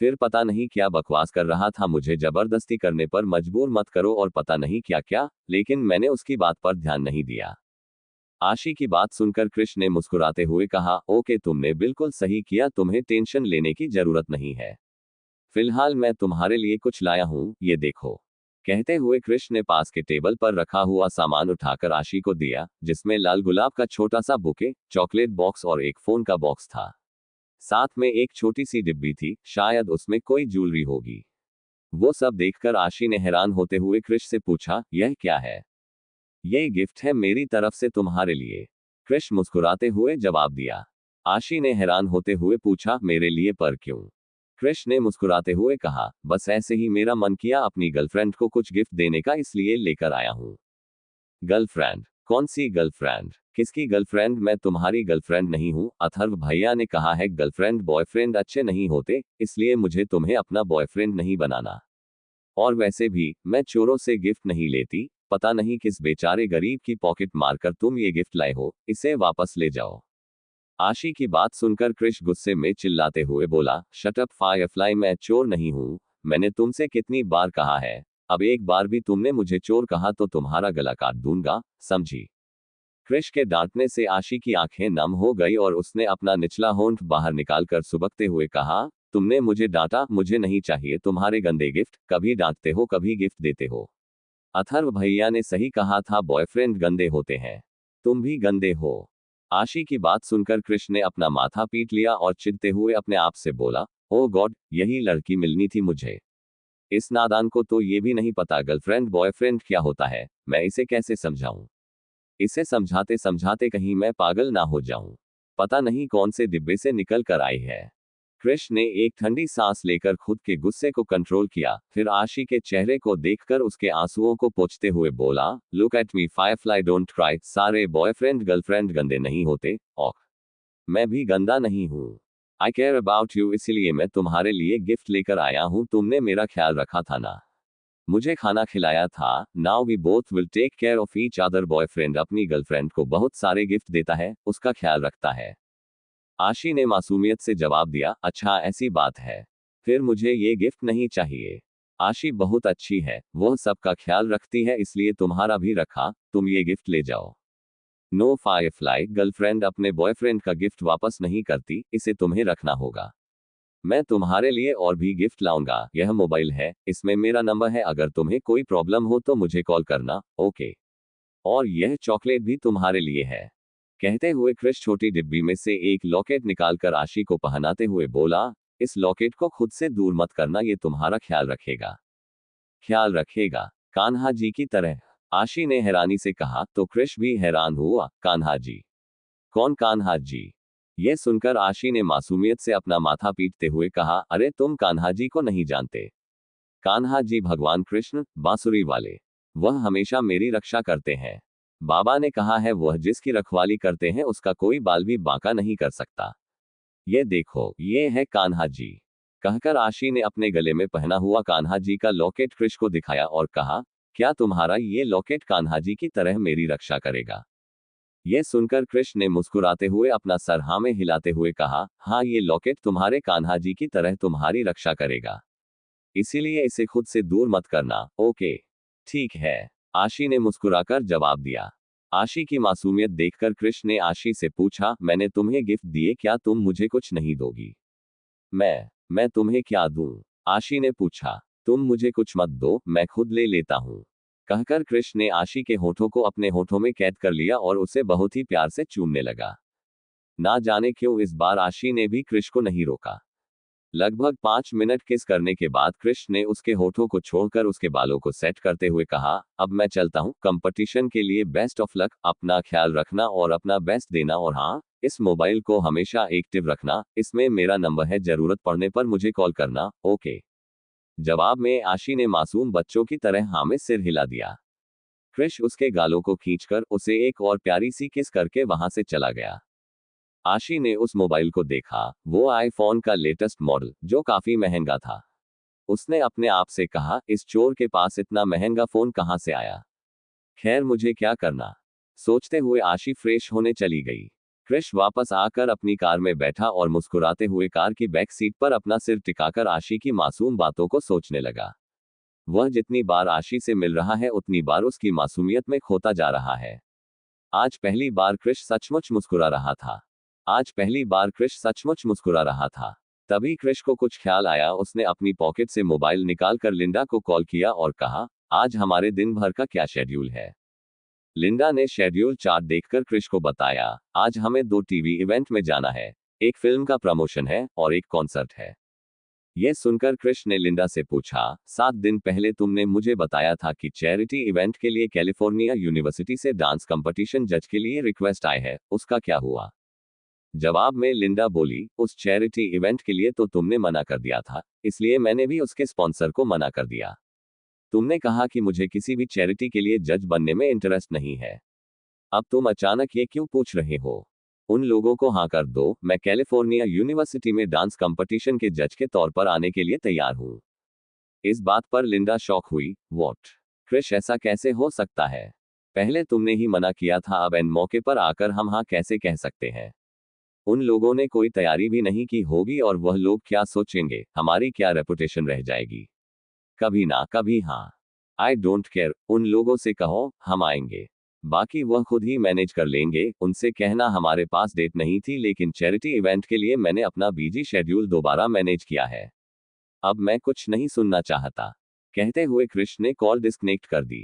फिर पता नहीं क्या बकवास कर रहा था, मुझे जबरदस्ती करने पर मजबूर मत करो और पता नहीं क्या क्या, लेकिन मैंने उसकी बात पर ध्यान नहीं दिया। आशी की बात सुनकर कृष ने मुस्कुराते हुए कहा, ओके, तुमने बिल्कुल सही किया, तुम्हें टेंशन लेने की जरूरत नहीं है। फिलहाल मैं तुम्हारे लिए कुछ लाया हूँ, ये देखो। कहते हुए कृष ने पास के टेबल पर रखा हुआ सामान उठाकर आशी को दिया, जिसमें लाल गुलाब का छोटा सा बुके, चॉकलेट बॉक्स और एक फोन का बॉक्स था। साथ में एक छोटी सी डिब्बी थी, शायद उसमें कोई ज्वेलरी होगी। वो सब देखकर आशी ने हैरान होते हुए कृष से पूछा, यह क्या है? ये गिफ्ट है मेरी तरफ से तुम्हारे लिए। कृष मुस्कुराते हुए जवाब दिया। आशी ने हैरान होते हुए पूछा, मेरे लिए, पर क्यों? कृष ने मुस्कुराते हुए कहा, बस ऐसे ही मेरा मन किया अपनी गर्लफ्रेंड को कुछ गिफ्ट देने का, इसलिए लेकर आया हूँ। गर्लफ्रेंड? कौन सी गर्लफ्रेंड? किसकी गर्लफ्रेंड? मैं तुम्हारी गर्लफ्रेंड नहीं हूँ, अथर्व भैया ने कहा है गर्लफ्रेंड बॉयफ्रेंड अच्छे नहीं होते, इसलिए मुझे तुम्हें अपना बॉयफ्रेंड नहीं बनाना। और वैसे भी मैं चोरों से गिफ्ट नहीं लेती, पता नहीं किस बेचारे गरीब की पॉकेट मारकर तुम ये गिफ्ट लाए हो, इसे वापस ले जाओ। आशी की बात सुनकर कृष गुस्से में चिल्लाते हुए बोला, शट अप फायरफ्लाई, मैं चोर नहीं हूँ। मैंने तुमसे कितनी बार कहा है, अब एक बार भी तुमने मुझे चोर कहा तो तुम्हारा गला काट दूंगा, समझी? कृष के डांटने से आशी की आंखें नम हो गई और उसने अपना निचला होंठ बाहर निकालकर सुबकते हुए कहा, तुमने मुझे डांटा, मुझे नहीं चाहिए तुम्हारे गंदे गिफ्ट, कभी डांटते हो कभी गिफ्ट देते हो। अथर्व भैया ने सही कहा था, बॉयफ्रेंड गंदे होते हैं। तुम भी गंदे हो। आशी की बात सुनकर कृष ने अपना माथा पीट लिया और चिढ़ते हुए अपने आप से बोला, ओ गॉड, यही लड़की मिलनी थी मुझे। इस नादान को तो ये भी नहीं पता गर्लफ्रेंड बॉयफ्रेंड क्या होता है, मैं इसे कैसे समझाऊं? इसे समझाते समझाते कहीं मैं पागल ना हो जाऊं। पता नहीं कौन से डिब्बे से निकल कर आई है। कृष ने एक ठंडी सांस लेकर खुद के गुस्से को कंट्रोल किया, फिर आशी के चेहरे को देखकर उसके आंसुओं को पोंछते हुए बोला, look at me Firefly, don't cry, सारे बॉयफ्रेंड गर्लफ्रेंड गंदे नहीं होते, और मैं भी गंदा नहीं हूँ। आई केयर अबाउट यू, इसीलिए मैं तुम्हारे लिए गिफ्ट लेकर आया हूँ, तुमने मेरा ख्याल रखा था ना? मुझे खाना खिलाया था, now we both will take care of each other. Boyfriend अपनी गर्लफ्रेंड को बहुत सारे गिफ्ट देता है, उसका ख्याल रखता है। आशी ने मासूमियत से जवाब दिया, अच्छा ऐसी बात है। फिर मुझे ये गिफ्ट नहीं चाहिए। आशी बहुत अच्छी है, वह सबका ख्याल रखती है, इसलिए तुम्हारा भी रखा, तुम ये गिफ्ट ले जाओ। नो फायरफ्लाई, गर्लफ्रेंड अपने बॉयफ्रेंड का गिफ्ट वापस नहीं करती, इसे तुम्हें रखना होगा। मैं तुम्हारे लिए और भी गिफ्ट लाऊंगा, यह मोबाइल है, इसमें मेरा नंबर है, अगर तुम्हें कोई प्रॉब्लम हो तो मुझे कॉल करना, ओके? और यह चॉकलेट भी तुम्हारे लिए है। कहते हुए कृष छोटी डिब्बी में से एक लॉकेट निकालकर आशी को पहनाते हुए बोला, इस लॉकेट को खुद से दूर मत करना, ये तुम्हारा ख्याल रखेगा। ख्याल रखेगा? कान्हा जी की तरह? आशी ने हैरानी से कहा, तो कृष भी हैरान हुआ, कान्हा जी? कौन कान्हा जी? यह सुनकर आशी ने मासूमियत से अपना माथा पीटते हुए कहा, अरे तुम कान्हा जी को नहीं जानते? कान्हा जी भगवान कृष्ण, बांसुरी वाले। वह हमेशा मेरी रक्षा करते हैं। बाबा ने कहा है, वह जिसकी रखवाली करते हैं उसका कोई बाल भी बांका नहीं कर सकता। ये देखो, ये है कान्हा जी। कहकर आशी ने अपने गले में पहना हुआ कान्हा जी का लॉकेट कृष को दिखाया और कहा, क्या तुम्हारा ये लॉकेट कान्हा जी की तरह मेरी रक्षा करेगा? ये सुनकर कृष ने मुस्कुराते हुए अपना सर हाँ में हिलाते हुए कहा, हाँ, ये लॉकेट तुम्हारे कान्हा जी की तरह तुम्हारी रक्षा करेगा, इसीलिए इसे खुद से दूर मत करना, ओके? ठीक है, आशी ने मुस्कुराकर जवाब दिया। आशी की मासूमियत देखकर कृष ने आशी से पूछा, मैंने तुम्हें गिफ्ट दिए, क्या तुम मुझे कुछ नहीं दोगी? मैं तुम्हें क्या दूं? आशी ने पूछा। तुम मुझे कुछ मत दो, मैं खुद ले लेता हूं। कहकर कृष ने आशी के होठों को अपने होठों में कैद कर लिया और उसे बहुत ही प्यार से चूमने लगा। ना जाने क्यों इस बार आशी ने भी कृष को नहीं रोका। लगभग 5 मिनट किस करने के बाद कृष ने उसके होठों को छोड़कर उसके बालों को सेट करते हुए कहा, अब मैं चलता हूँ, कंपटीशन के लिए बेस्ट ऑफ लक, अपना ख्याल रखना और अपना बेस्ट देना, और हाँ, इस मोबाइल को हमेशा एक्टिव रखना, इसमें मेरा नंबर है, जरूरत पड़ने पर मुझे कॉल करना, ओके? जवाब में आशी ने मासूम बच्चों की तरह हाँ में सिर हिला दिया। कृष उसके गालों को खींचकर उसे एक और प्यारी सी किस करके वहां से चला गया। आशी ने उस मोबाइल को देखा, वो आईफोन का लेटेस्ट मॉडल, जो काफी महंगा था। उसने अपने आप से कहा, इस चोर के पास इतना महंगा फोन कहां से आया? खैर, मुझे क्या करना? सोचते हुए आशी फ्रेश होने चली गई। कृष वापस आकर अपनी कार में बैठा और मुस्कुराते हुए कार की बैक सीट पर अपना सिर टिकाकर आशी की मासूम बातों को सोचने लगा। वह जितनी बार आशी से मिल रहा है उतनी बार उसकी मासूमियत में खोता जा रहा है। आज पहली बार क्रिश सचमुच मुस्कुरा रहा था। आज पहली बार क्रिश सचमुच मुस्कुरा रहा था। तभी क्रिश को कुछ ख्याल आया। उसने अपनी पॉकेट से मोबाइल निकालकर लिंडा को कॉल किया और कहा, आज हमारे दिन भर का क्या शेड्यूल है। लिंडा ने शेड्यूल चार्ट देखकर क्रिश को बताया, आज हमें 2 टीवी इवेंट में जाना है, एक फिल्म का प्रमोशन है और एक कॉन्सर्ट है। यह सुनकर क्रिश ने लिंडा से पूछा, 7 दिन पहले तुमने मुझे बताया था कि चैरिटी इवेंट के लिए कैलिफोर्निया यूनिवर्सिटी से डांस कंपटीशन जज के लिए रिक्वेस्ट आए है, उसका क्या हुआ। जवाब में लिंडा बोली, उस चैरिटी इवेंट के लिए तो तुमने मना कर दिया था, इसलिए मैंने भी उसके स्पॉन्सर को मना कर दिया। तुमने कहा कि मुझे किसी भी चैरिटी के लिए जज बनने में इंटरेस्ट नहीं है। अब तुम अचानक ये क्यों पूछ रहे हो। उन लोगों को हाँ कर दो, मैं कैलिफोर्निया यूनिवर्सिटी में डांस कंपटीशन के जज के तौर पर आने के लिए तैयार हूँ। इस बात पर लिंडा शॉक हुई। व्हाट? क्रिश, ऐसा कैसे हो सकता है? पहले तुमने ही मना किया था, अब एन मौके पर आकर हम हाँ कैसे कह सकते हैं। उन लोगों ने कोई तैयारी भी नहीं की होगी और वह लोग क्या सोचेंगे, हमारी क्या रेपुटेशन रह जाएगी। कभी ना कभी हाँ। आई डोंट केयर, उन लोगों से कहो हम आएंगे, बाकी वह खुद ही मैनेज कर लेंगे। उनसे कहना हमारे पास डेट नहीं थी, लेकिन चैरिटी इवेंट के लिए मैंने अपना बिजी शेड्यूल दोबारा मैनेज किया है। अब मैं कुछ नहीं सुनना चाहता। कहते हुए क्रिश ने कॉल डिस्कनेक्ट कर दी।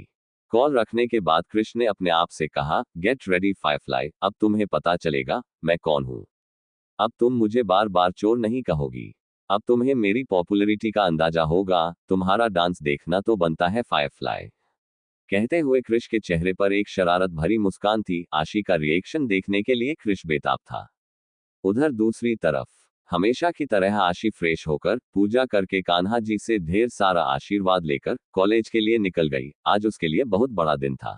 कॉल रखने के बाद क्रिश ने अपने आप से कहा, गेट रेडी फायरफ्लाई, अब तुम्हें पता चलेगा मैं कौन हूं। अब तुम मुझे बार बार चोर नहीं कहोगी। अब तुम्हें मेरी पॉपुलैरिटी का अंदाजा होगा। तुम्हारा डांस देखना तो बनता है फायरफ्लाई। कहते हुए क्रिश के चेहरे पर एक शरारत भरी मुस्कान थी। आशी का रिएक्शन देखने के लिए क्रिश बेताब था। उधर दूसरी तरफ हमेशा की तरह आशी फ्रेश होकर पूजा करके कान्हा जी से ढेर सारा आशीर्वाद लेकर कॉलेज के लिए निकल गई। आज उसके लिए बहुत बड़ा दिन था।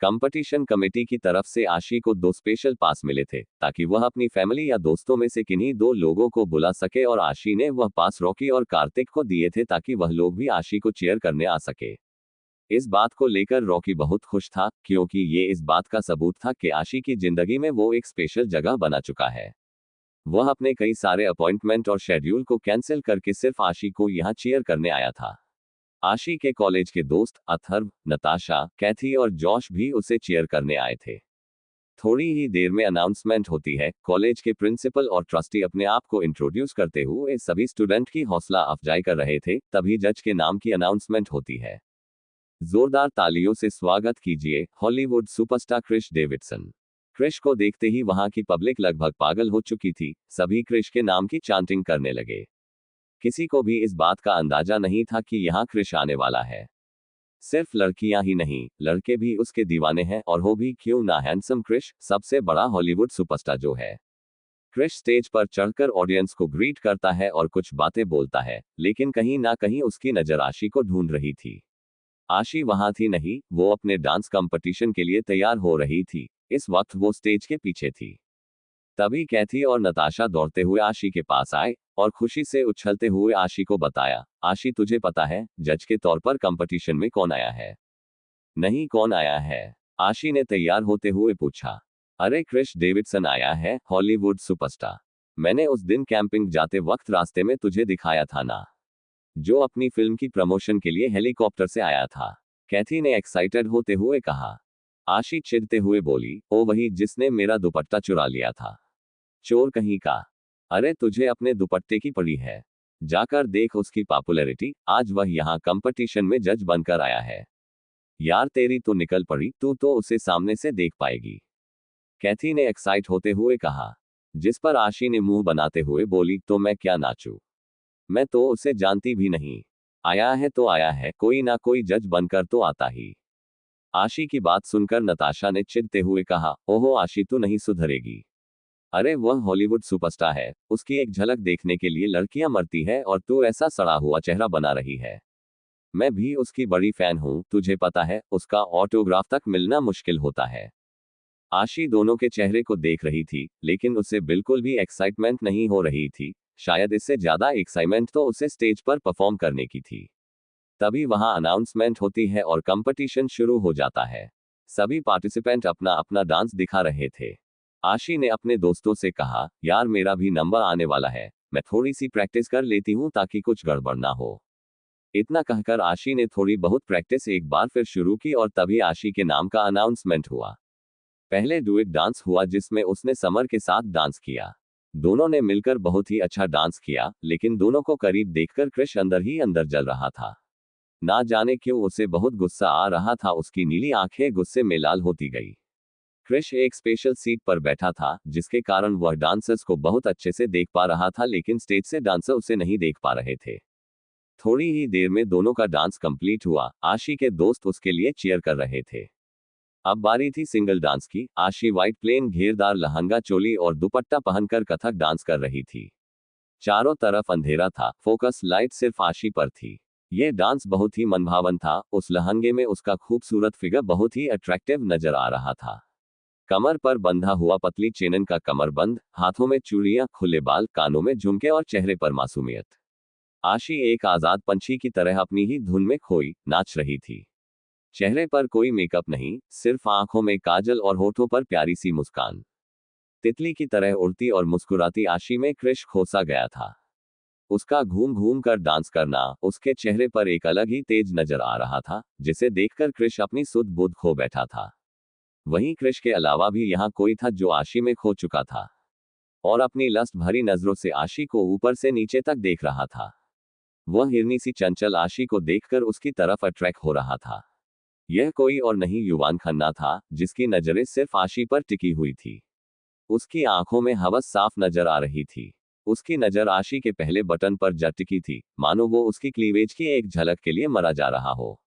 कंपटीशन कमेटी की तरफ से आशी को 2 स्पेशल पास मिले थे, ताकि वह अपनी फैमिली या दोस्तों में से किन्हीं 2 लोगों को बुला सके, और आशी ने वह पास रॉकी और कार्तिक को दिए थे ताकि वह लोग भी आशी को चीयर करने आ सके। इस बात को लेकर रॉकी बहुत खुश था, क्योंकि ये इस बात का सबूत था कि आशी की जिंदगी में वो एक स्पेशल जगह बना चुका है। वह अपने कई सारे अपॉइंटमेंट और शेड्यूल को कैंसिल करके सिर्फ आशी को यहाँ चीयर करने आया था। आशी के कॉलेज के दोस्त अथर्व, नताशा, कैथी और जॉश भी उसे चीयर करने आए थे। थोड़ी ही देर में अनाउंसमेंट होती है। कॉलेज के प्रिंसिपल और ट्रस्टी अपने आप को इंट्रोड्यूस करते हुए सभी स्टूडेंट की हौसला अफजाई कर रहे थे। तभी जज के नाम की अनाउंसमेंट होती है। जोरदार तालियों से स्वागत कीजिए Hollywood superstar Krish Davidson. Krish को देखते ही वहां की पब्लिक लगभग पागल हो चुकी थी। सभी क्रिश के नाम की चांटिंग करने लगे। किसी को भी इस बात का अंदाजा नहीं था कि यहाँ क्रिश आने वाला है। सिर्फ लड़कियां ही नहीं, लड़के भी उसके दीवाने हैं, और हो भी क्यों ना हैंडसम क्रिश, सबसे बड़ा हॉलीवुड सुपरस्टार जो है। क्रिश स्टेज पर चढ़कर ऑडियंस को ग्रीट करता है और कुछ बातें बोलता है, लेकिन कहीं ना कहीं उसकी नजर आशी को ढूंढ रही थी। आशी वहां थी नहीं, वो अपने डांस कंपटीशन के लिए तैयार हो रही थी। इस वक्त वो स्टेज के पीछे थी। तभी कैथी और नताशा दौड़ते हुए आशी के पास आए और खुशी से उछलते हुए आशी को बताया, आशी तुझे पता है जज के तौर पर कंपटीशन में कौन आया है? नहीं, कौन आया है? आशी ने तैयार होते हुए पूछा। अरे, क्रिश डेविडसन आया है, हॉलीवुड सुपरस्टार। मैंने उस दिन कैंपिंग जाते वक्त रास्ते में तुझे दिखाया था ना, जो अपनी फिल्म की प्रमोशन के लिए हेलीकॉप्टर से आया था। कैथी ने एक्साइटेड होते हुए कहा। आशी चिढ़ते हुए बोली, ओ वही जिसने मेरा दुपट्टा चुरा लिया था। चोर कहीं का। अरे, तुझे अपने दुपट्टे की पड़ी है। जाकर देख उसकी पॉपुलैरिटी। आज वह यहाँ कंपटीशन में जज बनकर आया है। यार, तेरी तो निकल पड़ी, तू तो उसे सामने से देख पाएगी। कैथी ने एक्साइट होते हुए कहा। जिस पर आशी ने मुंह बनाते हुए बोली, तो मैं क्या नाचूं? मैं तो उसे जानती भी नहीं। आया है तो आया है, कोई ना कोई जज बनकर तो आता ही। आशी की बात सुनकर नताशा ने चिढ़ते हुए कहा, ओहो आशी, तू नहीं सुधरेगी। अरे, वह हॉलीवुड सुपरस्टार है, उसकी एक झलक देखने के लिए लड़कियां मरती है, और तू ऐसा सड़ा हुआ चेहरा बना रही है। मैं भी उसकी बड़ी फैन हूं, तुझे पता है उसका ऑटोग्राफ तक मिलना मुश्किल होता है। आशी दोनों के चेहरे को देख रही थी, लेकिन उसे बिल्कुल भी एक्साइटमेंट नहीं हो रही थी। शायद इससे ज्यादा एक्साइटमेंट तो उसे स्टेज पर परफॉर्म करने की थी। तभी वहां अनाउंसमेंट होती है और कंपटीशन शुरू हो जाता है। सभी पार्टिसिपेंट अपना अपना डांस दिखा रहे थे। आशी ने अपने दोस्तों से कहा, यार मेरा भी नंबर आने वाला है, मैं थोड़ी सी प्रैक्टिस कर लेती हूँ ताकि कुछ गड़बड़ ना हो। इतना कहकर आशी ने थोड़ी बहुत प्रैक्टिस एक बार फिर शुरू की, और तभी आशी के नाम का अनाउंसमेंट हुआ। पहले डुएट डांस हुआ जिसमें उसने समर के साथ डांस किया। दोनों ने मिलकर बहुत ही अच्छा डांस किया, लेकिन दोनों को करीब देखकर क्रिश अंदर ही अंदर जल रहा था। ना जाने क्यों उसे बहुत गुस्सा आ रहा था, उसकी नीली आंखें गुस्से में लाल होती गई। क्रिश एक स्पेशल सीट पर बैठा था, जिसके कारण वह डांसर्स को बहुत अच्छे से देख पा रहा था, लेकिन स्टेज से डांसर उसे नहीं देख पा रहे थे। थोड़ी ही देर में दोनों का डांस कंप्लीट हुआ। आशी के दोस्त उसके लिए चीयर कर रहे थे। अब बारी थी सिंगल डांस की। आशी व्हाइट प्लेन घेरदार लहंगा, चोली और दुपट्टा पहनकर कथक डांस कर रही थी। चारों तरफ अंधेरा था, फोकस लाइट सिर्फ आशी पर थी। यह डांस बहुत ही मनभावन था। उस लहंगे में उसका खूबसूरत फिगर बहुत ही अट्रैक्टिव नजर आ रहा था। कमर पर बंधा हुआ पतली चेनन का कमरबंद, हाथों में चूड़ियां, खुले बाल, कानों में झुमके और चेहरे पर मासूमियत। आशी एक आजाद पंछी की तरह अपनी ही धुन में खोई नाच रही थी। चेहरे पर कोई मेकअप नहीं, सिर्फ आंखों में काजल और होठों पर प्यारी सी मुस्कान। तितली की तरह उड़ती और मुस्कुराती आशी में क्रिश खोसा गया था। उसका घूम घूम कर डांस करना, उसके चेहरे पर एक अलग ही तेज नजर आ रहा था, जिसे देखकर क्रिश अपनी सुध बुध खो बैठा था। वहीं क्रिश के अलावा भी यहाँ कोई था जो आशी में खो चुका था और अपनी लस्ट भरी नजरों से आशी को ऊपर से नीचे तक देख रहा था। वह हिरनी सी चंचल आशी को देखकर उसकी तरफ अट्रैक्ट हो रहा था। यह कोई और नहीं, युवान खन्ना था, जिसकी नजरें सिर्फ आशी पर टिकी हुई थी। उसकी आंखों में हवस साफ नजर आ रही थी। उसकी नजर आशी के पहले बटन पर जा टिकी थी, मानो वो उसकी क्लीवेज की एक झलक के लिए मरा जा रहा हो।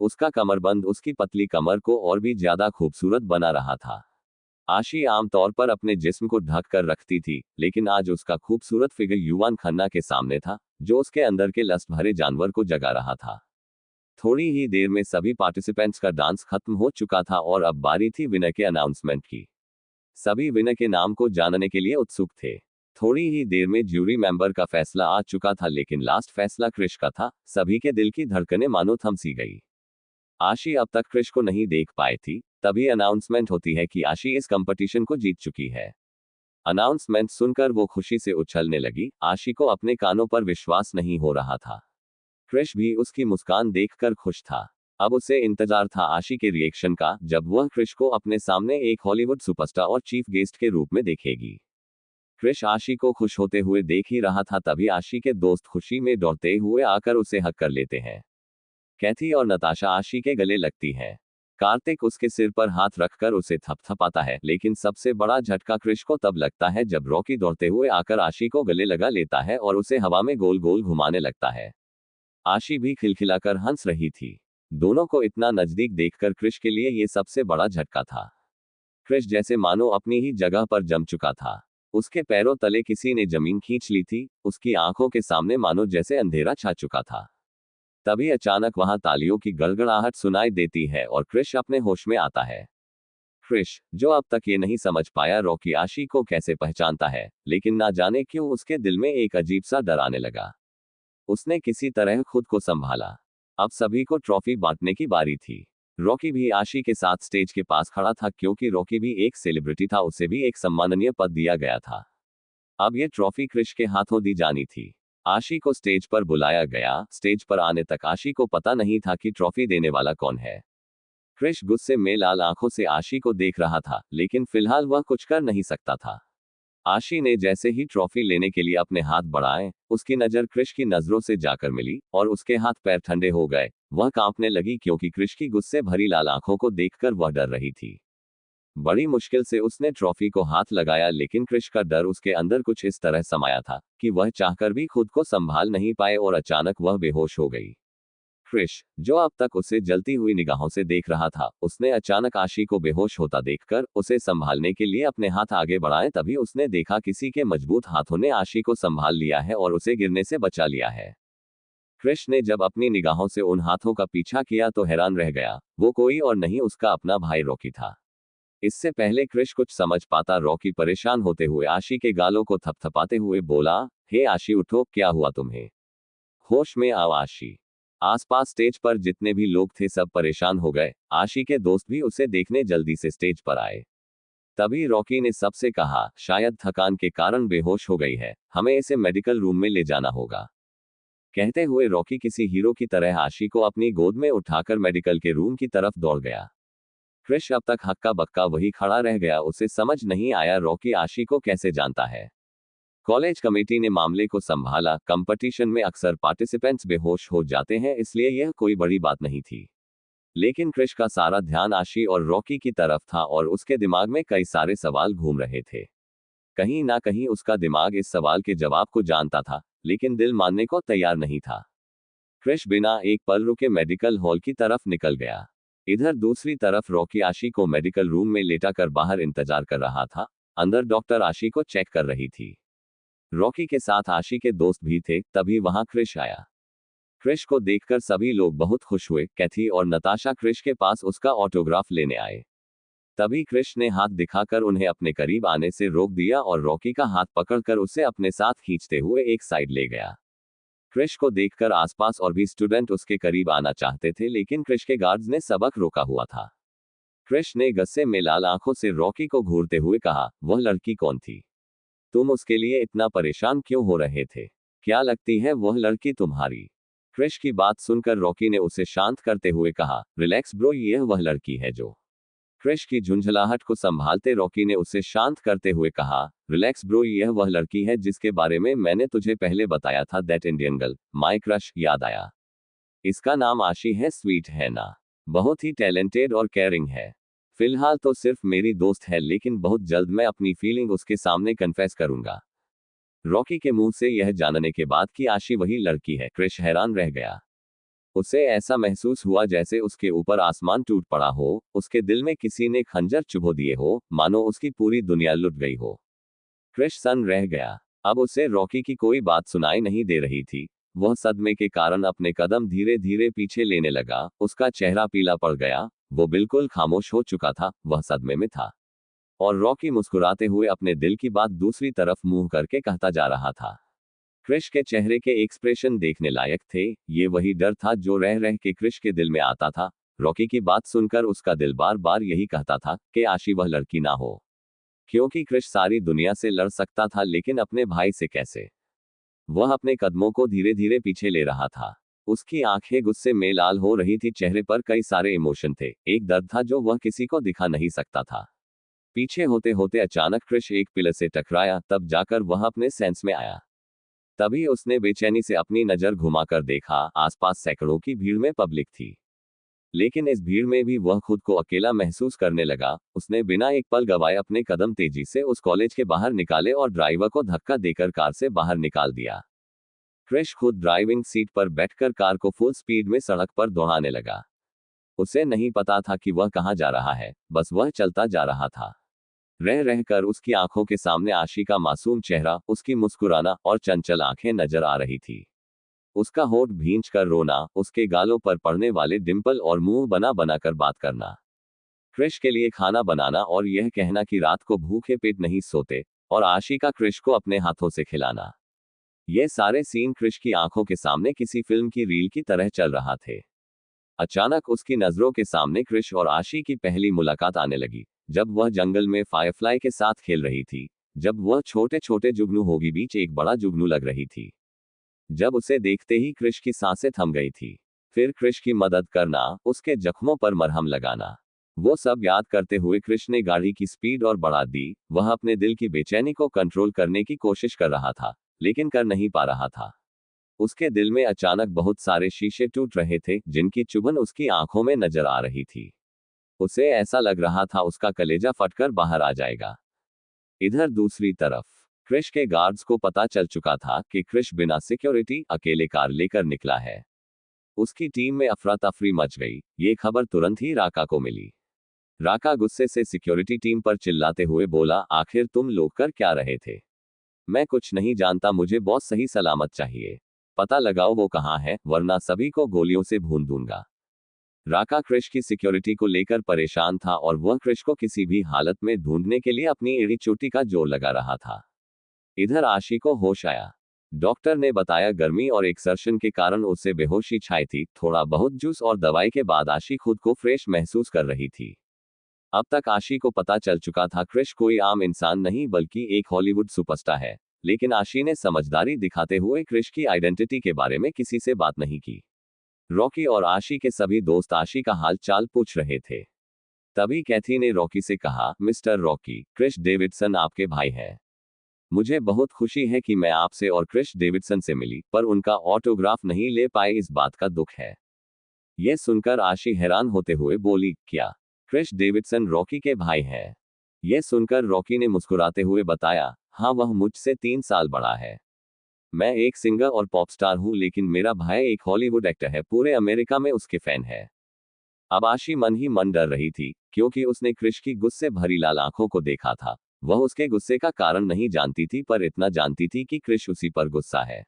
उसका कमरबंद उसकी पतली कमर को और भी ज्यादा खूबसूरत बना रहा था। आशी आमतौर पर अपने जिस्म को ढक कर रखती थी, लेकिन आज उसका खूबसूरत फिगर युवान खन्ना के सामने था, जो उसके अंदर के लस्ट भरे जानवर को जगा रहा था। थोड़ी ही देर में सभी पार्टिसिपेंट्स का डांस खत्म हो चुका था और अब बारी थी विनर के अनाउंसमेंट की। सभी विनर के नाम को जानने के लिए उत्सुक थे। थोड़ी ही देर में ज्यूरी मेंबर का फैसला आ चुका था, लेकिन लास्ट फैसला क्रिश का था। सभी के दिल की धड़कनें मानो थम सी गई। आशी अब तक क्रिश को नहीं देख पाई थी। तभी अनाउंसमेंट होती है कि आशी इस कंपटीशन को जीत चुकी है। अनाउंसमेंट सुनकर वो खुशी से उछलने लगी। आशी को अपने कानों पर विश्वास नहीं हो रहा था। क्रिश भी उसकी मुस्कान देखकर खुश था। अब उसे इंतजार था आशी के रिएक्शन का, जब वह क्रिश को अपने सामने एक हॉलीवुड सुपरस्टार और चीफ गेस्ट के रूप में देखेगी। क्रिश आशी को खुश होते हुए देख ही रहा था, तभी आशी के दोस्त खुशी में दौड़ते हुए आकर उसे हक कर लेते हैं। कैथी और नताशा आशी के गले लगती हैं। कार्तिक उसके सिर पर हाथ रखकर उसे थपथपाता है, लेकिन सबसे बड़ा झटका क्रिश को तब लगता है जब रॉकी दौड़ते हुए आकर आशी को गले लगा लेता है और उसे हवा में गोल गोल घुमाने लगता है। आशी भी खिलखिलाकर हंस रही थी। दोनों को इतना नजदीक देखकर क्रिश के लिए यह सबसे बड़ा झटका था। क्रिश जैसे मानो अपनी ही जगह पर जम चुका था। उसके पैरों तले किसी ने जमीन खींच ली थी। उसकी आंखों के सामने मानो जैसे अंधेरा छा चुका था। तभी अचानक वहां तालियों की गड़गड़ाहट सुनाई देती है और क्रिश अपने होश में आता है। क्रिश, जो अब तक ये नहीं समझ पाया रॉकी आशी को कैसे पहचानता है, लेकिन ना जाने क्यों उसके दिल में एक अजीब सा डर आने लगा। उसने किसी तरह खुद को संभाला। अब सभी को ट्रॉफी बांटने की बारी थी। रॉकी भी आशी के साथ स्टेज के पास खड़ा था, क्योंकि रॉकी भी एक सेलिब्रिटी था, उसे भी एक सम्माननीय पद दिया गया था। अब ये ट्रॉफी क्रिश के हाथों दी जानी थी। आशी को स्टेज पर बुलाया गया। स्टेज पर आने तक आशी को पता नहीं था कि ट्रॉफी देने वाला कौन है। क्रिश गुस्से में लाल आंखों से आशी को देख रहा था, लेकिन फिलहाल वह कुछ कर नहीं सकता था। आशी ने जैसे ही ट्रॉफी लेने के लिए अपने हाथ बढ़ाए, उसकी नजर क्रिश की नजरों से जाकर मिली और उसके हाथ पैर ठंडे हो गए। वह कांपने लगी, क्योंकि क्रिश की गुस्से भरी लाल आंखों को देखकर वह डर रही थी। बड़ी मुश्किल से उसने ट्रॉफी को हाथ लगाया, लेकिन क्रिश का डर उसके अंदर कुछ इस तरह समाया था कि वह चाहकर भी खुद को संभाल नहीं पाए और अचानक वह बेहोश हो गई। क्रिश, जो अब तक उसे जलती हुई निगाहों से देख रहा था, उसने अचानक आशी को बेहोश होता देखकर उसे संभालने के लिए अपने हाथ आगे बढ़ाए। तभी उसने देखा किसी के मजबूत हाथों ने आशी को संभाल लिया है और उसे गिरने से बचा लिया है। क्रिश ने जब अपनी निगाहों से उन हाथों का पीछा किया तो हैरान रह गया। वो कोई और नहीं, उसका अपना भाई रॉकी था। इससे पहले क्रिश कुछ समझ पाता, रॉकी परेशान होते हुए आशी के गालों को थपथपाते हुए बोला, हे आशी उठो, क्या हुआ तुम्हें? होश में आओ आशी। आसपास स्टेज पर जितने भी लोग थे सब परेशान हो गए। आशी के दोस्त भी उसे देखने जल्दी से स्टेज पर आए। तभी रॉकी ने सबसे कहा, शायद थकान के कारण बेहोश हो गई है, हमें इसे मेडिकल रूम में ले जाना होगा। कहते हुए रॉकी किसी हीरो की तरह आशी को अपनी गोद में उठाकर मेडिकल के रूम की तरफ दौड़ गया। क्रिश अब तक हक्का बक्का वही खड़ा रह गया। उसे समझ नहीं आया रॉकी आशी को कैसे जानता है। कॉलेज कमेटी ने मामले को संभाला। कंपटीशन में अक्सर पार्टिसिपेंट्स बेहोश हो जाते हैं, इसलिए यह कोई बड़ी बात नहीं थी। लेकिन क्रिश का सारा ध्यान आशी और रॉकी की तरफ था और उसके दिमाग में कई सारे सवाल घूम रहे थे। कहीं ना कहीं उसका दिमाग इस सवाल के जवाब को जानता था, लेकिन दिल मानने को तैयार नहीं था। क्रिश बिना एक पल रुके मेडिकल हॉल की तरफ निकल गया। इधर दूसरी तरफ रॉकी आशी को मेडिकल रूम में लेटा कर बाहर इंतजार कर रहा था। अंदर डॉक्टर आशी को चेक कर रही थी। रॉकी के साथ आशी के दोस्त भी थे। तभी वहां क्रिश आया। क्रिश को देखकर सभी लोग बहुत खुश हुए। कैथी और नताशा क्रिश के पास उसका ऑटोग्राफ लेने आए। तभी क्रिश ने हाथ दिखाकर उन्हें अपने करीब आने से रोक दिया और रॉकी का हाथ पकड़कर उसे अपने साथ खींचते हुए एक साइड ले गया। क्रिश को देखकर आसपास और भी स्टूडेंट उसके करीब आना चाहते थे, लेकिन क्रिश के गार्ड्स ने सबक रोका हुआ था। क्रिश ने गुस्से में लाल आंखों से रॉकी को घूरते हुए कहा, वह लड़की कौन थी? तुम उसके लिए इतना परेशान क्यों हो रहे थे? क्या लगती है वह लड़की तुम्हारी? क्रिश की बात सुनकर रॉकी ने उसे शांत करते हुए कहा, रिलैक्स ब्रो, यह वह लड़की है जो। क्रिश की झुंझलाहट को संभालते रॉकी ने उसे शांत करते हुए कहा, रिलैक्स ब्रो, यह वह लड़की है जिसके बारे में मैंने तुझे पहले बताया था, that Indian girl, my crush, याद आया? इसका नाम आशी है, स्वीट है ना? बहुत ही टैलेंटेड और केयरिंग है। फिलहाल तो सिर्फ मेरी दोस्त है, लेकिन बहुत जल्द मैं अपनी फीलिंग उसके सामने कन्फेस करूंगा। रॉकी के मुंह से यह जानने के बाद कि आशी वही लड़की है, क्रिश हैरान रह गया। उसे ऐसा महसूस हुआ जैसे उसके ऊपर आसमान टूट पड़ा हो, उसके दिल में किसी ने खंजर चुभो दिए हो, मानो उसकी पूरी दुनिया लुट गई हो। क्रिश सन्न रह गया। अब उसे रॉकी की कोई बात सुनाई नहीं दे रही थी। वह सदमे के कारण अपने कदम धीरे धीरे पीछे लेने लगा। उसका चेहरा पीला पड़ गया। वो बिल्कुल खामोश हो चुका था, वह सदमे में था। और रॉकी मुस्कुराते हुए अपने दिल की बात दूसरी तरफ मुंह करके कहता जा रहा था। क्रिश के चेहरे के एक्सप्रेशन देखने लायक थे। ये वही डर था जो रह रह के क्रिश के दिल में आता था। रॉकी की बात सुनकर उसका दिल बार बार यही कहता था कि आशी वह लड़की ना हो। क्योंकि क्रिश सारी दुनिया से लड़ सकता था, लेकिन अपने भाई से कैसे? वह अपने कदमों को धीरे धीरे पीछे ले रहा था। उसकी आंखें गुस्से में लाल हो रही थी। चेहरे पर कई सारे इमोशन थे। एक दर्द था जो वह किसी को दिखा नहीं सकता था। पीछे होते होते अचानक क्रिश एक पिलर से टकराया, तब जाकर वह अपने सेंस में आया। तभी उसने बेचैनी से अपनी नजर घुमाकर देखा। आसपास सैकड़ों की भीड़ में पब्लिक थी, लेकिन इस भीड़ में भी वह खुद को अकेला महसूस करने लगा। उसने बिना एक पल गवाए अपने कदम तेजी से उस कॉलेज के बाहर निकाले और ड्राइवर को धक्का देकर कार से बाहर निकाल दिया। क्रिश खुद ड्राइविंग सीट पर बैठकर कार को फुल स्पीड में सड़क पर दौड़ाने लगा। उसे नहीं पता था कि वह कहां जा रहा है, बस वह चलता जा रहा था। रह रहकर उसकी आंखों के सामने आशी का मासूम चेहरा, उसकी मुस्कुराना और चंचल आंखें नजर आ रही थी। उसका होठ भींच कर रोना, उसके गालों पर पड़ने वाले डिंपल और मुंह बना बनाकर बात करना। क्रिश के लिए खाना बनाना और यह कहना कि रात को भूखे पेट नहीं सोते, और आशी का क्रिश को अपने हाथों से खिलाना। ये सारे सीन क्रिश की आंखों के सामने किसी फिल्म की रील की तरह चल रहा थे। अचानक उसकी नजरों के सामने क्रिश और आशी की पहली मुलाकात आने लगी, जब वह जंगल में फायरफ्लाई के साथ खेल रही थी। जब वह छोटे छोटे जुगनू के बीच एक बड़ा जुगनू लग रही थी। जब उसे देखते ही क्रिश की सांसें थम गई थी। फिर क्रिश की मदद करना, उसके जख्मों पर मरहम लगाना, वो सब याद करते हुए क्रिश ने गाड़ी की स्पीड और बढ़ा दी। वह अपने दिल की बेचैनी को कंट्रोल करने की कोशिश कर रहा था, लेकिन कर नहीं पा रहा था। उसके दिल में अचानक बहुत सारे शीशे टूट रहे थे, जिनकी चुभन उसकी आंखों में नजर आ रही थी। उसे ऐसा लग रहा था उसका कलेजा फटकर बाहर आ जाएगा। इधर दूसरी तरफ क्रिश के गार्ड्स को पता चल चुका था कि क्रिश बिना सिक्योरिटी अकेले कार लेकर निकला है। उसकी टीम में अफरा तफरी मच गई। ये खबर तुरंत ही राका को मिली। राका गुस्से से सिक्योरिटी टीम पर चिल्लाते हुए बोला, आखिर तुम लोग कर क्या रहे थे? मैं कुछ नहीं जानता, मुझे बॉस सही सलामत चाहिए। पता लगाओ वो कहाँ है, वरना सभी को गोलियों से भून दूंगा। राका क्रिश की सिक्योरिटी को लेकर परेशान था और वह क्रिश को किसी भी हालत में ढूंढने के लिए अपनी एड़ी चोटी का जोर लगा रहा था। इधर आशी को होश आया। डॉक्टर ने बताया गर्मी और एक्सर्शन के कारण उसे बेहोशी छाई थी। थोड़ा बहुत जूस और दवाई के बाद आशी खुद को फ्रेश महसूस कर रही थी। अब तक आशी को पता चल चुका था क्रिश कोई आम इंसान नहीं बल्कि एक हॉलीवुड सुपरस्टार है, लेकिन आशी ने समझदारी दिखाते हुए क्रिश की आइडेंटिटी के बारे में किसी से बात नहीं की। रॉकी और आशी के सभी दोस्त आशी का हाल चाल पूछ रहे थे। तभी कैथी ने रॉकी से कहा, मिस्टर रॉकी, क्रिश डेविडसन आपके भाई हैं। मुझे बहुत खुशी है कि मैं आपसे और क्रिश डेविडसन से मिली, पर उनका ऑटोग्राफ नहीं ले पाए, इस बात का दुख है। यह सुनकर आशी हैरान होते हुए बोली, क्या क्रिश डेविडसन रॉकी के भाई हैं? यह सुनकर रॉकी ने मुस्कुराते हुए बताया, हाँ, वह मुझसे 3 साल बड़ा है। मैं एक सिंगर और पॉप स्टार हूँ, लेकिन मेरा भाई एक हॉलीवुड एक्टर है, पूरे अमेरिका में उसके फैन है। अब आशी मन ही मन डर रही थी, क्योंकि उसने क्रिश की गुस्से भरी लाल आंखों को देखा था। वह उसके गुस्से का कारण नहीं जानती थी, पर इतना जानती थी कि क्रिश उसी पर गुस्सा है।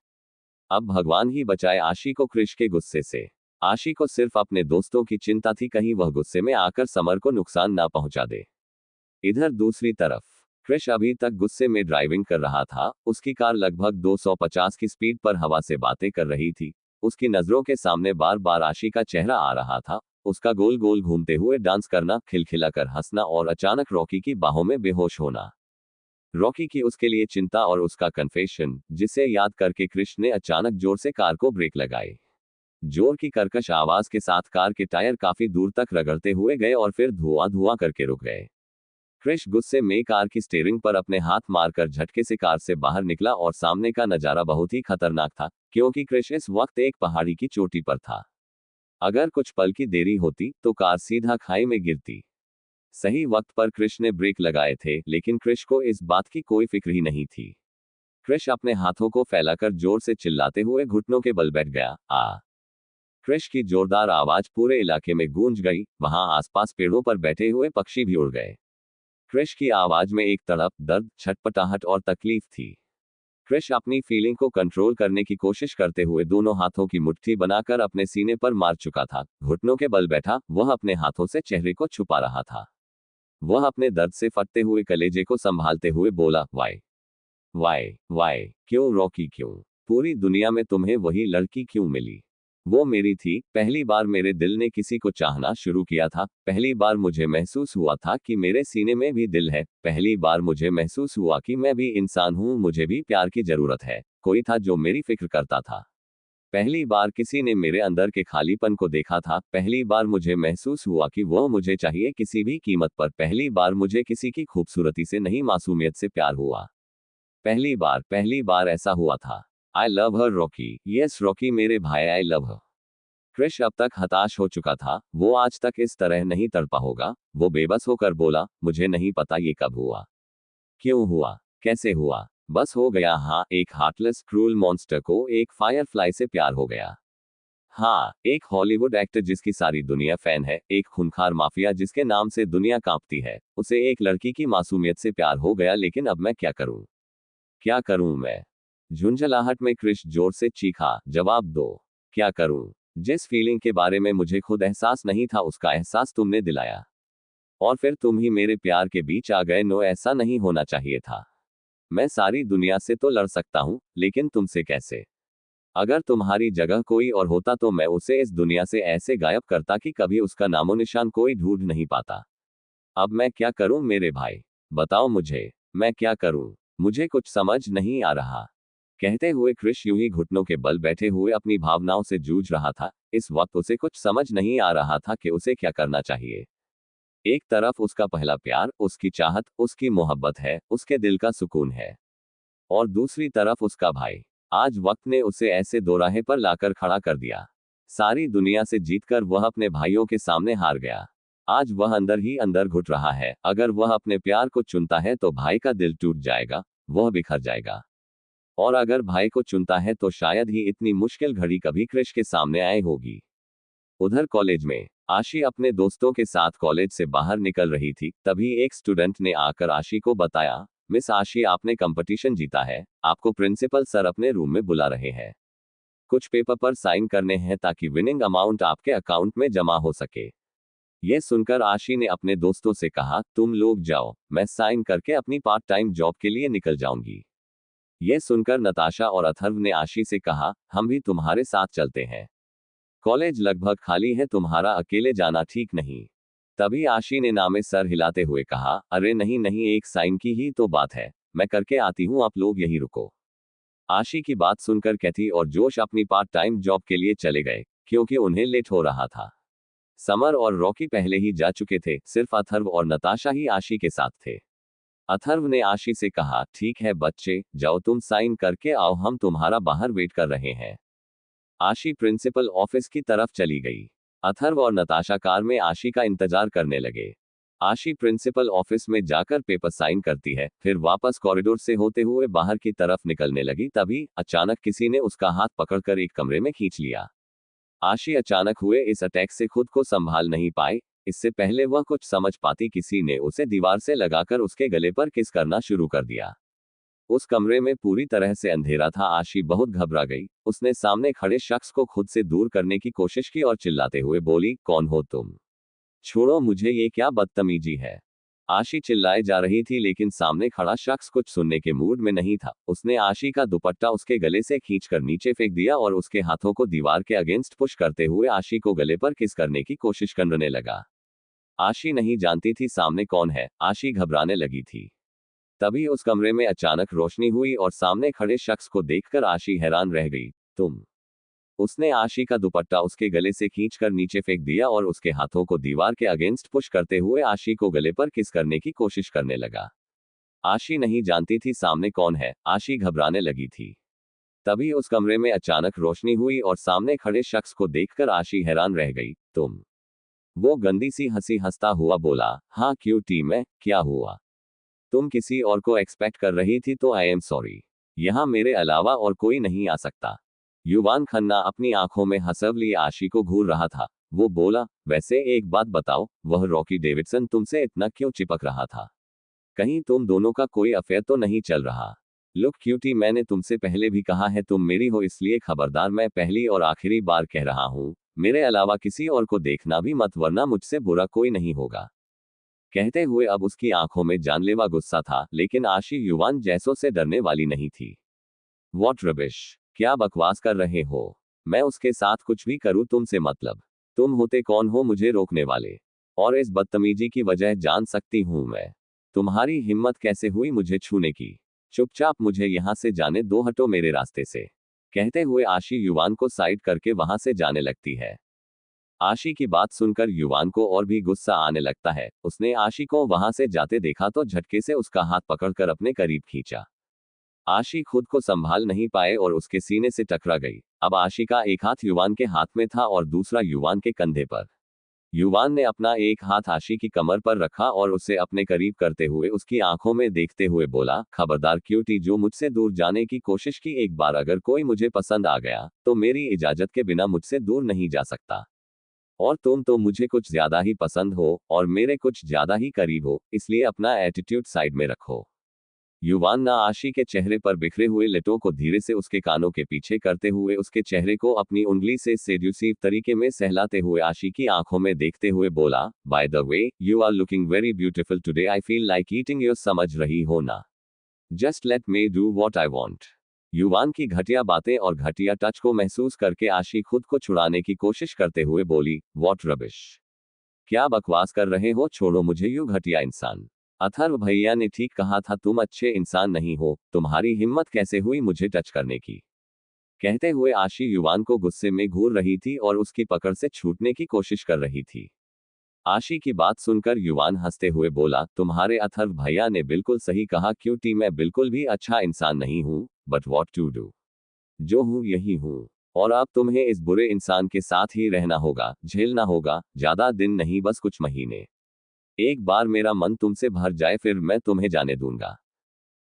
अब भगवान ही बचाए आशी को क्रिश के गुस्से से। आशी को सिर्फ अपने दोस्तों की चिंता थी, कहीं वह गुस्से में आकर समर को नुकसान ना पहुंचा दे। इधर दूसरी तरफ क्रिश अभी तक गुस्से में ड्राइविंग कर रहा था। उसकी कार लगभग 250 की स्पीड पर हवा से बातें कर रही थी। उसकी नजरों के सामने बार बार आशी का चेहरा आ रहा था, उसका गोल गोल घूमते हुए डांस करना, खिलखिलाकर हंसना और अचानक रॉकी की बाहों में बेहोश होना। रॉकी की उसके लिए चिंता और उसका कन्फेशन, जिसे याद करके क्रिश ने अचानक जोर से कार को ब्रेक लगाए। जोर की कर्कश आवाज के साथ कार के टायर काफी दूर तक रगड़ते हुए गए और फिर धुआं धुआं करके रुक गए। क्रिश गुस्से में कार की स्टीयरिंग पर अपने हाथ मारकर झटके से कार से बाहर निकला और सामने का नजारा बहुत ही खतरनाक था, क्योंकि क्रिश इस वक्त एक पहाड़ी की चोटी पर था। अगर कुछ पल की देरी होती तो कार सीधा खाई में गिरती। सही वक्त पर क्रिश ने ब्रेक लगाए थे, लेकिन क्रिश को इस बात की कोई फिक्र ही नहीं थी। क्रिश अपने हाथों को फैलाकर जोर से चिल्लाते हुए घुटनों के बल बैठ गया। आ क्रिश की जोरदार आवाज पूरे इलाके में गूंज गई। वहां आसपास पेड़ों पर बैठे हुए पक्षी भी उड़ गए। क्रिश की आवाज में एक तड़प, दर्द, छटपटाहट और तकलीफ थी। क्रिश अपनी फीलिंग को कंट्रोल करने की कोशिश करते हुए दोनों हाथों की मुट्ठी बनाकर अपने सीने पर मार चुका था। घुटनों के बल बैठा, वह अपने हाथों से चेहरे को छुपा रहा था। वह अपने दर्द से फटते हुए कलेजे को संभालते हुए बोला, वाई वाई वाई, क्यों रॉकी, क्यों? पूरी दुनिया में तुम्हें वही लड़की क्यों मिली? वो मेरी थी। पहली बार मेरे दिल ने किसी को चाहना शुरू किया था। पहली बार मुझे महसूस हुआ था कि मेरे सीने में भी दिल है। पहली बार मुझे महसूस हुआ कि मैं भी इंसान हूँ, मुझे भी प्यार की जरूरत है। कोई था जो मेरी फिक्र करता था। पहली बार किसी ने मेरे अंदर के खालीपन को देखा था। पहली बार मुझे महसूस हुआ कि वह मुझे चाहिए किसी भी कीमत पर। पहली बार मुझे किसी की खूबसूरती से नहीं, मासूमियत से प्यार हुआ। पहली बार ऐसा हुआ था। I love her Rocky. Yes Rocky, मेरे भाई, आई लव हर। क्रिश अब तक हताश हो चुका था। वो आज तक इस तरह नहीं तड़पा होगा। वो बेबस होकर बोला, मुझे नहीं पता ये कब हुआ, क्यों हुआ, कैसे हुआ, बस हो गया। हाँ, एक हार्टलेस क्रूल मॉन्स्टर को एक फायरफ्लाई से प्यार हो गया। हाँ, एक हॉलीवुड एक्टर जिसकी सारी दुनिया फैन है, एक खूंखार माफिया जिसके नाम से दुनिया कांपती है, उसे एक लड़की की मासूमियत से प्यार हो गया। लेकिन अब मैं क्या करूं? क्या करूं मैं? झुंझलाहट में क्रिश जोर से चीखा, जवाब दो। क्या करूं? जिस फीलिंग के बारे में मुझे खुद एहसास नहीं था, उसका एहसास तुमने दिलाया। और फिर तुम ही मेरे प्यार के बीच आ गए। नो, ऐसा नहीं होना चाहिए था। मैं सारी दुनिया से तो लड़ सकता हूं, लेकिन तुमसे कैसे? अगर तुम्हारी जगह कोई और होता तो मैं उसे इस दुनिया से ऐसे गायब करता कि कभी उसका नामो निशान कोई ढूंढ नहीं पाता। अब मैं क्या करूं मेरे भाई? बताओ मुझे, मैं क्या करूं? मुझे कुछ समझ नहीं आ रहा। कहते हुए क्रिश यूं ही घुटनों के बल बैठे हुए अपनी भावनाओं से जूझ रहा था। इस वक्त उसे कुछ समझ नहीं आ रहा था कि उसे क्या करना चाहिए। एक तरफ उसका पहला प्यार, उसकी चाहत, उसकी मोहब्बत है, उसके दिल का सुकून है। और दूसरी तरफ उसका भाई। आज वक्त ने उसे ऐसे दोराहे पर लाकर खड़ा कर दिया। सारी दुनिया से जीतकर वह अपने भाइयों के सामने हार गया। आज वह अंदर ही अंदर घुट रहा है। अगर वह अपने प्यार को चुनता है तो भाई का दिल टूट जाएगा, वह बिखर जाएगा। और अगर भाई को चुनता है तो शायद ही इतनी मुश्किल घड़ी कभी क्रिश के सामने आई होगी। उधर कॉलेज में आशी अपने दोस्तों के साथ कॉलेज से बाहर निकल रही थी। तभी एक स्टूडेंट ने आकर आशी को बताया, मिस आशी, आपने कंपटीशन जीता है, आपको प्रिंसिपल सर अपने रूम में बुला रहे हैं। कुछ पेपर पर साइन करने हैं ताकि विनिंग अमाउंट आपके अकाउंट में जमा हो सके। यह सुनकर आशी ने अपने दोस्तों से कहा, तुम लोग जाओ, मैं साइन करके अपनी पार्ट टाइम जॉब के लिए निकल जाऊंगी। यह सुनकर नताशा और अथर्व ने आशी से कहा, हम भी तुम्हारे साथ चलते हैं। कॉलेज लगभग खाली है, तुम्हारा अकेले जाना ठीक नहीं। तभी आशी ने नामे सर हिलाते हुए कहा, अरे नहीं नहीं, एक साइन की ही तो बात है, मैं करके आती हूँ, आप लोग यहीं रुको। आशी की बात सुनकर कैथी और जोश अपनी पार्ट टाइम जॉब के लिए चले गए, क्योंकि उन्हें लेट हो रहा था। समर और रॉकी पहले ही जा चुके थे, सिर्फ अथर्व और नताशा ही आशी के साथ थे। अथर्व ने आशी से कहा, ठीक है बच्चे, जाओ तुम साइन करके आओ, हम तुम्हारा बाहर वेट कर रहे हैं। आशी प्रिंसिपल ऑफिस की तरफ चली गई। अथर्व और नताशा कार में आशी का इंतजार करने लगे। आशी प्रिंसिपल ऑफिस में जाकर पेपर साइन करती है, फिर वापस कॉरिडोर से होते हुए बाहर की तरफ निकलने लगी, तभी अचानक किसी ने उसका हाथ पकड़कर एक कमरे में खींच लिया। आशी अचानक हुए इस अटैक से खुद को संभाल नहीं पाई। इससे पहले वह कुछ समझ पाती, किसी ने उसे दीवार से लगाकर उसके गले पर किस करना शुरू कर दिया। उस कमरे में पूरी तरह से अंधेरा था। आशी बहुत घबरा गई। उसने सामने खड़े शख्स को खुद से दूर करने की कोशिश की और चिल्लाते हुए बोली, कौन हो तुम? छोड़ो मुझे, ये क्या बदतमीजी है? आशी चिल्लाए जा रही थी, लेकिन सामने खड़ा शख्स कुछ सुनने के मूड में नहीं था। उसने आशी का दुपट्टा उसके गले से खींचकर नीचे फेंक दिया और उसके हाथों को दीवार के अगेंस्ट पुश करते हुए आशी को गले पर किस करने की कोशिश करने लगा। आशी नहीं जानती थी सामने कौन है। आशी घबराने लगी थी। तभी उस कमरे में अचानक रोशनी हुई और सामने खड़े शख्स को देखकर आशी हैरान रह गई। तुम? उसने आशी का दुपट्टा उसके गले से खींचकर नीचे फेंक दिया और उसके हाथों को दीवार के अगेंस्ट पुश करते हुए आशी को गले पर किस करने की कोशिश करने लगा। आशी नहीं जानती थी सामने कौन है। आशी घबराने लगी थी। तभी उस कमरे में अचानक रोशनी हुई और सामने खड़े शख्स को देखकर आशी हैरान रह गई। तुम? वो गंदी सी हंसी हंसता हुआ बोला, हाँ क्यूटी, मैं, क्या हुआ? तुम किसी और को एक्सपेक्ट कर रही थी तो आई एम सॉरी। यहां मेरे अलावा और कोई नहीं आ सकता। युवान खन्ना अपनी आंखों में हंसव लिए आशी को घूर रहा था। वो बोला, वैसे एक बात बताओ, वह रॉकी डेविडसन तुमसे इतना क्यों चिपक रहा था? कहीं तुम दोनों का कोई अफेयर तो नहीं चल रहा? लुक क्यूटी, मैंने तुमसे पहले भी कहा है तुम मेरी हो, इसलिए खबरदार, मैं पहली और आखिरी बार कह रहा हूं, मेरे अलावा किसी और को देखना भी मत, वरना मुझसे बुरा कोई नहीं होगा। कहते हुए अब उसकी आंखों में जानलेवा गुस्सा था, लेकिन आशी युवान जैसों से डरने वाली नहीं थी। वॉट रबिश, क्या बकवास कर रहे हो? मैं उसके साथ कुछ भी करूं तुमसे मतलब? तुम होते कौन हो मुझे रोकने वाले? और इस बदतमीजी की वजह जान सकती हूं मैं? तुम्हारी हिम्मत कैसे हुई मुझे छूने की? चुपचाप मुझे यहां से जाने दो, हटो मेरे रास्ते से। कहते हुए आशी युवान को साइड करके वहां से जाने लगती है। आशी की बात सुनकर युवान को और भी गुस्सा आने लगता है। उसने आशी को वहां से जाते देखा तो झटके से उसका हाथ पकड़कर अपने करीब खींचा। आशी खुद को संभाल नहीं पाए और उसके सीने से टकरा गई। अब आशी का एक हाथ युवान के हाथ में था और दूसरा युवान के कंधे पर। युवान ने अपना एक हाथ आशी की कमर पर रखा और उसे अपने करीब करते हुए उसकी आंखों में देखते हुए बोला, खबरदार क्यूटी, जो मुझसे दूर जाने की कोशिश की, एक बार अगर कोई मुझे पसंद आ गया तो मेरी इजाजत के बिना मुझसे दूर नहीं जा सकता। और तुम तो मुझे कुछ ज्यादा ही पसंद हो और मेरे कुछ ज्यादा ही करीब हो, इसलिए अपना एटीट्यूड साइड में रखो। युवान ने आशी के चेहरे पर बिखरे हुए लटों को धीरे से उसके कानों के पीछे करते हुए उसके चेहरे को अपनी उंगली से सेड्यूसिव तरीके में सहलाते हुए आशी की आंखों में देखते हुए बोला, by the way, you are looking very beautiful today, I feel like eating you, समझ रही हो ना? Just let me do what I want. Yuvan की घटिया बातें और घटिया टच को महसूस करके आशी खुद को छुड़ाने की कोशिश करते हुए बोली, वॉट रबिश, क्या बकवास कर रहे हो, छोड़ो मुझे यू घटिया इंसान। अथर्व भैया ने ठीक कहा था, तुम अच्छे इंसान नहीं हो, तुम्हारी हिम्मत कैसे हुई मुझे टच करने की? कहते हुए आशी युवान को गुस्से में घूर रही थी और उसकी पकड़ से छूटने की कोशिश कर रही थी। आशी की बात सुनकर युवान हंसते हुए बोला, तुम्हारे अथर्व भैया ने बिल्कुल सही कहा क्यूटी, मैं बिल्कुल भी अच्छा इंसान नहीं हूं, बट वॉट टू डू, जो हूं यही हूं। और अब तुम्हें इस बुरे इंसान के साथ ही रहना होगा, झेलना होगा, ज्यादा दिन नहीं, बस कुछ महीने। एक बार मेरा मन तुमसे भर जाए फिर मैं तुम्हें जाने दूंगा,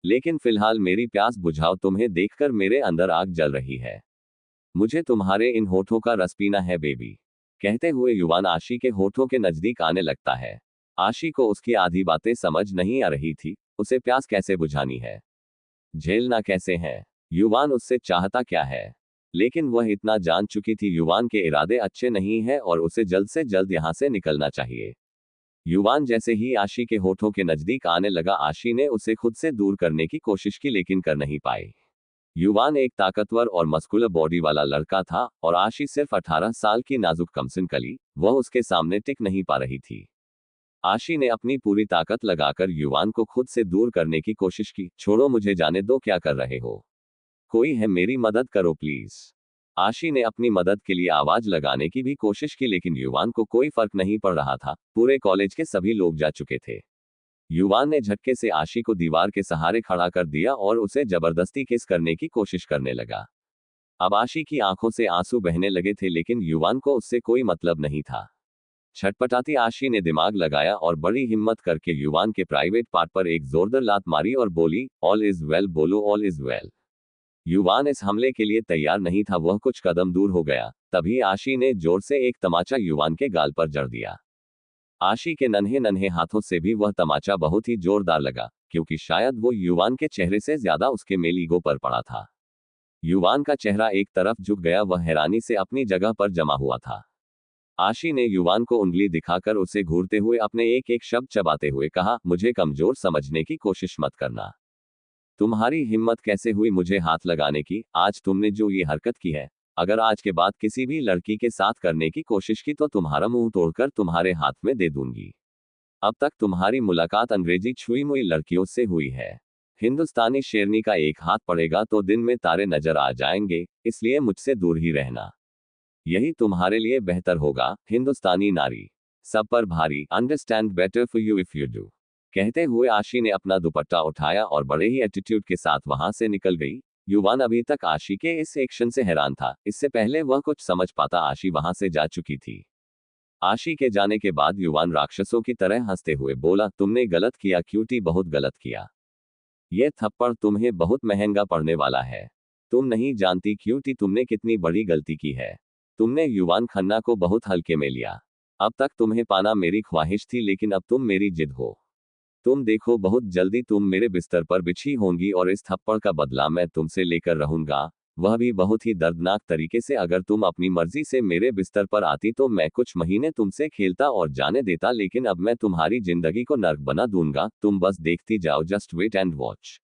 लेकिन फिलहाल मेरी प्यास बुझाओ, तुम्हें देखकर मेरे अंदर आग जल रही है, मुझे तुम्हारे इन होठों का रस पीना है बेबी। कहते हुए युवान आशी के होठों के नजदीक आने लगता है। आशी को उसकी आधी बातें समझ नहीं आ रही थी। उसे प्यास कैसे बुझानी है, झेलना कैसे है, युवान उससे चाहता क्या है, लेकिन वह इतना जान चुकी थी युवान के इरादे अच्छे नहीं है और उसे जल्द से जल्द यहां से निकलना चाहिए। युवान जैसे ही आशी के होठों के नजदीक आने लगा, आशी ने उसे खुद से दूर करने की कोशिश की, लेकिन कर नहीं पाई। युवान एक ताकतवर और मस्कुलर बॉडी वाला लड़का था और आशी सिर्फ 18 साल की नाजुक कमसिन कली, वह उसके सामने टिक नहीं पा रही थी। आशी ने अपनी पूरी ताकत लगाकर युवान को खुद से दूर करने की कोशिश की। छोड़ो मुझे, जाने दो, क्या कर रहे हो? कोई है, मेरी मदद करो प्लीज। आशी ने अपनी मदद के लिए आवाज लगाने की भी कोशिश की लेकिन युवान को कोई फर्क नहीं पड़ रहा था, पूरे कॉलेज के सभी लोग जा चुके थे। युवान ने झटके से आशी को दीवार के सहारे खड़ा कर दिया और उसे जबरदस्ती किस करने की कोशिश करने लगा। अब आशी की आंखों से आंसू बहने लगे थे लेकिन युवान को उससे कोई मतलब नहीं था। छटपटाती आशी ने दिमाग लगाया और बड़ी हिम्मत करके युवान के प्राइवेट पार्ट पर एक जोरदार लात मारी और बोली, ऑल इज वेल, बोलो ऑल इज वेल। युवान इस हमले के लिए तैयार नहीं था, वह कुछ कदम दूर हो गया, तभी आशी ने जोर से एक तमाचा युवान के गाल पर जड़ दिया। आशी के नन्हे नन्हे हाथों से भी वह तमाचा बहुत ही जोरदार लगा, क्योंकि शायद वो युवान के चेहरे से ज्यादा उसके मेल ईगो पर पड़ा था। युवान का चेहरा एक तरफ झुक गया, वह हैरानी से अपनी जगह पर जमा हुआ था। आशी ने युवान को उंगली दिखाकर उसे घूरते हुए अपने एक एक शब्द चबाते हुए कहा, मुझे कमजोर समझने की कोशिश मत करना। तुम्हारी हिम्मत कैसे हुई मुझे हाथ लगाने की? आज तुमने जो ये हरकत की है, अगर आज के बाद किसी भी लड़की के साथ करने की कोशिश की तो तुम्हारा मुंह तोड़कर तुम्हारे हाथ में दे दूंगी। अब तक तुम्हारी मुलाकात अंग्रेजी छुई मुई लड़कियों से हुई है। हिंदुस्तानी शेरनी का एक हाथ पड़ेगा तो दिन में तारे नजर आ जाएंगे, इसलिए मुझसे दूर ही रहना। यही तुम्हारे लिए बेहतर होगा, हिंदुस्तानी नारी। सब पर भारी, understand better for you if you do. कहते हुए आशी ने अपना दुपट्टा उठाया और बड़े ही एटीट्यूड के साथ वहां से निकल गई। युवान अभी तक आशी के इस एक्शन से हैरान था, इससे पहले वह कुछ समझ पाता आशी वहां से जा चुकी थी। आशी के जाने के बाद युवान राक्षसों की तरह हंसते हुए बोला, तुमने गलत किया क्यूटी, बहुत गलत किया। यह थप्पड़ तुम्हें बहुत महंगा पड़ने वाला है। तुम नहीं जानती क्यूटी तुमने कितनी बड़ी गलती की है। तुमने युवान खन्ना को बहुत हल्के में लिया। अब तक तुम्हें पाना मेरी ख्वाहिश थी लेकिन अब तुम मेरी जिद हो। तुम देखो बहुत जल्दी तुम मेरे बिस्तर पर बिछी होंगी और इस थप्पड़ का बदला मैं तुमसे लेकर रहूंगा, वह भी बहुत ही दर्दनाक तरीके से। अगर तुम अपनी मर्जी से मेरे बिस्तर पर आती तो मैं कुछ महीने तुमसे खेलता और जाने देता, लेकिन अब मैं तुम्हारी जिंदगी को नर्क बना दूंगा। तुम बस देखती जाओ, जस्ट वेट एंड वॉच।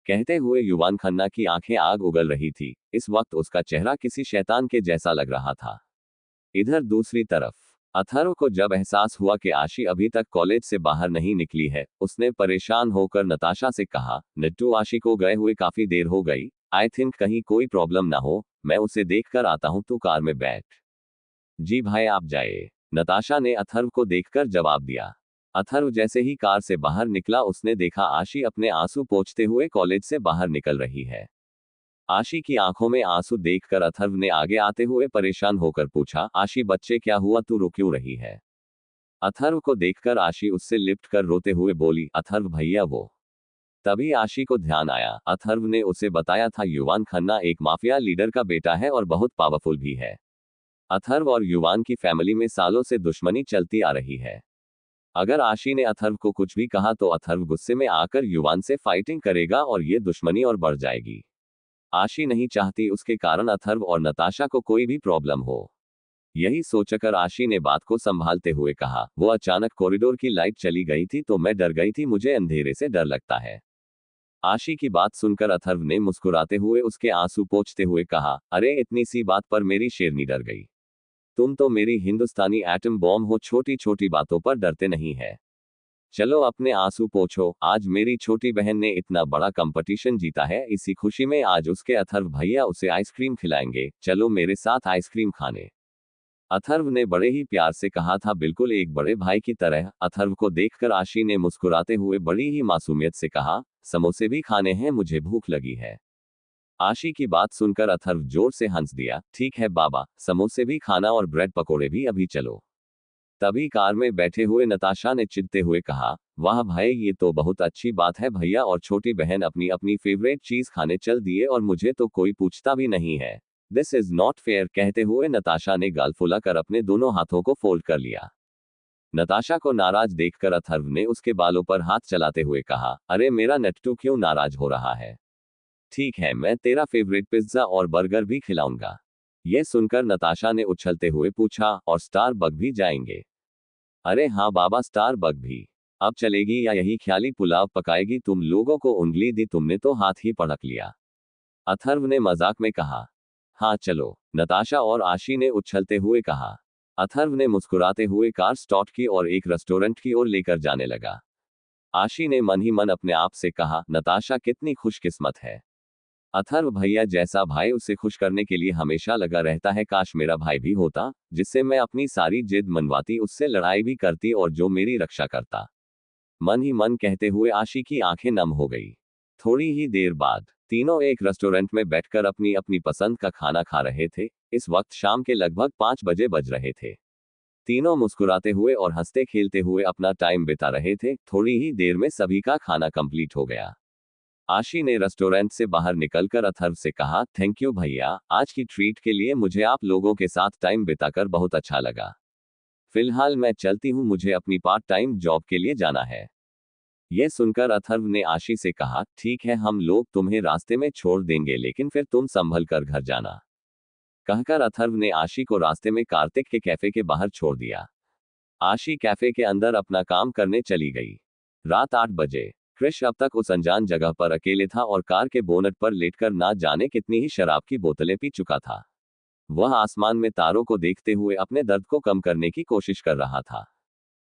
कहते हुए युवान खन्ना की आंखें आग उगल रही थी। इस वक्त उसका चेहरा किसी शैतान के जैसा लग रहा था। इधर दूसरी तरफ अथर्व को जब एहसास हुआ कि आशी अभी तक कॉलेज से बाहर नहीं निकली है, उसने परेशान होकर नताशा से कहा, निट्टू आशी को गए हुए काफी देर हो गई, आई थिंक कहीं कोई प्रॉब्लम ना हो, मैं उसे देख कर आता हूं, तू कार में बैठ। जी भाई आप जाइए, नताशा ने अथर्व को देखकर जवाब दिया। अथर्व जैसे ही कार से बाहर निकला उसने देखा आशी अपने आंसू पोंछते हुए कॉलेज से बाहर निकल रही है। आशी की आंखों में आंसू देखकर अथर्व ने आगे आते हुए परेशान होकर पूछा, आशी बच्चे क्या हुआ, तू रो क्यों रही है? अथर्व को देखकर आशी उससे लिपट कर रोते हुए बोली, अथर्व भैया वो। तभी आशी को ध्यान आया, अथर्व ने उसे बताया था युवान खन्ना एक माफिया लीडर का बेटा है और बहुत पावरफुल भी है। अथर्व और युवान की फैमिली में सालों से दुश्मनी चलती आ रही है। अगर आशी ने अथर्व को कुछ भी कहा तो अथर्व गुस्से में आकर युवान से फाइटिंग करेगा और ये दुश्मनी और बढ़ जाएगी। आशी नहीं चाहती उसके कारण अथर्व और नताशा को कोई भी प्रॉब्लम हो। यही सोचकर आशी ने बात को संभालते हुए कहा, वो अचानक कॉरिडोर की लाइट चली गई थी तो मैं डर गई थी, मुझे अंधेरे से डर लगता है। आशी की बात सुनकर अथर्व ने मुस्कुराते हुए उसके आंसू पोंछते हुए कहा, अरे इतनी सी बात पर मेरी शेरनी डर गई। तुम तो मेरी हिंदुस्तानी एटम बॉम्ब हो, छोटी छोटी बातों पर डरते नहीं है। चलो अपने आंसू पोंछो, आज मेरी छोटी बहन ने इतना बड़ा कंपटीशन जीता है, इसी खुशी में आज उसके अथर्व भैया उसे आइसक्रीम खिलाएंगे, चलो मेरे साथ आइसक्रीम खाने। अथर्व ने बड़े ही प्यार से कहा था, बिल्कुल एक बड़े भाई की तरह। अथर्व को देखकर आशी ने मुस्कुराते हुए बड़ी ही मासूमियत से कहा, समोसे भी खाने हैं, मुझे भूख लगी है। आशी की बात सुनकर अथर्व जोर से हंस दिया, ठीक है बाबा, समोसे भी खाना और ब्रेड पकोड़े भी, अभी चलो। तभी कार में बैठे हुए नताशा ने चिढ़ते हुए कहा, वाह भाई ये तो बहुत अच्छी बात है, भैया और छोटी बहन अपनी अपनी फेवरेट चीज खाने चल दिए और मुझे तो कोई पूछता भी नहीं है। This is not fair. कहते हुए नताशा ने गाल फुलाकर अपने दोनों हाथों को फोल्ड कर लिया। नताशा को नाराज देखकर अथर्व ने उसके बालों पर हाथ चलाते हुए कहा, अरे मेरा नट्टू क्यों नाराज हो रहा है? ठीक है, मैं तेरा फेवरेट पिज्जा और बर्गर भी खिलाऊंगा। यह सुनकर नताशा ने उछलते हुए पूछा, और स्टार बग भी जाएंगे? अरे हाँ बाबा, स्टार बग भी। अब चलेगी या यही ख्याली पुलाव पकाएगी? तुम लोगों को उंगली दी तुमने तो हाथ ही पटक लिया। अथर्व ने मजाक में कहा। हाँ चलो, नताशा और आशी ने उछलते हुए कहा। अथर्व ने मुस्कुराते हुए कार स्टार्ट की और एक रेस्टोरेंट की ओर लेकर जाने लगा। आशी ने मन ही मन अपने आप से कहा, नताशा कितनी खुशकिस्मत है। अथर्व भैया जैसा भाई उसे खुश करने के लिए हमेशा लगा रहता है, काश मेरा भाई भी होता, जिससे मैं अपनी सारी जिद मनवाती, उससे लड़ाई भी करती और जो मेरी रक्षा करता। मन ही मन कहते हुए आशी की आंखें नम हो गई। थोड़ी ही देर बाद तीनों एक रेस्टोरेंट में बैठकर अपनी अपनी पसंद का खाना खा रहे थे। इस वक्त शाम के लगभग 5 बजे बज रहे थे। तीनों मुस्कुराते हुए और हंसते खेलते हुए अपना टाइम बिता रहे थे। थोड़ी ही देर में सभी का खाना कंप्लीट हो गया। आशी ने रेस्टोरेंट से बाहर निकलकर अथर्व से कहा, थैंक यू भैया, आज की ट्रीट के लिए मुझे आप लोगों के साथ टाइम बिताकर बहुत अच्छा लगा। फिलहाल मैं चलती हूँ, मुझे अपनी पार्ट टाइम जॉब के लिए जाना है। यह सुनकर अथर्व ने आशी से कहा, ठीक है, हम लोग तुम्हें रास्ते में छोड़ देंगे, लेकिन फिर तुम संभल कर घर जाना। कहकर अथर्व ने आशी को रास्ते में कार्तिक के कैफे के बाहर छोड़ दिया। आशी कैफे के अंदर अपना काम करने चली गई। रात 8 बजे क्रिश अब तक उस अनजान जगह पर अकेले था और कार के बोनट पर लेटकर ना जाने कितनी ही शराब की बोतलें पी चुका था। वह आसमान में तारों को देखते हुए अपने दर्द को कम करने की कोशिश कर रहा था।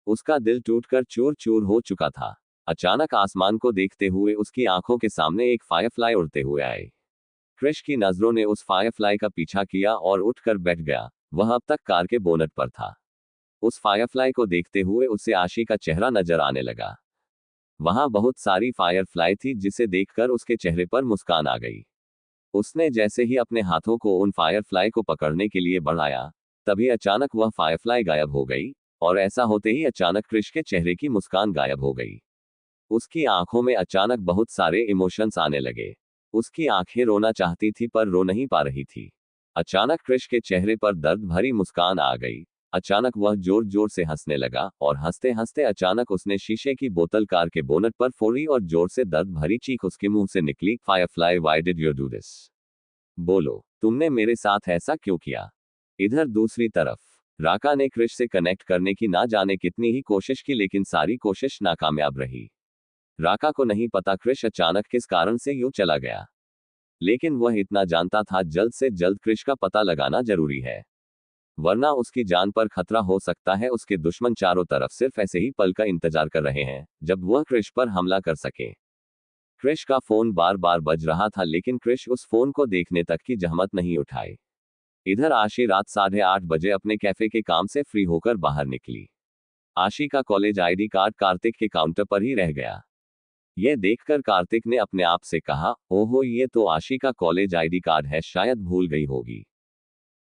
उसका दिल टूटकर चूर चूर हो चुका था। अचानक आसमान को देखते हुए उसकी आंखों के सामने एक फायरफ्लाई उड़ते हुए आई। क्रिश की नजरों ने उस फायरफ्लाई का पीछा किया और उठकर बैठ गया। वह अब तक कार के बोनट पर था। उस फायरफ्लाई को देखते हुए उसे आशी का चेहरा नजर आने लगा। वहां बहुत सारी फायरफ्लाई थी, जिसे देखकर उसके चेहरे पर मुस्कान आ गई। उसने जैसे ही अपने हाथों को उन फायरफ्लाई को पकड़ने के लिए बढ़ाया, तभी अचानक वह फायरफ्लाई गायब हो गई, और ऐसा होते ही अचानक क्रिश के चेहरे की मुस्कान गायब हो गई। उसकी आंखों में अचानक बहुत सारे इमोशंस आने लगे। उसकी आंखें रोना चाहती थी पर रो नहीं पा रही थी। अचानक क्रिश के चेहरे पर दर्द भरी मुस्कान आ गई। अचानक वह जोर जोर से हंसने लगा और हंसते हंसते अचानक उसने शीशे की बोतल कार के बोनट पर फोड़ी और जोर से दर्द भरी चीख उसके मुंह से निकली, Firefly, why did you do this? बोलो, तुमने मेरे साथ ऐसा क्यों किया? इधर दूसरी तरफ राका ने क्रिश से कनेक्ट करने की ना जाने कितनी ही कोशिश की, लेकिन सारी कोशिश नाकामयाब रही। राका को नहीं पता क्रिश अचानक किस कारण से यूं चला गया, लेकिन वह इतना जानता था, जल्द से जल्द क्रिश का पता लगाना जरूरी है, वरना उसकी जान पर खतरा हो सकता है। उसके दुश्मन चारों तरफ सिर्फ ऐसे ही पल का इंतजार कर रहे हैं जब वह क्रिश पर हमला कर सके। क्रिश का फोन बार बार बज रहा था, लेकिन क्रिश उस फोन को देखने तक की जहमत नहीं उठाई। इधर आशी रात 8:30 बजे अपने कैफे के काम से फ्री होकर बाहर निकली। आशी का कॉलेज आईडी कार्ड कार्तिक के काउंटर पर ही रह गया। यह देखकर कार्तिक ने अपने आप से कहा, ओहो, ये तो आशी का कॉलेज आईडी कार्ड है, शायद भूल गई होगी।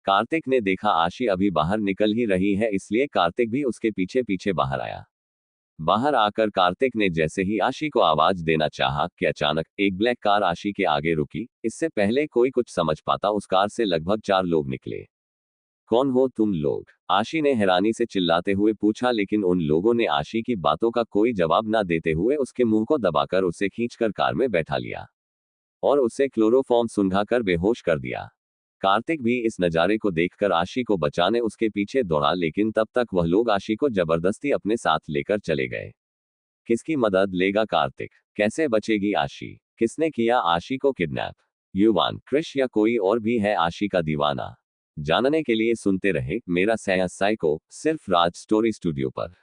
कार्तिक ने देखा आशी अभी बाहर निकल ही रही है, इसलिए कार्तिक भी उसके पीछे पीछे बाहर आया। बाहर आकर कार्तिक ने जैसे ही आशी को आवाज देना चाहा कि अचानक एक ब्लैक कार आशी के आगे रुकी। इससे पहले कोई कुछ समझ पाता, उस कार से लगभग 4 लोग निकले। कौन हो तुम लोग? आशी ने हैरानी से चिल्लाते हुए पूछा, लेकिन उन लोगों ने आशी की बातों का कोई जवाब न देते हुए उसके मुंह को दबाकर उसे खींचकर कार में बैठा लिया और उसे क्लोरोफॉर्म सुंघाकर बेहोश कर दिया। कार्तिक भी इस नज़ारे को देखकर आशी को बचाने उसके पीछे दौड़ा, लेकिन तब तक वह लोग आशी को जबरदस्ती अपने साथ लेकर चले गए। किसकी मदद लेगा कार्तिक? कैसे बचेगी आशी? किसने किया आशी को किडनैप? युवान, क्रिश या कोई और भी है आशी का दीवाना? जानने के लिए सुनते रहे मेरा साइको, सिर्फ राज स्टोरी स्टूडियो पर।